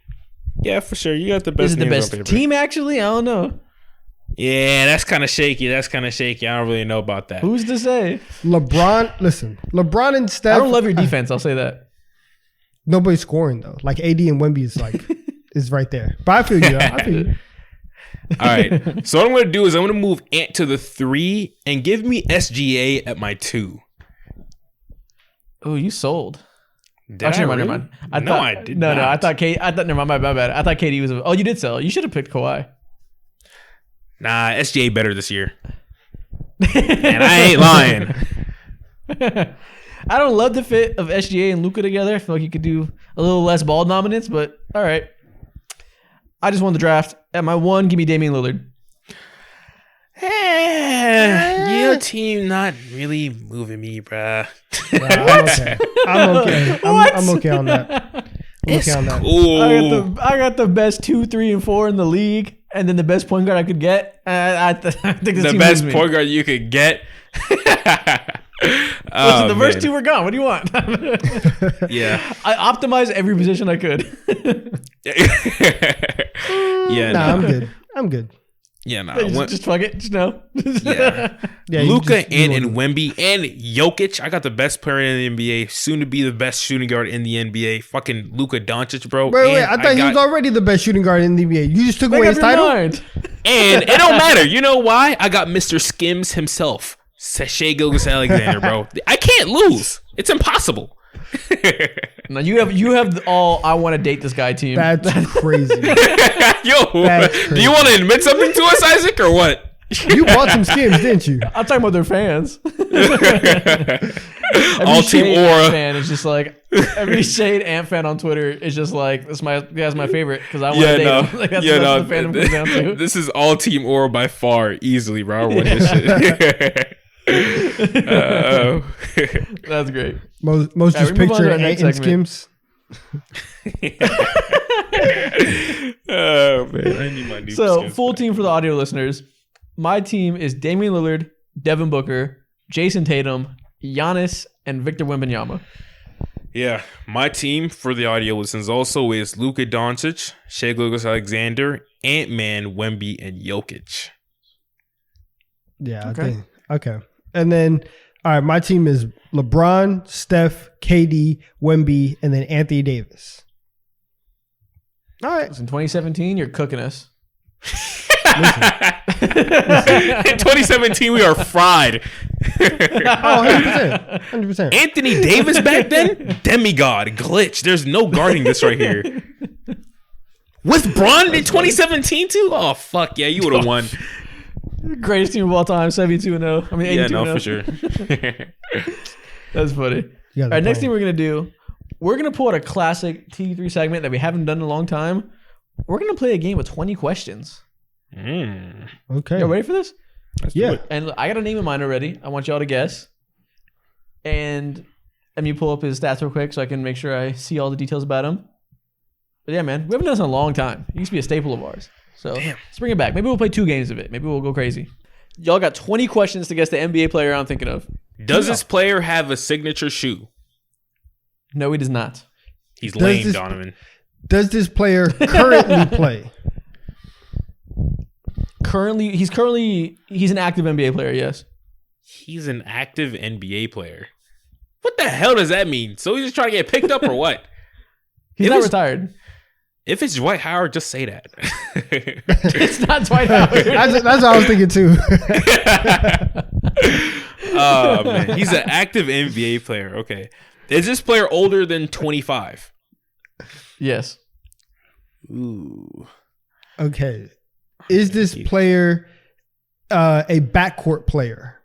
Yeah, for sure. You got the best. Is it the names best on paper. team, actually? I don't know. Yeah, that's kind of shaky. I don't really know about that. Who's to say? LeBron and Steph. I don't love your defense. I'll say that. Nobody's scoring though. Like AD and Wemby is like is right there. But I feel you. All right. So what I'm going to do is I'm going to move Ant to the 3 and give me SGA at my 2. Oh, you sold. Never mind. I did not. No, I thought never mind, my bad. I thought KD was. Oh, you did sell. You should have picked Kawhi. Nah, SGA better this year. And I ain't lying. I don't love the fit of SGA and Luka together. I feel like you could do a little less ball dominance, but all right. I just won the draft. At my 1, give me Damian Lillard. Your team not really moving me, bruh. I'm okay. I'm okay on that. Cool. I got the best 2, 3, and 4 in the league, and then the best point guard I could get. I think this The team best moves me. point guard you could get. Listen, the first 2 were gone. What do you want? Yeah. I optimized every position I could. Yeah. Nah, I'm good. Yeah, nah. Just fuck it. Just no. Yeah. Luka and Wemby and Jokic. I got the best player in the NBA, soon to be the best shooting guard in the NBA. Fucking Luka Doncic, bro. Wait. I thought he was already the best shooting guard in the NBA. You just took away his title? And it don't matter. You know why? I got Mr. Skims himself. Shai Gilgeous-Alexander, bro. I can't lose. It's impossible. No, you have all I want to date this guy team. That's crazy. Yo, do you want to admit something to us, Isaac, or what? You bought some Skims, didn't you? I'm talking about their fans. All team aura fan is just like every Shade Ant fan on Twitter is just like that's my favorite because I want to date him. Like, that's what the fandom comes down to. This is all team aura by far, easily, bro. I won this shit. That's great. Most just picture Ant and Skims. Oh man, I need my new. So Skims full back. team for the audio listeners. My team is Damian Lillard, Devin Booker, Jason Tatum, Giannis, and Victor Wembanyama. Yeah, my team for the audio listeners also is Luka Doncic, Shai Gilgeous-Alexander, Ant-Man, Wemby, and Jokic. Yeah, Okay. I think. Okay. And then, all right, my team is LeBron, Steph, KD, Wemby, and then Anthony Davis. All right. In 2017, you're cooking us. In 2017, we are fried. Oh, 100%. 100%. Anthony Davis back then? Demigod, glitch. There's no guarding this right here. With Bron in 2017 too? Oh, fuck yeah, you would have won. Greatest team of all time, 72-0. I mean, 82-0. Yeah, no, for sure. That's funny. All right, next thing we're going to do, we're going to pull out a classic T3 segment that we haven't done in a long time. We're going to play a game with 20 questions. Okay. Y'all ready for this? Yeah. And I got a name in mind already. I want y'all to guess. And let me pull up his stats real quick so I can make sure I see all the details about him. But yeah, man, we haven't done this in a long time. It used to be a staple of ours. So let's bring it back. Maybe we'll play 2 games of it. Maybe we'll go crazy. Y'all got 20 questions to guess the NBA player I'm thinking of. Does this player have a signature shoe? No, he does not. He's lame, Donovan. Does this player currently play? He's an active NBA player, yes. He's an active NBA player. What the hell does that mean? So he's just trying to get picked up or what? He's not retired. If it's Dwight Howard, just say that. It's not Dwight Howard. That's what I was thinking too. Oh, man. He's an active NBA player. Okay. Is this player older than 25? Yes. Ooh. Okay. Is this player a backcourt player?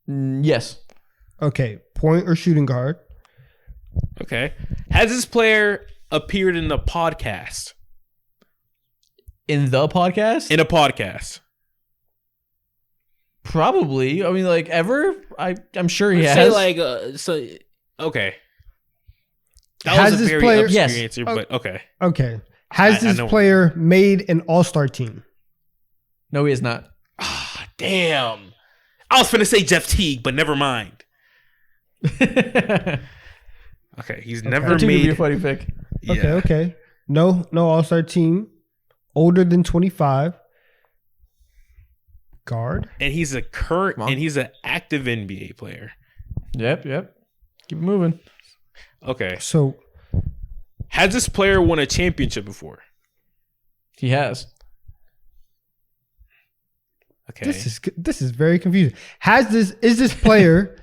Yes. Okay. Point or shooting guard? Okay. Has this player appeared in the podcast? In the podcast? In a podcast. Probably. I mean, like, ever? I'm sure he has. Say like, okay. That was a very player, obscure yes. answer, but okay. Okay. Has this player made an all-star team? No, he is not. Ah, damn. I was finna say Jeff Teague, but never mind. Okay, he's never Teague would be a made. funny pick. Okay, okay. No all-star team. Older than 25. Guard. And he's a current, and he's an active NBA player. Yep. Keep it moving. Okay. So, has this player won a championship before? He has. Okay. this is very confusing. Has this player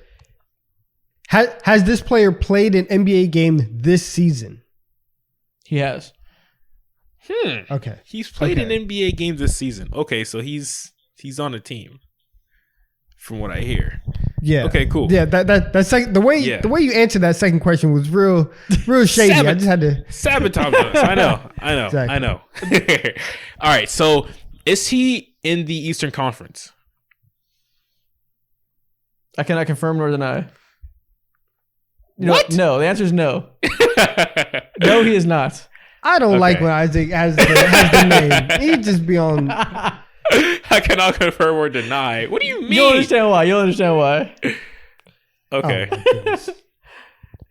played an NBA game this season? He has. Okay. He's played in NBA games this season. Okay, so he's on a team. From what I hear. Yeah. Okay, cool. Yeah, the way you answered that second question was real shady. I just had to sabotage us. I know. Exactly. I know. All right, so is he in the Eastern Conference? I cannot confirm nor deny. What? No, the answer is no. No, he is not. I don't like when Isaac has the name. He just be on. I cannot confirm or deny. What do you mean? You'll understand why. Okay. Oh,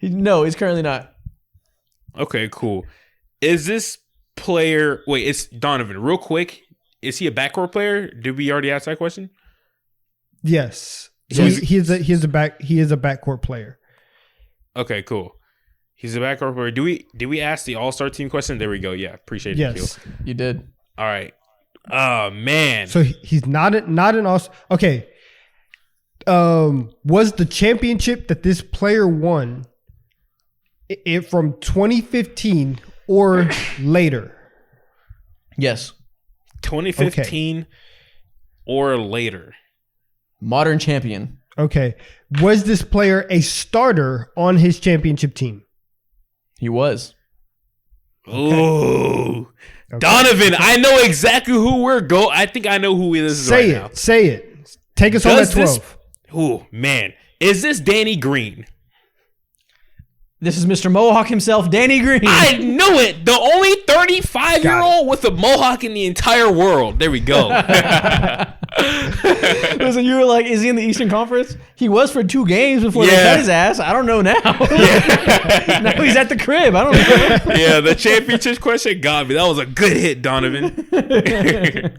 no, he's currently not. Okay, cool. Is this player... Wait, it's Donovan. Real quick, is he a backcourt player? Did we already ask that question? Yes. So he is a backcourt player. Okay, cool. He's a backcourt player. Did we ask the All-Star team question? There we go. Yeah, appreciate it. Yes. You did. All right. Oh, man. So he's not an all. Okay. Was the championship that this player won it from 2015 or later? Yes. 2015 or later. Modern champion. Okay. Was this player a starter on his championship team? He was. Ooh. Okay. Donovan, I know exactly who we're going. I think I know who this is right now. Say it. Take us home at 12. Oh, man. Is this Danny Green? This is Mr. Mohawk himself, Danny Green. I knew it. The only 35-year-old with a mohawk in the entire world. There we go. Listen, you were like, is he in the Eastern Conference? He was for 2 games before they cut his ass. I don't know now. Now he's at the crib. I don't know. Yeah, the championship question got me. That was a good hit, Donovan.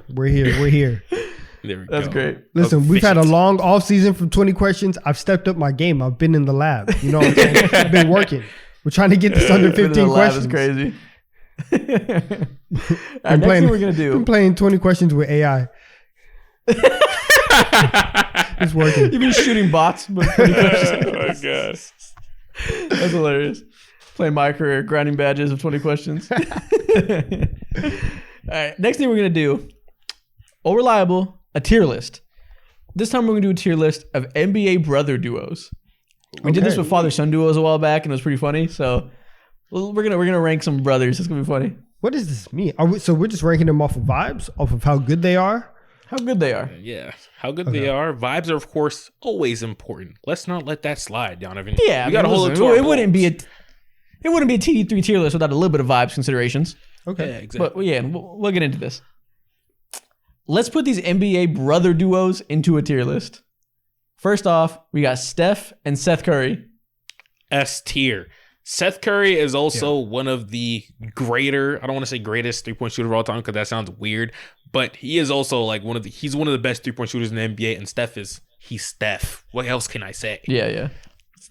We're here. There we That's go. great. Listen, we've had a long off season from 20 questions. I've stepped up my game. I've been in the lab. You know what I'm saying? I've been working. We're trying to get this under 15 questions. That's crazy. I'm next thing we're gonna do. I'm playing 20 questions with AI. It's working. You've been shooting bots, but 20 questions. Oh my god, that's hilarious. Playing my career, grinding badges of 20 questions. All right, next thing we're gonna do. or reliable, a tier list. This time we're gonna do a tier list of NBA brother duos. We did this with father-son duos a while back, and it was pretty funny. So we're gonna rank some brothers. It's gonna be funny. What does this mean? So we're just ranking them off of vibes, off of how good they are. How good they are. Yeah, how good they are. Vibes are, of course, always important. Let's not let that slide, Donovan. Yeah, we gotta hold it to our wouldn't be a TD3 tier list without a little bit of vibes considerations. Okay, Yeah, exactly. But yeah, we'll get into this. Let's put these NBA brother duos into a tier list. First off, we got Steph and Seth Curry. S tier. Seth Curry is also one of the greater, I don't want to say greatest 3-point shooter of all time because that sounds weird, but he is also like he's one of the best 3-point shooters in the NBA, and he's Steph. What else can I say? Yeah.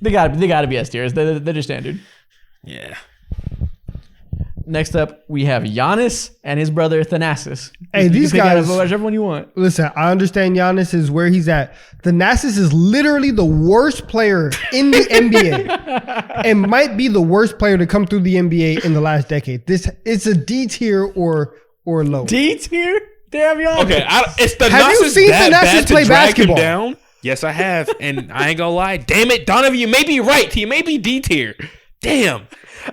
They gotta be S tiers. They're just standard. Yeah. Next up, we have Giannis and his brother Thanasis. Hey, You these can pick out guys. whichever one you want. Listen, I understand Giannis is where he's at. Thanasis is literally the worst player in the NBA and might be the worst player to come through the NBA in the last decade. It's a D tier or low. D tier? Damn, Giannis. Okay, it's the Have you seen Thanasis play basketball? Down? Yes, I have, and I ain't gonna lie. Damn it, Donovan, you may be right. He may be D tier. Damn.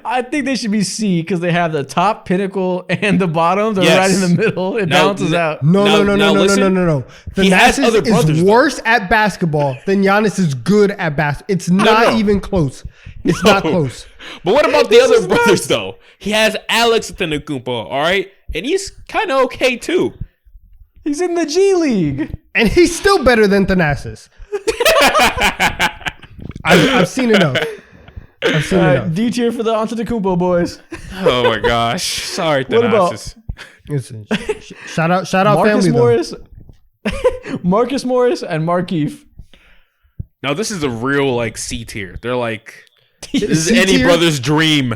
I think they should be C because they have the top pinnacle and the bottoms are Yes. right in the middle. It balances out. No. listen, he has other Thanasis brothers, is though. worse at basketball than Giannis is good at basketball. It's not even close. It's not close. But what about the other brothers, though? He has Alex Antetokounmpo, all right? And he's kind of okay, too. He's in the G League. And he's still better than Thanasis. I've seen enough. D tier for the Antetokounmpo boys. Oh, my gosh. Sorry, What about- Thanasis. Listen, shout out Marcus family Morris. Marcus Morris and Markeith. Now, this is a real, C tier. They're like, though. this is C any tier, brother's dream.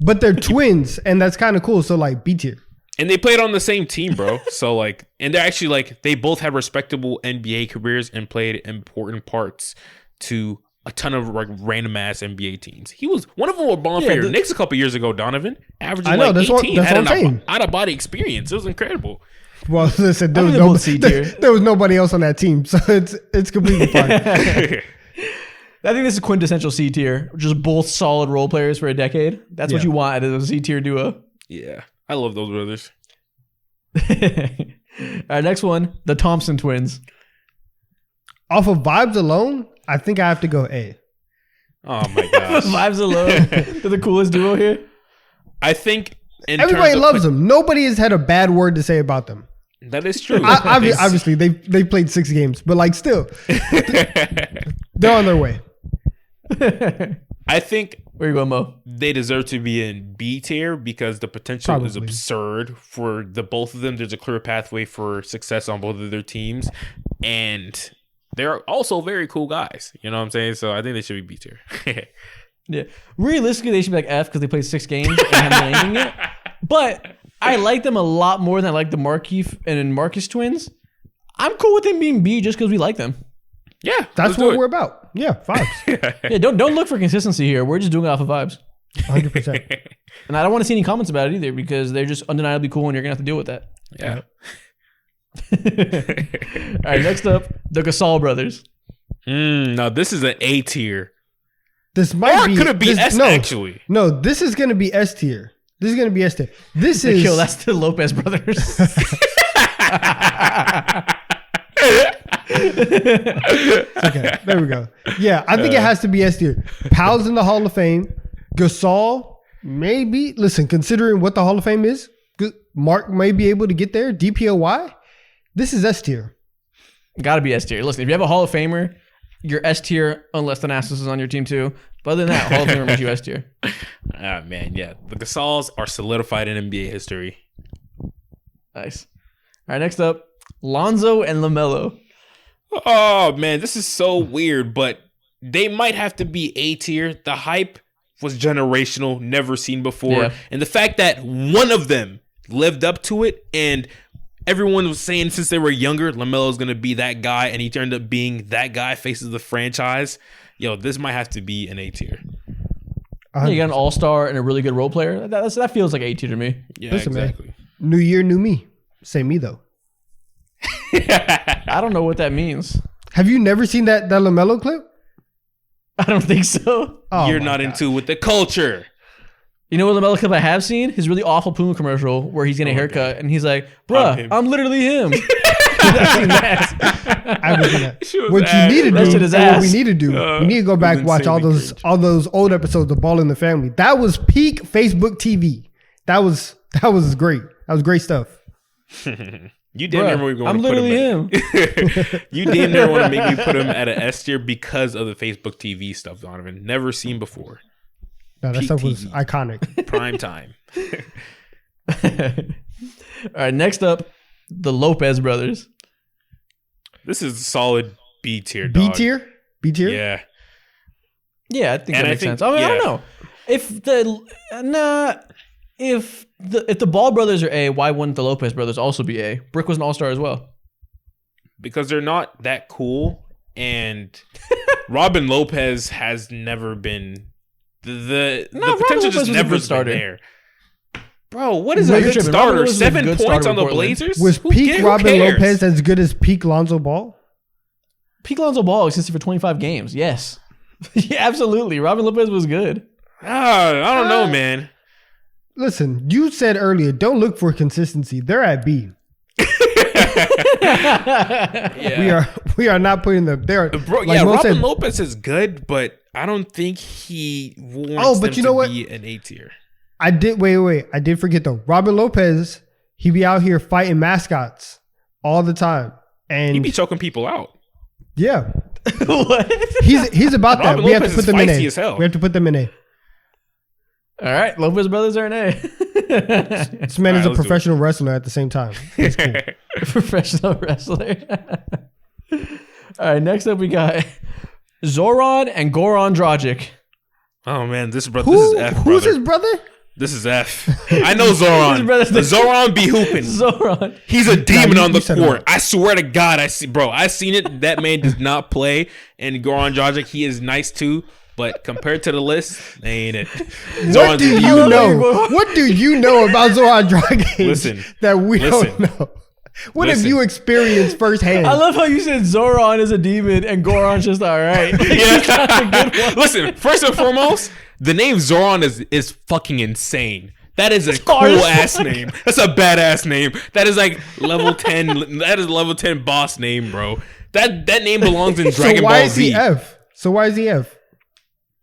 but they're twins, and that's kind of cool. So B tier. And they played on the same team, bro. So, and they're actually, they both have respectable NBA careers and played important parts to a ton of random ass NBA teams. He was one of them were balling for your Knicks a couple years ago, Donovan. Averaging I know, that's 18, what had I'm saying. an out of body experience. It was incredible. Well, listen, I think they're both C tier. there was nobody else on that team, so it's completely fine. I think this is quintessential C tier, just both solid role players for a decade. That's what Yeah. you want as a C tier duo. Yeah, I love those brothers. All right, next one, the Thompson twins. Off of vibes alone, I think I have to go A. Oh my gosh. Vibes alone. They're the coolest duo here. I think Everybody loves them. Nobody has had a bad word to say about them. That is true. Obviously, they played 6 games, but still, they're on their way. I think Where you going, Mo? they deserve to be in B tier because the potential is Probably. absurd for the both of them. There's a clear pathway for success on both of their teams, and they're also very cool guys. You know what I'm saying? So I think they should be B tier. Yeah. Realistically, they should be F because they played 6 games and haven't done anything yet. But I like them a lot more than I like the Markeith and Marcus twins. I'm cool with them being B just because we like them. Yeah, That's what we're about. Yeah, vibes. Yeah, don't look for consistency here. We're just doing it off of vibes. 100%. And I don't want to see any comments about it either because they're just undeniably cool and you're going to have to deal with that. Yeah. All right, next up, the Gasol brothers. Now this is an A tier. This might be. Could it be this, S no, actually? No, this is going to be S tier. This is going to be S tier. This is. Kill, that's the Lopez brothers. Okay, there we go. Yeah, I think it has to be S tier. Powell's in the Hall of Fame. Gasol, maybe. Listen, considering what the Hall of Fame is, Mark may be able to get there. DPOY, this is S tier. Gotta be S tier. Listen, if you have a Hall of Famer, you're S tier unless Thanasis is on your team too. But other than that, Hall of Famer makes you S tier. Ah man, yeah. The Gasols are solidified in NBA history. Nice. All right, next up, Lonzo and LaMelo. Oh man, this is so weird, but they might have to be A tier. The hype was generational, never seen before. Yeah. And the fact that one of them lived up to it, and everyone was saying since they were younger, LaMelo's going to be that guy, and he turned up being that guy, face of the franchise. Yo, this might have to be an A tier. Yeah, you got an all-star and a really good role player. That feels like A tier to me. Yeah, Listen, exactly. man. New year, new me. Say me, though. I don't know what that means. Have you never seen that LaMelo clip? I don't think so. Oh You're my not God. into with the culture. You know what LaMelo clip I have seen? His really awful Puma commercial where he's getting a haircut and he's like, bruh, I'm literally him. I've seen that. I haven't seen that. She was What ass. you need to That do, shit is and what we ass. need to do, we need to go back and watch all those old episodes of Ball in the Family. That was peak Facebook TV. That was great. That was great stuff. You damn near want to I'm put literally him. You damn near want to make me put him at an S tier because of the Facebook TV stuff, Donovan. Never seen before. No, that Peak stuff was TV. iconic. Prime time. All right, next up, the Lopez brothers. This is a solid B tier. B dog. tier? B tier? Yeah. Yeah, I think And that I makes think- sense. I mean, I yeah. don't know. If the Ball brothers are A, why wouldn't the Lopez brothers also be A? Brick was an all-star as well. Because they're not that cool, and Robin Lopez has never been the Robin potential Lopez just was a never good been starter. there. Bro, what is You're a good tripping. Robin starter? Lopez was a 7 good points starter on the in Portland. Blazers? Was Who peak who Robin cares? Lopez as good as peak Lonzo Ball? Peak Lonzo Ball existed for 25 games. Yes. Yeah, absolutely. Robin Lopez was good. I don't know, man. Listen, you said earlier, don't look for consistency. They're at B. Yeah. We are not putting them there. Robin Lopez is good, but I don't think he wants but them you know to what? be an A tier. I did wait. I did forget though. Robin Lopez, he be out here fighting mascots all the time. And He be choking people out. yeah. What? He's about that. Robin We have Lopez to put is them in feisty A. as hell. We have to put them in A. All right, Lopez brothers are an A. This man All is right, a let's do professional wrestler at the same time. That's cool. Professional wrestler. All right, next up we got Zoran and Goran Dragic. Oh man, this is F. Who's brother. his brother? This is F. I know Zoran. brother's name. Zoran be hooping. Zoran. He's a demon you- on you the said court. that. I swear to God, I seen it. That man does not play. And Goran Dragic, he is nice too. But compared to the list, they ain't it. What Zoran's do a you demon. know? What do you know about Zoran Dragic Listen. that we don't Listen. know? What have Listen. you experienced firsthand? I love how you said Zoran is a demon and Goran's just all right. Yeah. Listen, first and foremost, the name Zoran is fucking insane. That is a cool hard as ass fuck. name. That's a badass name. That is like level 10. That is level 10 boss name, bro. That name belongs in Dragon so why Ball is he Z. F? So why is he F?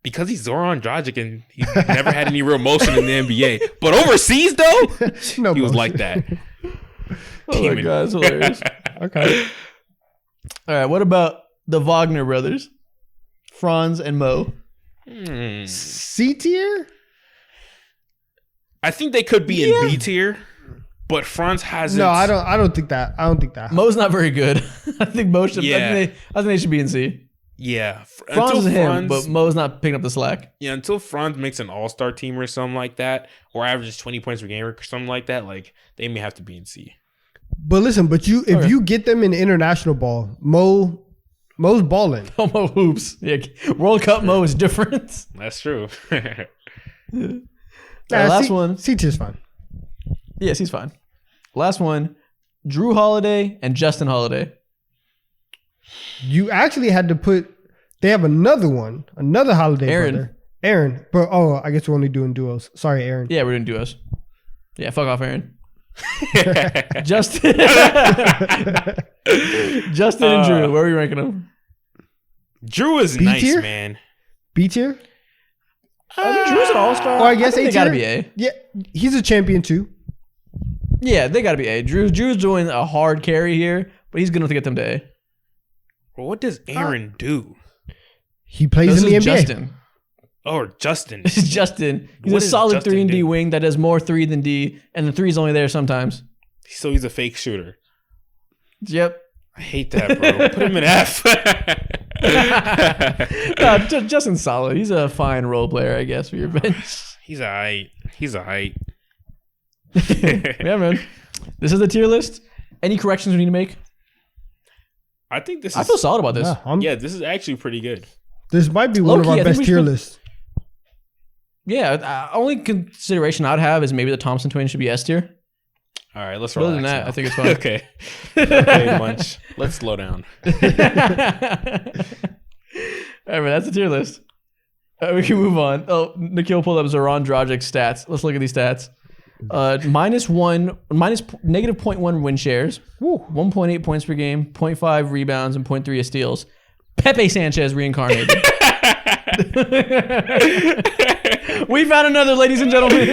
Because he's Zoran Dragic and he's never had any real motion in the NBA. But overseas though, No, he was motion. like that. Oh my Demon. god, it's hilarious. Okay. All right, what about the Wagner brothers? Franz and Mo. C tier? I think they could be in B tier, but Franz hasn't. No, I don't think that. I don't think that. Mo's not very good. I think Mo should. Yeah. I think they should be in C. Yeah, Franz is him, but Mo's not picking up the slack. Yeah, until Franz makes an all-star team or something like that, or averages 20 points per game or something like that, like they may have to be in C. But listen, if you get them in international ball, Mo's balling. Oh, Mo hoops. Yeah, World Cup Mo is different. That's true. Last one. C tier's fine. Yes, he's fine. Last one. Drew Holiday and Justin Holiday. You actually had to put. They have another one, another Holiday Aaron. brother, Aaron. But I guess we're only doing duos. Sorry, Aaron. Yeah, we're doing duos. Yeah, fuck off, Aaron. Justin. Justin and Drew. Where are we ranking them? Drew is B nice, tier? man. B tier. I mean, Drew's an all-star. Or I guess think A they gotta tier? be A. Yeah, he's a champion too. Yeah, they gotta be A. Drew's doing a hard carry here, but he's good enough to get them to A. Well, what does Aaron do? He plays This in the is NBA. Justin. Oh, Justin. This is Justin. He's What a does solid Justin 3 and D do? wing that does more 3 than D, and the 3's only there sometimes. So he's a fake shooter. Yep. I hate that, bro. Put him in F. No, Justin's solid. He's a fine role player, I guess, for your bench. He's alright. Yeah, man. This is the tier list. Any corrections we need to make? I think this is. I feel solid about this. Yeah, this is actually pretty good. this might be one of Low-key, our I think best we tier should- lists. Yeah, only consideration I'd have is maybe the Thompson twins should be S tier. All right, let's Other relax than that, now. I think it's fine. Okay. Okay, Munch. Let's slow down. All right, that's the tier list. We can move on. Oh, Nikhil pulled up Zoran Dragic's stats. Let's look at these stats. Negative 0.1 win shares, 1.8 points per game, 0.5 rebounds, and 0.3 steals. Pepe Sanchez reincarnated. We found another, ladies and gentlemen.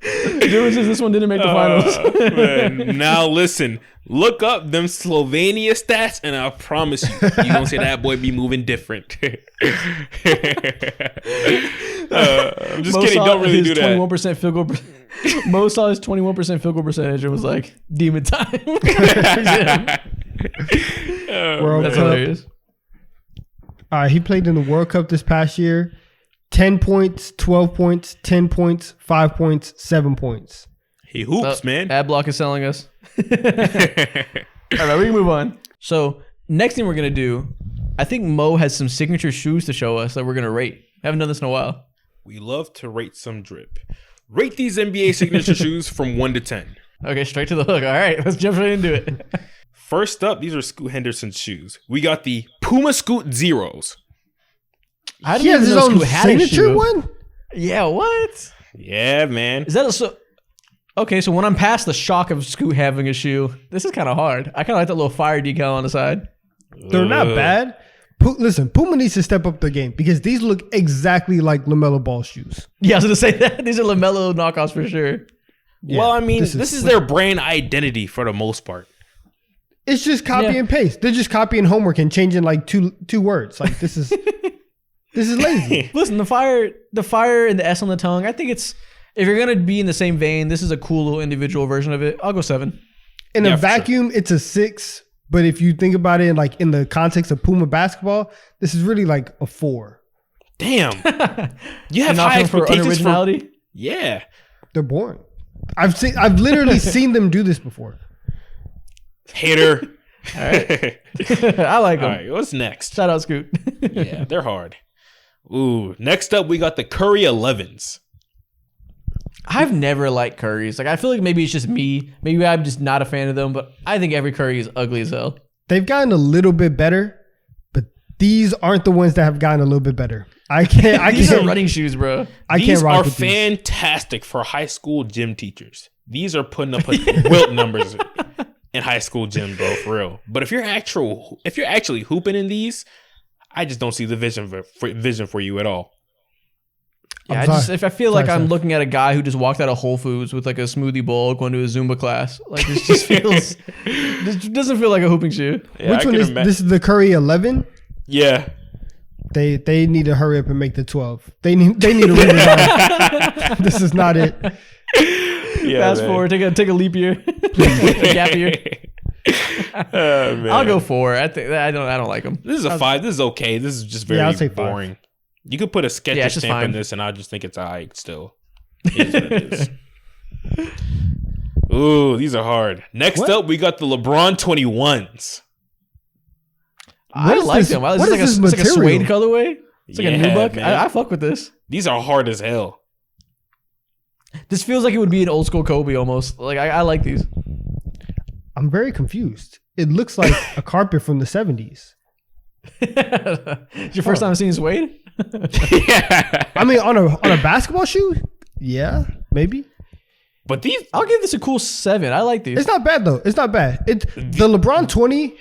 The difference is this one didn't make the finals. Man. Now listen, look up them Slovenia stats, and I promise you gonna see that boy be moving different. I'm just kidding. Don't really do that. 21% field goal. Mo saw his 21% field goal percentage and was like, "Demon time." World That's Cup. hilarious. He played in the World Cup this past year. 10 points, 12 points, 10 points, 5 points, 7 points. He hoops, man. Adblock is selling us. All right, we can move on. So next thing we're gonna do, I think Mo has some signature shoes to show us that we're gonna rate. Haven't done this in a while. We love to rate some drip. Rate these NBA signature shoes from 1 to 10. Okay, straight to the hook. All right, let's jump right into it. First up, these are Scoot Henderson's shoes. We got the Puma Scoot Zeros. I He has his own Scoot had a signature shoe. one? Yeah, what? Yeah, man. Is that so? Okay, so when I'm past the shock of Scoot having a shoe, this is kind of hard. I kind of like that little fire decal on the side. They're not bad. Listen, Puma needs to step up their game because these look exactly like LaMelo Ball shoes. Yeah, I was going to say that. These are LaMelo knockoffs for sure. Yeah, Well, I mean, this is their brand identity for the most part. It's just copy Yeah. and paste. They're just copying homework and changing like two words. Like this is lazy. Listen, the fire and the S on the tongue, I think it's, if you're going to be in the same vein, this is a cool little individual version of it. I'll go 7. In Yeah, a for vacuum, it's a 6. But if you think about it in the context of Puma basketball, this is really like a 4. Damn. You have Not high for expectations for unoriginality. Yeah. They're boring. I've literally seen them do this before. Hater. All right. I like All them. right, what's next? Shout out Scoot. Yeah, they're hard. Ooh, next up we got the Curry 11s. I've never liked Currys. Like, I feel like maybe it's just me. Maybe I'm just not a fan of them, but I think every Curry is ugly as hell. They've gotten a little bit better, but these aren't the ones that have gotten a little bit better. These are running shoes, bro. I These can't rock are with these. fantastic for high school gym teachers. These are putting up wilt numbers in high school gym, bro, for real. But if you're actually hooping in these, I just don't see the vision for you at all. Yeah, if I feel like I'm looking at a guy who just walked out of Whole Foods with like a smoothie bowl going to a Zumba class. Like, this just feels, this doesn't feel like a hooping shoe. Yeah, Which one is this? Is the Curry 11? Yeah. They need to hurry up and make the 12. They need a redesign. This is not it. Yeah, Fast man. forward, take a leap year, a gap year. Oh, man. I'll go 4. I don't like them. This is a 5. This is okay. This is just very I'll say 5. boring. You could put a sketch Yeah, it's just stamp in fine. this, and I just think it's alright still. It is what it is. Ooh, these are hard. Next up, we got the LeBron 21s. I is like this- them. what It's is like this it's like a material? suede colorway. It's like a Yeah, nubuck. man. I fuck with this. These are hard as hell. This feels like it would be an old school Kobe almost. Like, I like these. I'm very confused. It looks like a carpet from the 70s. It's your first time seeing suede? Yeah. I mean, on a basketball shoe? Yeah, maybe. But these, I'll give this a cool 7. I like these. It's not bad though. It's not bad. The LeBron 20,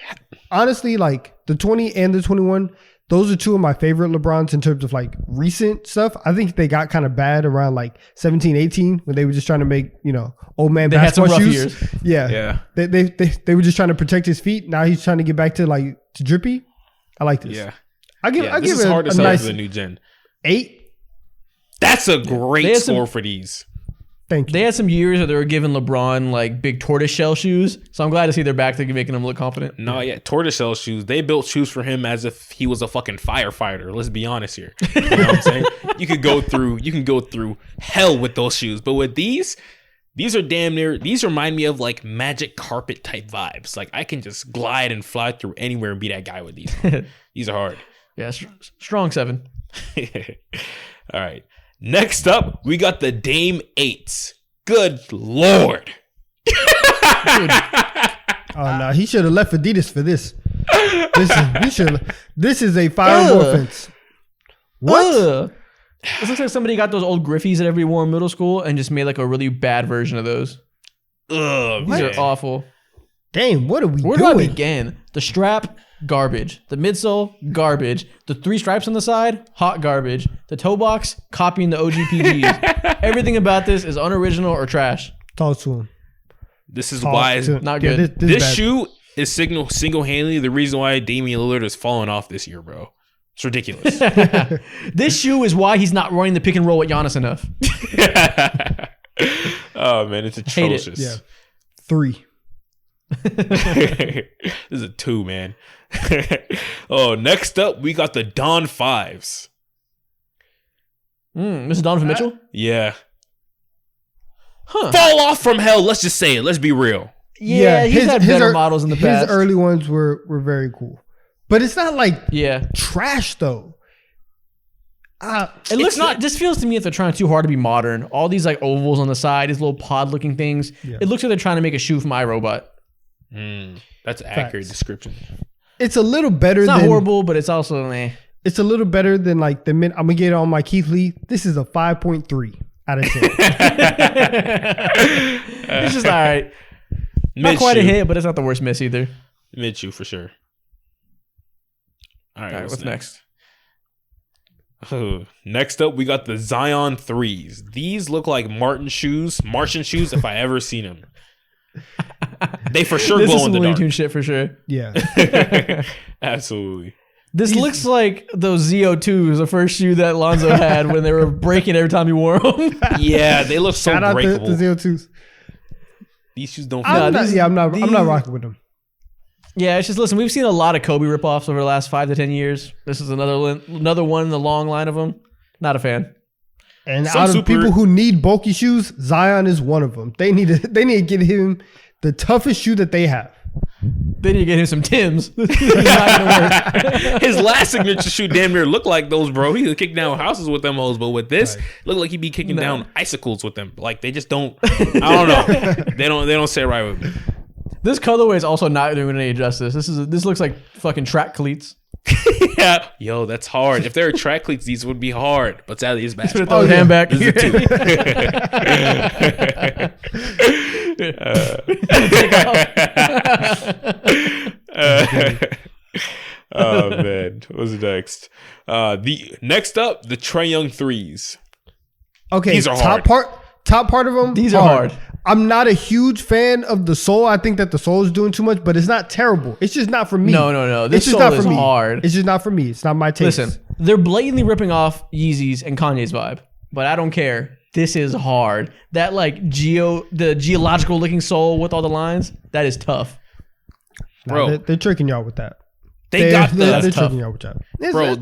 honestly, like the 20 and the 21, those are two of my favorite LeBrons in terms of like recent stuff. I think they got kind of bad around like 17, 18 when they were just trying to make, old man They had some basketball rough shoes. years. Yeah. They were just trying to protect his feet. Now he's trying to get back to drippy. I like this. yeah. I give This it is hard a to sell nice for the new gen. 8. That's a They great had score for these. Thank you. They had some years where they were giving LeBron like big tortoiseshell shoes. So I'm glad to see they're back to making him look confident. No, yeah, tortoiseshell shoes. They built shoes for him as if he was a fucking firefighter. Let's be honest here. You know what I'm saying? You can go through hell with those shoes. But with these are damn near, these remind me of like magic carpet type vibes. Like I can just glide and fly through anywhere and be that guy with these. These are hard. Yeah, strong 7. All right. Next up, we got the Dame 8s. Good Lord. Oh no, he should have left Adidas for this. This is a fireable offense. What? Ugh. This looks like somebody got those old Griffies that everybody wore in middle school and just made like a really bad version of those. Ugh, These are awful. Damn, what are we Where doing? do I begin? The strap, garbage. The midsole, garbage. The 3 stripes on the side, hot garbage. The toe box, copying the OGPGs. Everything about this is unoriginal or trash. Talk to him. This is why Not good. this shoe is single-handedly the reason why Damian Lillard is falling off this year, bro. It's ridiculous. This shoe is why he's not running the pick and roll with Giannis enough. Oh man, it's atrocious. Yeah. 3. This is a 2, man. Oh, next up we got the Don 5s. This is Donovan Mitchell? Yeah. Huh. Fall off from hell. Let's just say it. Let's be real. Yeah, he's had better models in the past. His early ones were very cool. But it's not like Yeah. trash though. It looks not. This feels to me if they're trying too hard to be modern. All these like ovals on the side, these little pod-looking things. Yeah. It looks like they're trying to make a shoe from iRobot. That's an accurate description. It's a little better It's not than horrible, but it's also It's a little better than like the I'm gonna get it on my Keith Lee. This is a 5.3 out of 10. It's just all right. Not quite a hit, but it's not the worst miss either. Mid shoe for sure. All right, what's next? Next up, we got the Zion 3s. These look like Martian shoes if I ever seen them. They for sure This glow is in the Looney dark. Tune shit for sure. Yeah. Absolutely. This looks like those ZO2s, the first shoe that Lonzo had when they were breaking every time he wore them. Yeah, they look so Shout out breakable. to ZO2s. These shoes don't I'm fit. not rocking with them. Yeah, it's just listen. We've seen a lot of Kobe ripoffs over the last 5 to 10 years. This is another one in the long line of them. Not a fan. And out of people who need bulky shoes, Zion is one of them. They need to get him the toughest shoe that they have. They need to get him some Timbs. It's not gonna work. His last signature shoe damn near looked like those, bro. He could kick down houses with them hoes, but with this, look like he'd be kicking down icicles with them. Like they just don't. I don't know. They don't sit right with me. This colorway is also not doing any justice. This looks like fucking track cleats. Yeah, yo, that's hard. If there were track cleats, these would be hard. But sadly, it's Throw basketball. his hand back. Oh man, what's next? The next up, the Trae Young 3s. Okay, These are top part of them. These are hard. I'm not a huge fan of the sole. I think that the sole is doing too much, but it's not terrible. It's just not for me. No. This It's just sole not is for me. hard. It's just not for me. It's not my taste. Listen, they're blatantly ripping off Yeezys and Kanye's vibe, but I don't care. This is hard. That like the geological looking sole with all the lines, that is tough. Bro. They're tricking y'all with that. They're Tricking tough. y'all with that. Bro,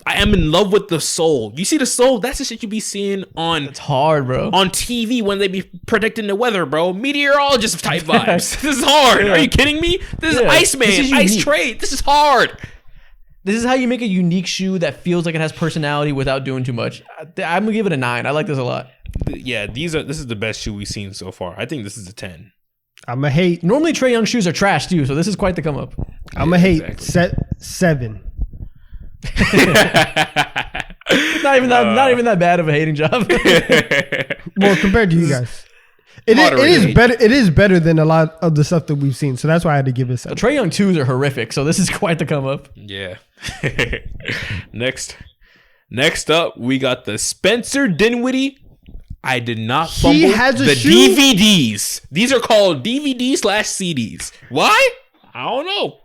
I am in love with the sole. You see the sole? That's the shit you be seeing on It's hard, bro. on TV when they be predicting the weather, bro. Meteorologist type vibes. This is hard. Are you kidding me? This is Iceman, This is Ice unique. Trade. This is hard. This is how you make a unique shoe that feels like it has personality without doing too much. I'm gonna give it a 9. I like this a lot. Yeah, this is the best shoe we've seen so far. I think this is a 10. I'm a hate. Normally Trae Young shoes are trash too, so this is quite the come up. I'm a hate. Exactly. 7. Not even that bad of a hating job. Well, compared to you guys, it is hate. better. It is better than a lot of the stuff that we've seen. So that's why I had to give it a The 7. Trae Young 2s are horrific, so this is quite the come up. Yeah. Next up, we got the Spencer Dinwiddie. I did not fumble He has a the shoe? DVDs. These are called DVD/CDs. Why? I don't know.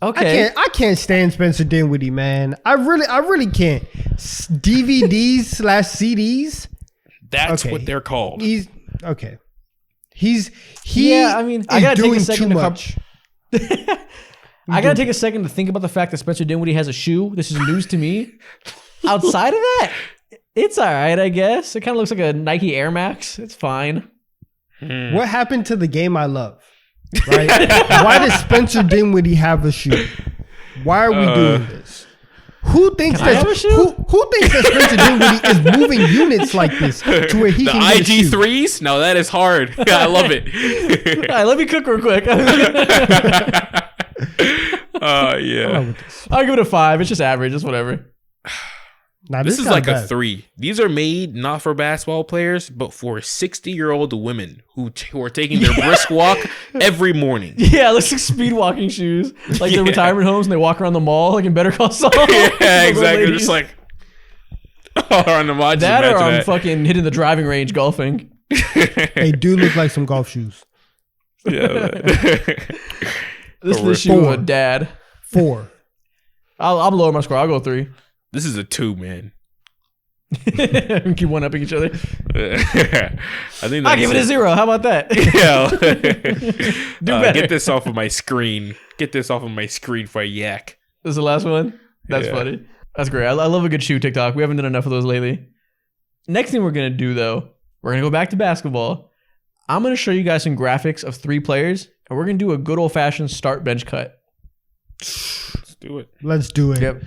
Okay. I can't stand Spencer Dinwiddie, man. I really can't. DVDs/CDs. That's Okay. what they're called. He's okay. He Yeah, I mean, I is gotta take a doing second too to much. I gotta take a second to think about the fact that Spencer Dinwiddie has a shoe. This is news to me. Outside of that, it's all right, I guess. It kind of looks like a Nike Air Max. It's fine. What happened to the game I love? Right? Why does Spencer Dinwiddie have a shoe? Why are we doing this? Who thinks that? Who thinks that Spencer Dinwiddie is moving units like this to where he can the IG threes? No, that is hard. I love it. All right, let me cook real quick. Yeah. I'll give it a 5. It's just average. It's whatever. Now, this is like a 3. These are made not for basketball players, but for 60-year-old women who are taking their brisk walk every morning. Yeah, it looks like speed walking shoes, like the retirement homes, and they walk around the mall like in Better Call Saul. Yeah, exactly. Just like on the mod. That or I'm fucking hitting the driving range golfing. They do look like some golf shoes. Yeah. This is the shoe of a dad. 4. I'll lower my score. I'll go 3. This is a 2, man. Keep one upping each other. I think I'll give it a 0. How about that? Yeah. Do better. Get this off of my screen. Get this off of my screen for a yak. This is the last one? That's funny. That's great. I love a good shoe TikTok. We haven't done enough of those lately. Next thing we're going to do, though, we're going to go back to basketball. I'm going to show you guys some graphics of 3 players, and we're going to do a good old-fashioned start bench cut. Let's do it. Let's do it. Yep.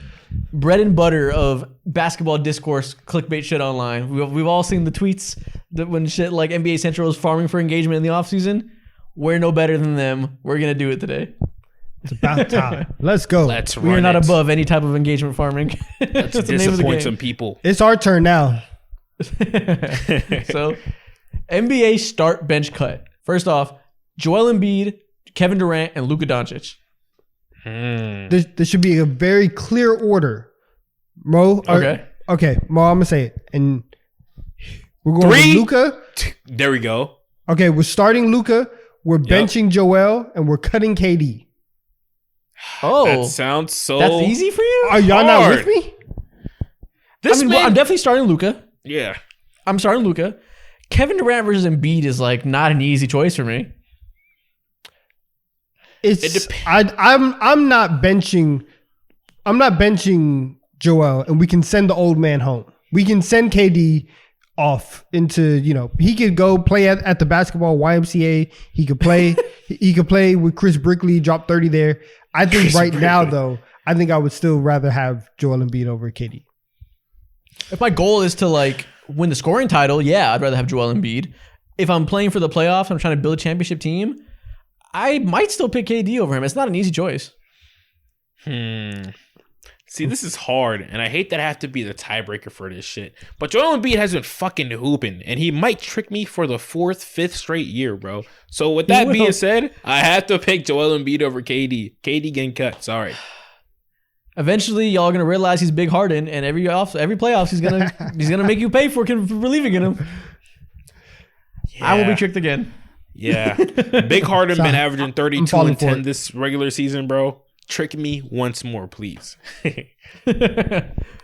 Bread and butter of basketball discourse, clickbait shit online. We've all seen the tweets that when shit like NBA Central is farming for engagement in the offseason. We're no better than them. We're going to do it today. It's about time. Let's go. We are not above any type of engagement farming. Let's disappoint some people. It's our turn now. So, NBA start bench cut. First off, Joel Embiid, Kevin Durant, and Luka Doncic. There should be a very clear order. Mo, Okay, Mo, I'm gonna say it, and we're going with Luka. There we go. Okay, we're starting Luka. We're benching Joel, and we're cutting KD. Oh, That sounds so. that's easy for you? Are y'all not with me? I'm definitely starting Luka. Yeah. I'm starting Luka. Kevin Durant versus Embiid is like not an easy choice for me. I'm not benching Joel, and we can send the old man home. We can send KD off into, he could go play at the basketball YMCA. He could play with Chris Brickley, drop 30 there. I think now though, I think I would still rather have Joel Embiid over KD. If my goal is to like win the scoring title, yeah, I'd rather have Joel Embiid. If I'm playing for the playoffs, I'm trying to build a championship team, I might still pick KD over him. It's not an easy choice. See, this is hard, and I hate that I have to be the tiebreaker for this shit. But Joel Embiid has been fucking hooping, and he might trick me for the 4th, 5th straight year, bro. So with that being said, I have to pick Joel Embiid over KD. KD getting cut. Sorry. Eventually, y'all are gonna realize he's Big Harden, and every playoffs he's gonna make you pay for believing in him. Yeah. I will be tricked again. Yeah, Big Harden been averaging 32 and 10 this regular season, bro. Trick me once more, please.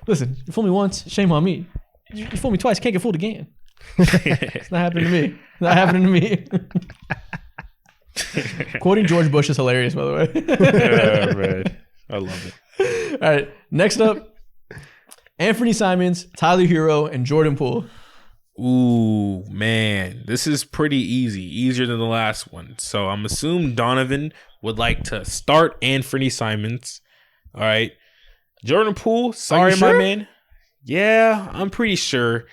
Listen, you fool me once, shame on me. You fool me twice, can't get fooled again. It's not happening to me. Not happening to me. Quoting George Bush is hilarious, by the way. Yeah, man. I love it. All right, next up, Anfernee Simons, Tyler Hero, and Jordan Poole. Ooh, man. This is pretty easy. Easier than the last one. So I'm assuming Donovan would like to start Anfernee Simons. All right. Jordan Poole, sorry, my man. Yeah, I'm pretty sure.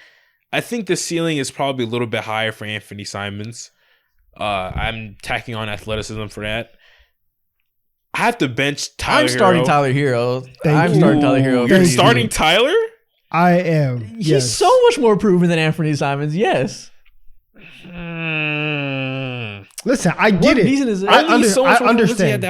I think the ceiling is probably a little bit higher for Anfernee Simons. I'm tacking on athleticism for that. I have to bench Tyler I'm starting Hero. Tyler Hero. Thank Starting Tyler Hero. You're starting Tyler? I am. He's so much more proven than Anfernee Simons. Yes. Listen, I get it. I understand.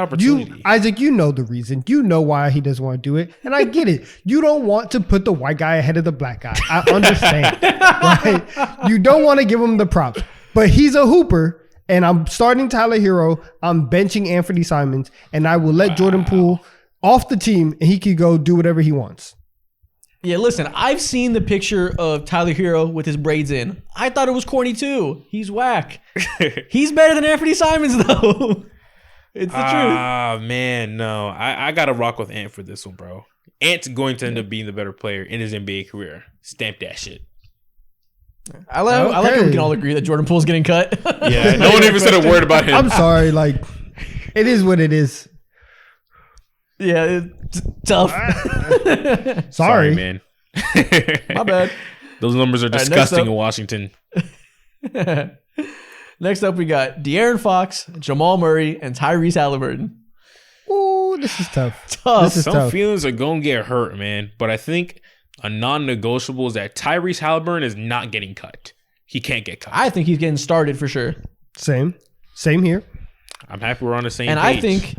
Isaac, you know the reason. You know why he doesn't want to do it. And I get it. You don't want to put the white guy ahead of the black guy. I understand. Right? You don't want to give him the props. But he's a hooper. And I'm starting Tyler Hero. I'm benching Anfernee Simons. And I will let Jordan Poole off the team. And he can go do whatever he wants. Yeah, listen, I've seen the picture of Tyler Hero with his braids in. I thought it was corny too. He's whack. He's better than Anfernee Simons though. It's the truth. Ah, man, no. I got to rock with Ant for this one, bro. Ant's going to end up being the better player in his NBA career. Stamp that shit. I like how we can all agree that Jordan Poole's getting cut. Yeah, no one even said a word about him. I'm sorry. Like, it is what it is. Yeah, it's tough. Sorry, man. My bad. Those numbers are disgusting in Washington. Next up, we got De'Aaron Fox, Jamal Murray, and Tyrese Halliburton. Ooh, this is tough. Tough. Some feelings are going to get hurt, man. But I think a non-negotiable is that Tyrese Halliburton is not getting cut. He can't get cut. I think he's getting started for sure. Same here. I'm happy we're on the same And page. I think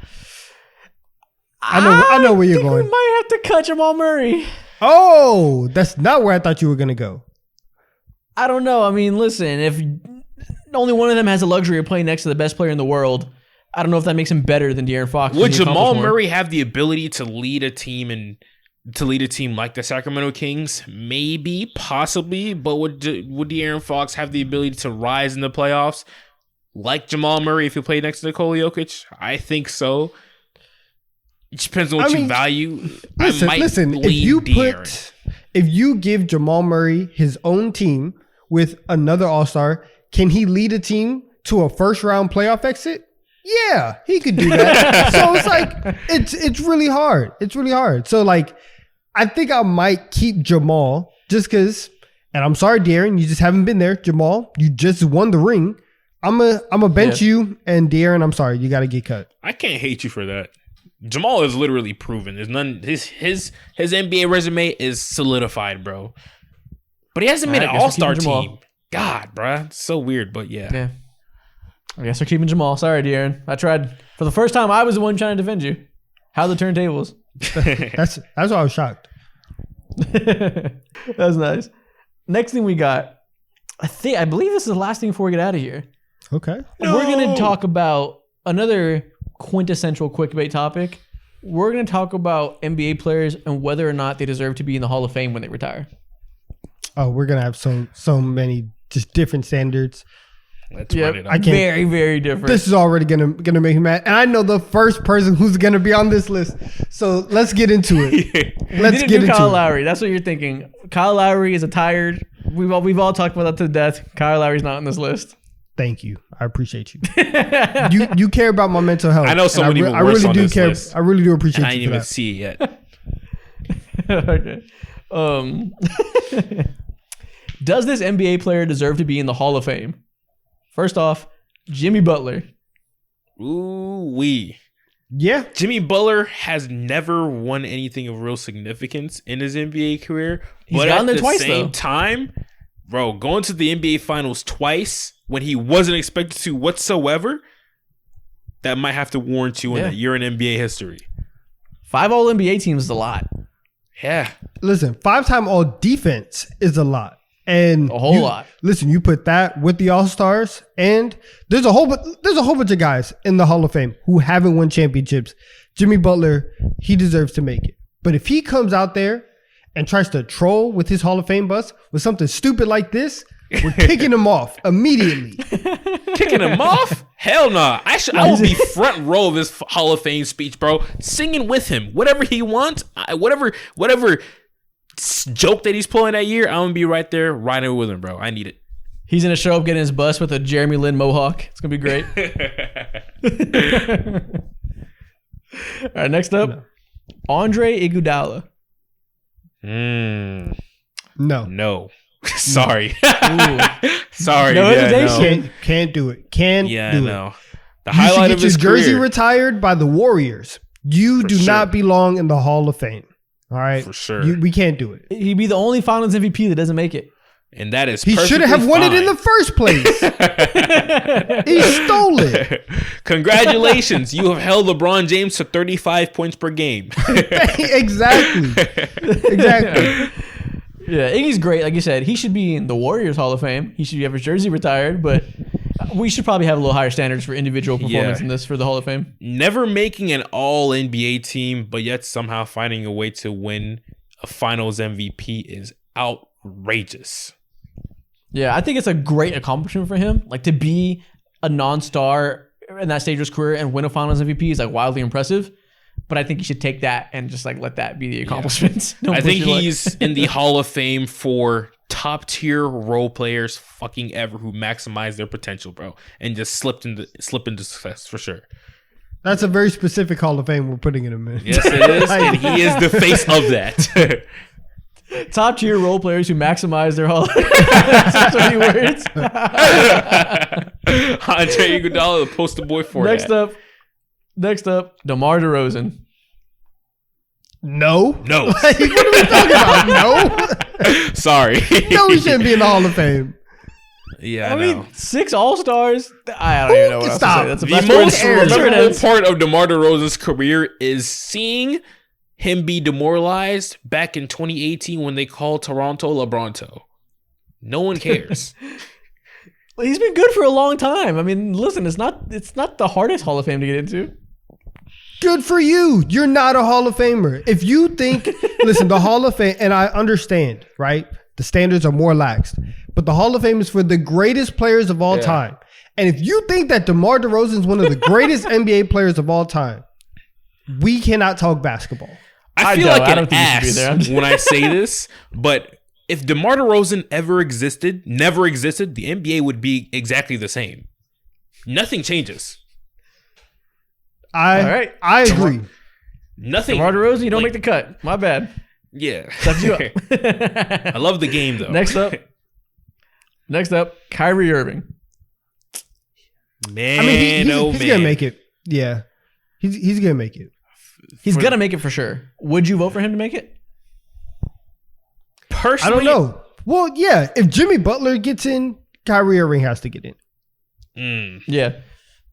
I know where you're going. We might have to cut Jamal Murray. Oh, that's not where I thought you were gonna go. I don't know. I mean, listen, if only one of them has the luxury of playing next to the best player in the world, I don't know if that makes him better than De'Aaron Fox. Would Jamal Murray have the ability to lead a team like the Sacramento Kings? Maybe, possibly, but would De'Aaron Fox have the ability to rise in the playoffs like Jamal Murray if he played next to Nikola Jokic? I think so. It depends on what you value. Listen. If you give Jamal Murray his own team with another All-Star, can he lead a team to a first-round playoff exit? Yeah, he could do that. So it's like it's really hard. It's really hard. So like, I think I might keep Jamal just because. And I'm sorry, De'Aaron, you just haven't been there. Jamal, you just won the ring. I'm a bench you, and De'Aaron, I'm sorry, you got to get cut. I can't hate you for that. Jamal is literally proven. There's none. His NBA resume is solidified, bro. But he hasn't made an All-Star team. God, bro, it's so weird. But yeah. I guess we're keeping Jamal. Sorry, De'Aaron. I tried. For the first time, I was the one trying to defend you. How the turntables. That's why I was shocked. That's nice. Next thing we got, I believe this is the last thing before we get out of here. Okay. We're going to talk about another quintessential quick debate topic. We're going to talk about NBA players and whether or not they deserve to be in the Hall of Fame when they retire. Oh, we're going to have so many just different standards. Let's run it up. Very, very different. This is already gonna make me mad, and I know the first person who's gonna be on this list. So let's get into it. Let's get into Kyle it. Lowry. That's what you're thinking. Kyle Lowry is a tired. We've all talked about that to death. Kyle Lowry's not on this list. Thank you. I appreciate you. you care about my mental health. I know someone even worse on this list. I really do appreciate you. I didn't even see it yet. Okay. Does this NBA player deserve to be in the Hall of Fame? First off, Jimmy Butler. Ooh-wee. Yeah. Jimmy Butler has never won anything of real significance in his NBA career. But at the same time, bro, going to the NBA Finals twice when he wasn't expected to whatsoever, that might have to warrant you in that you're in NBA history. 5 All-NBA teams is a lot. Yeah. Listen, 5-time All-Defense is a lot. And a whole lot. Listen, you put that with the All-Stars, and there's a whole bunch of guys in the Hall of Fame who haven't won championships. Jimmy Butler, he deserves to make it. But if he comes out there and tries to troll with his Hall of Fame bus with something stupid like this, we're kicking him off immediately. Kicking him off? Hell nah. I will be front row of this Hall of Fame speech, bro. Singing with him. Whatever he wants, whatever joke that he's pulling that year, I'm gonna be right there riding with him, bro. I need it. He's gonna show up getting his bus with a Jeremy Lin mohawk. It's gonna be great. All right, next up, Andre Iguodala. No. Sorry. Sorry. No hesitation. No. Can't do it. Can't do it. The highlight of his jersey career. Retired by the Warriors. You do not belong in the Hall of Fame. All right, for sure. We can't do it. He'd be the only Finals MVP that doesn't make it. And that is he should have won it in the first place. He stole it. Congratulations, you have held LeBron James to 35 points per game. Exactly. Yeah, Iggy's great. Like you said, he should be in the Warriors Hall of Fame. He should have his jersey retired, but we should probably have a little higher standards for individual performance in this for the Hall of Fame. Never making an all NBA team, but yet somehow finding a way to win a Finals MVP is outrageous. Yeah, I think it's a great accomplishment for him. Like, to be a non-star in that stage of his career and win a Finals MVP is like wildly impressive. But I think you should take that and just like let that be the accomplishments. Yeah. I think he's in the Hall of Fame for top tier role players fucking ever who maximize their potential, bro, and just slipped into success for sure. That's a very specific Hall of Fame we're putting him in. Yes, it is, and he is the face of that. Top tier role players who maximize their Hall. That's what he words. Andre Iguodala, the poster boy for that. Next up, DeMar DeRozan. No. No. Like, what are we talking about? No. Sorry. No, he shouldn't be in the Hall of Fame. Yeah, I mean, 6 All-Stars. I don't even know what else to Stop. say. That's the that's most where it memorable ends. part of DeMar DeRozan's career is seeing him be demoralized back in 2018 when they called Toronto LeBronto. No one cares. Well, he's been good for a long time. I mean, listen, it's not the hardest Hall of Fame to get into. Good for you. You're not a Hall of Famer. If you think, listen, the Hall of Fame, and I understand, right? The standards are more laxed. But the Hall of Fame is for the greatest players of all time. And if you think that DeMar DeRozan is one of the greatest NBA players of all time, we cannot talk basketball. I feel like an think he should be there. ass when I say this, but if DeMar DeRozan never existed, the NBA would be exactly the same. Nothing changes. I agree. Nothing. DeMar DeRozan, you don't make the cut. My bad. Yeah. Steps you up. I love the game though. Next up, Kyrie Irving. Man, I mean, he's man. gonna make it. Yeah, he's gonna make it. He's gonna make it for sure. Would you vote for him to make it? Personally, I don't know. Well, yeah, if Jimmy Butler gets in, Kyrie Irving has to get in. Yeah.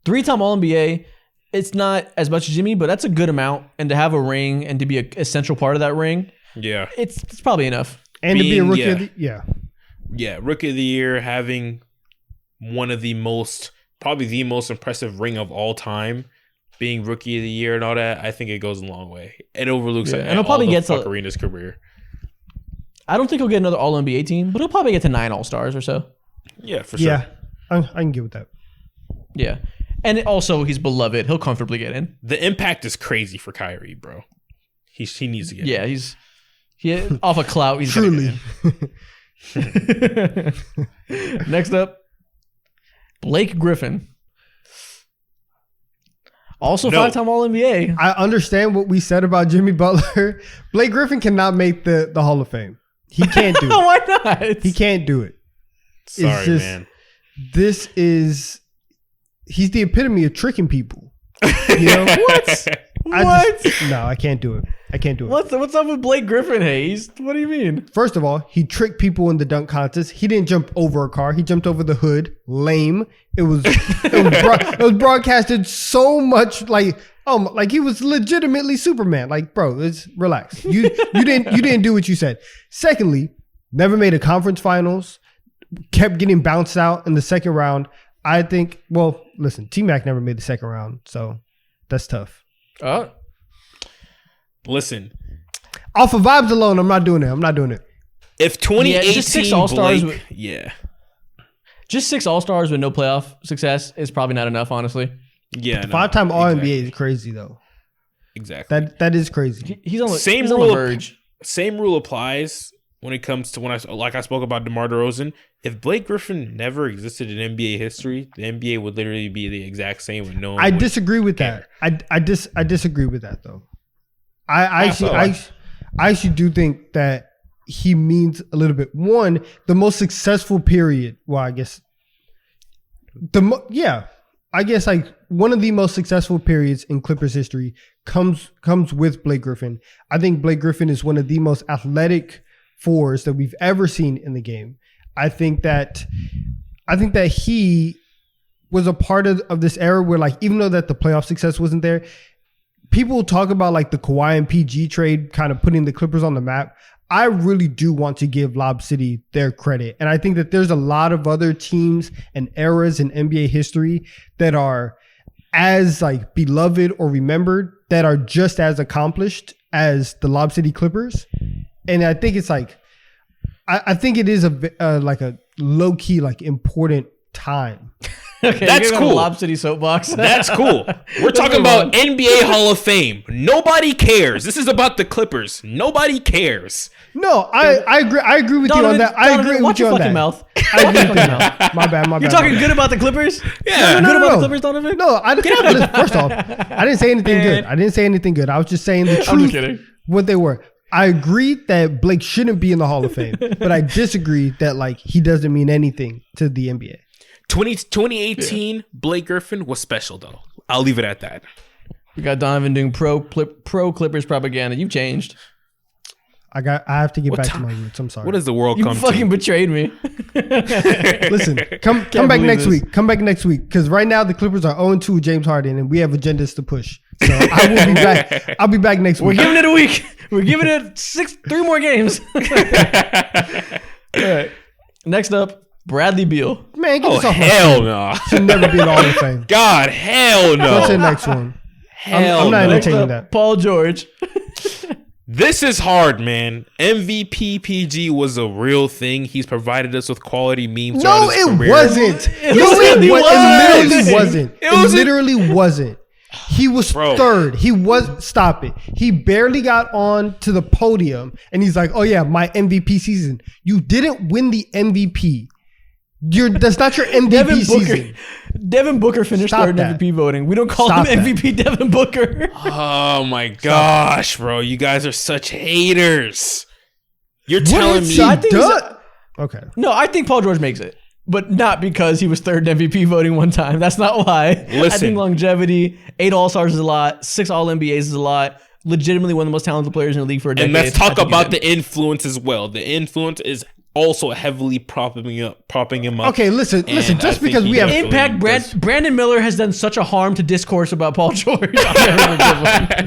3-time All-NBA. It's not as much as Jimmy, but that's a good amount. And to have a ring and to be an essential part of that ring, yeah, it's probably enough. And to be a rookie yeah. of the Yeah, rookie of the year, having one of the probably the most impressive ring of all time, being rookie of the year and all that, I think it goes a long way. It overlooks and he'll probably get to Arena's career. I don't think he'll get another All-NBA team, but he'll probably get to 9 All-Stars or so. Yeah, for sure. Yeah, I can get with that. Yeah. And also, he's beloved. He'll comfortably get in. The impact is crazy for Kyrie, bro. He needs to get in. Yeah, he off a clout. He's Truly. Next up, Blake Griffin. Also, 5-time All-NBA. I understand what we said about Jimmy Butler. Blake Griffin cannot make the Hall of Fame. He can't do it. Why not? He can't do it. Sorry, man. He's the epitome of tricking people. You know What? I can't do it. I can't do it. What's up with Blake Griffin, Hayes? What do you mean? First of all, he tricked people in the dunk contest. He didn't jump over a car. He jumped over the hood. Lame. It was broadcasted so much like he was legitimately Superman. Like, bro, relax. You didn't do what you said. Secondly, never made a conference finals. Kept getting bounced out in the second round. I think. Well, listen, T-Mac never made the second round, so that's tough. Listen, off of vibes alone, I'm not doing it. If 2018 just 6 All-Stars Blake, just 6 All-Stars with no playoff success is probably not enough, honestly. Yeah, no, 5-time All-NBA is crazy though. Exactly. That is crazy. He's on the Same he's rule. on the verge. Same rule applies when it comes to I spoke about DeMar DeRozan. If Blake Griffin never existed in NBA history, the NBA would literally be the exact same with no one. I disagree with that. I disagree with that though. I actually do think that he means a little bit. One, the most successful period. Well, I guess like one of the most successful periods in Clippers history comes with Blake Griffin. I think Blake Griffin is one of the most athletic fours that we've ever seen in the game. I think that he was a part of this era where, like, even though that the playoff success wasn't there, people talk about like the Kawhi and PG trade kind of putting the Clippers on the map. I really do want to give Lob City their credit. And I think that there's a lot of other teams and eras in NBA history that are as like beloved or remembered, that are just as accomplished as the Lob City Clippers. And I think it's like, I think it is like a low key, like important time Okay, That's you're cool. Lob City soapbox. That's cool. We're talking move about on. NBA Hall of Fame. Nobody cares. This is about the Clippers. Nobody cares. No, I agree. I agree with you on that. I agree with watch you your on fucking that. mouth. I agree with you. My bad. You're talking good about the Clippers? Yeah. Good about the Clippers, Donovan? No, listen, first off, I didn't say anything good. I didn't say anything good. I was just saying the truth. I'm just kidding. What they were. I agree that Blake shouldn't be in the Hall of Fame, but I disagree that like he doesn't mean anything to the NBA. 2018 Blake Griffin was special though. I'll leave it at that. We got Donovan doing pro Clippers propaganda. You've changed. I have to get back to my roots. I'm sorry. What does the world You come fucking to? betrayed me. Listen, come back believe next this. week. Come back next week because right now the Clippers are 0-2 with James Harden and we have agendas to push. So I will be back. I'll be back next We're week. giving it a week. We're giving it 3 more games. All right. Next up, Bradley Beal. Man, get Oh this off my hell no! should never be in the Hall of Fame. God hell What's the no! next one? Hell I'm not no! Next entertaining up, that. Paul George. This is hard, man. MVP PG was a real thing. He's provided us with quality memes. No, throughout his it career. wasn't. It No, literally was. It literally wasn't. It It wasn't. literally wasn't. He was Bro. third. He was stop it. He barely got on to the podium, and he's like, "Oh yeah, my MVP season." You didn't win the MVP. That's not your MVP Devin Booker. season. Devin Booker finished Stop third in that. MVP voting. We don't call Stop him that. MVP Devin Booker. Oh my gosh, bro! You guys are such haters. You're What telling has me he I think he's done? Okay. No, I think Paul George makes it. But not because he was third in MVP voting one time. That's not why. I Listen. think longevity, 8 All-Stars is a lot, 6 All-NBAs is a lot. Legitimately one of the most talented players in the league for a decade. And let's I talk think he's about in. the influence as well. The influence is also heavily propping him up. Okay, listen. And Just I think because he we have definitely Impact. does. Brandon Miller has done such a harm to discourse about Paul George.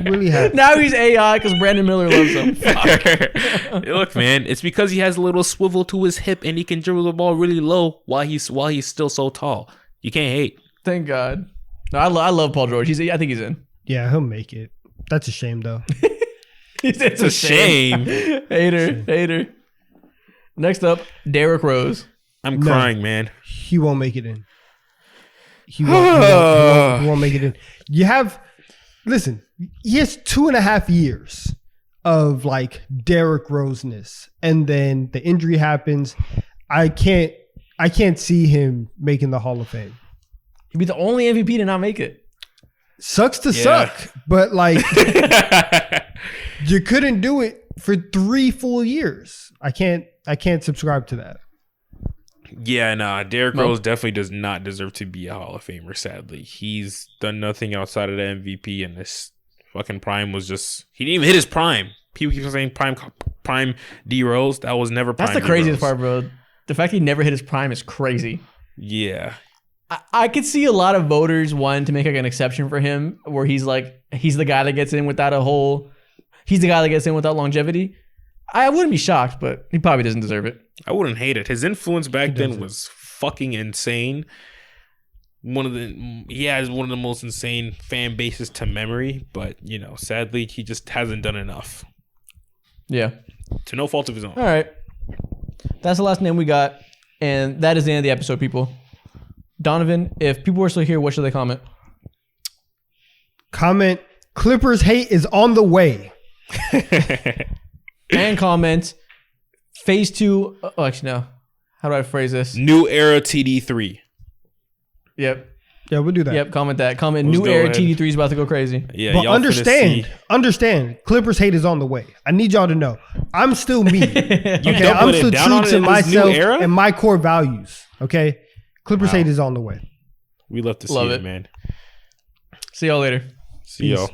really had. Now he's AI because Brandon Miller loves him. Fuck. Look, man, it's because he has a little swivel to his hip and he can dribble the ball really low while he's still so tall. You can't hate. Thank God. No, I love Paul George. I think he's in. Yeah, he'll make it. That's a shame, though. It's a shame. Hater. Next up, Derrick Rose. I'm No. crying, man. He won't make it in. He won't make it in. Listen, he has 2.5 years of like Derrick Rose-ness, and then the injury happens. I can't see him making the Hall of Fame. He'd be the only MVP to not make it. Sucks to Yeah. suck, but like you couldn't do it for 3 full years. I can't subscribe to that. Yeah, nah. Derrick No. Rose definitely does not deserve to be a Hall of Famer, sadly. He's done nothing outside of the MVP, and this fucking prime was just... He didn't even hit his prime. People keep saying prime D Rose. That was never prime That's the D craziest Rose. part, bro. The fact he never hit his prime is crazy. Yeah. I could see a lot of voters wanting to make like an exception for him, where he's the guy that gets in without he's the guy that gets in without longevity. I wouldn't be shocked, but he probably doesn't deserve it. I wouldn't hate it. His influence back then was fucking insane. He has one of the most insane fan bases to memory, but sadly he just hasn't done enough. Yeah. To no fault of his own. All right. That's the last name we got, and that is the end of the episode, people. Donovan, if people are still here, what should they comment? Comment, Clippers hate is on the way. And comment, phase 2. Oh, actually, no. How do I phrase this? New era TD3. Yep. Yeah, we'll do that. Yep. Comment that. Comment, Let's new go era ahead. TD3 is about to go crazy. Yeah, But y'all finna understand, Clippers hate is on the way. I need y'all to know. I'm still me. Okay, doubling I'm it still down on true it to in this new myself era? and my core values. Okay, Clippers hate is on the way. We love to see Love it, it. man. See y'all later. See y'all.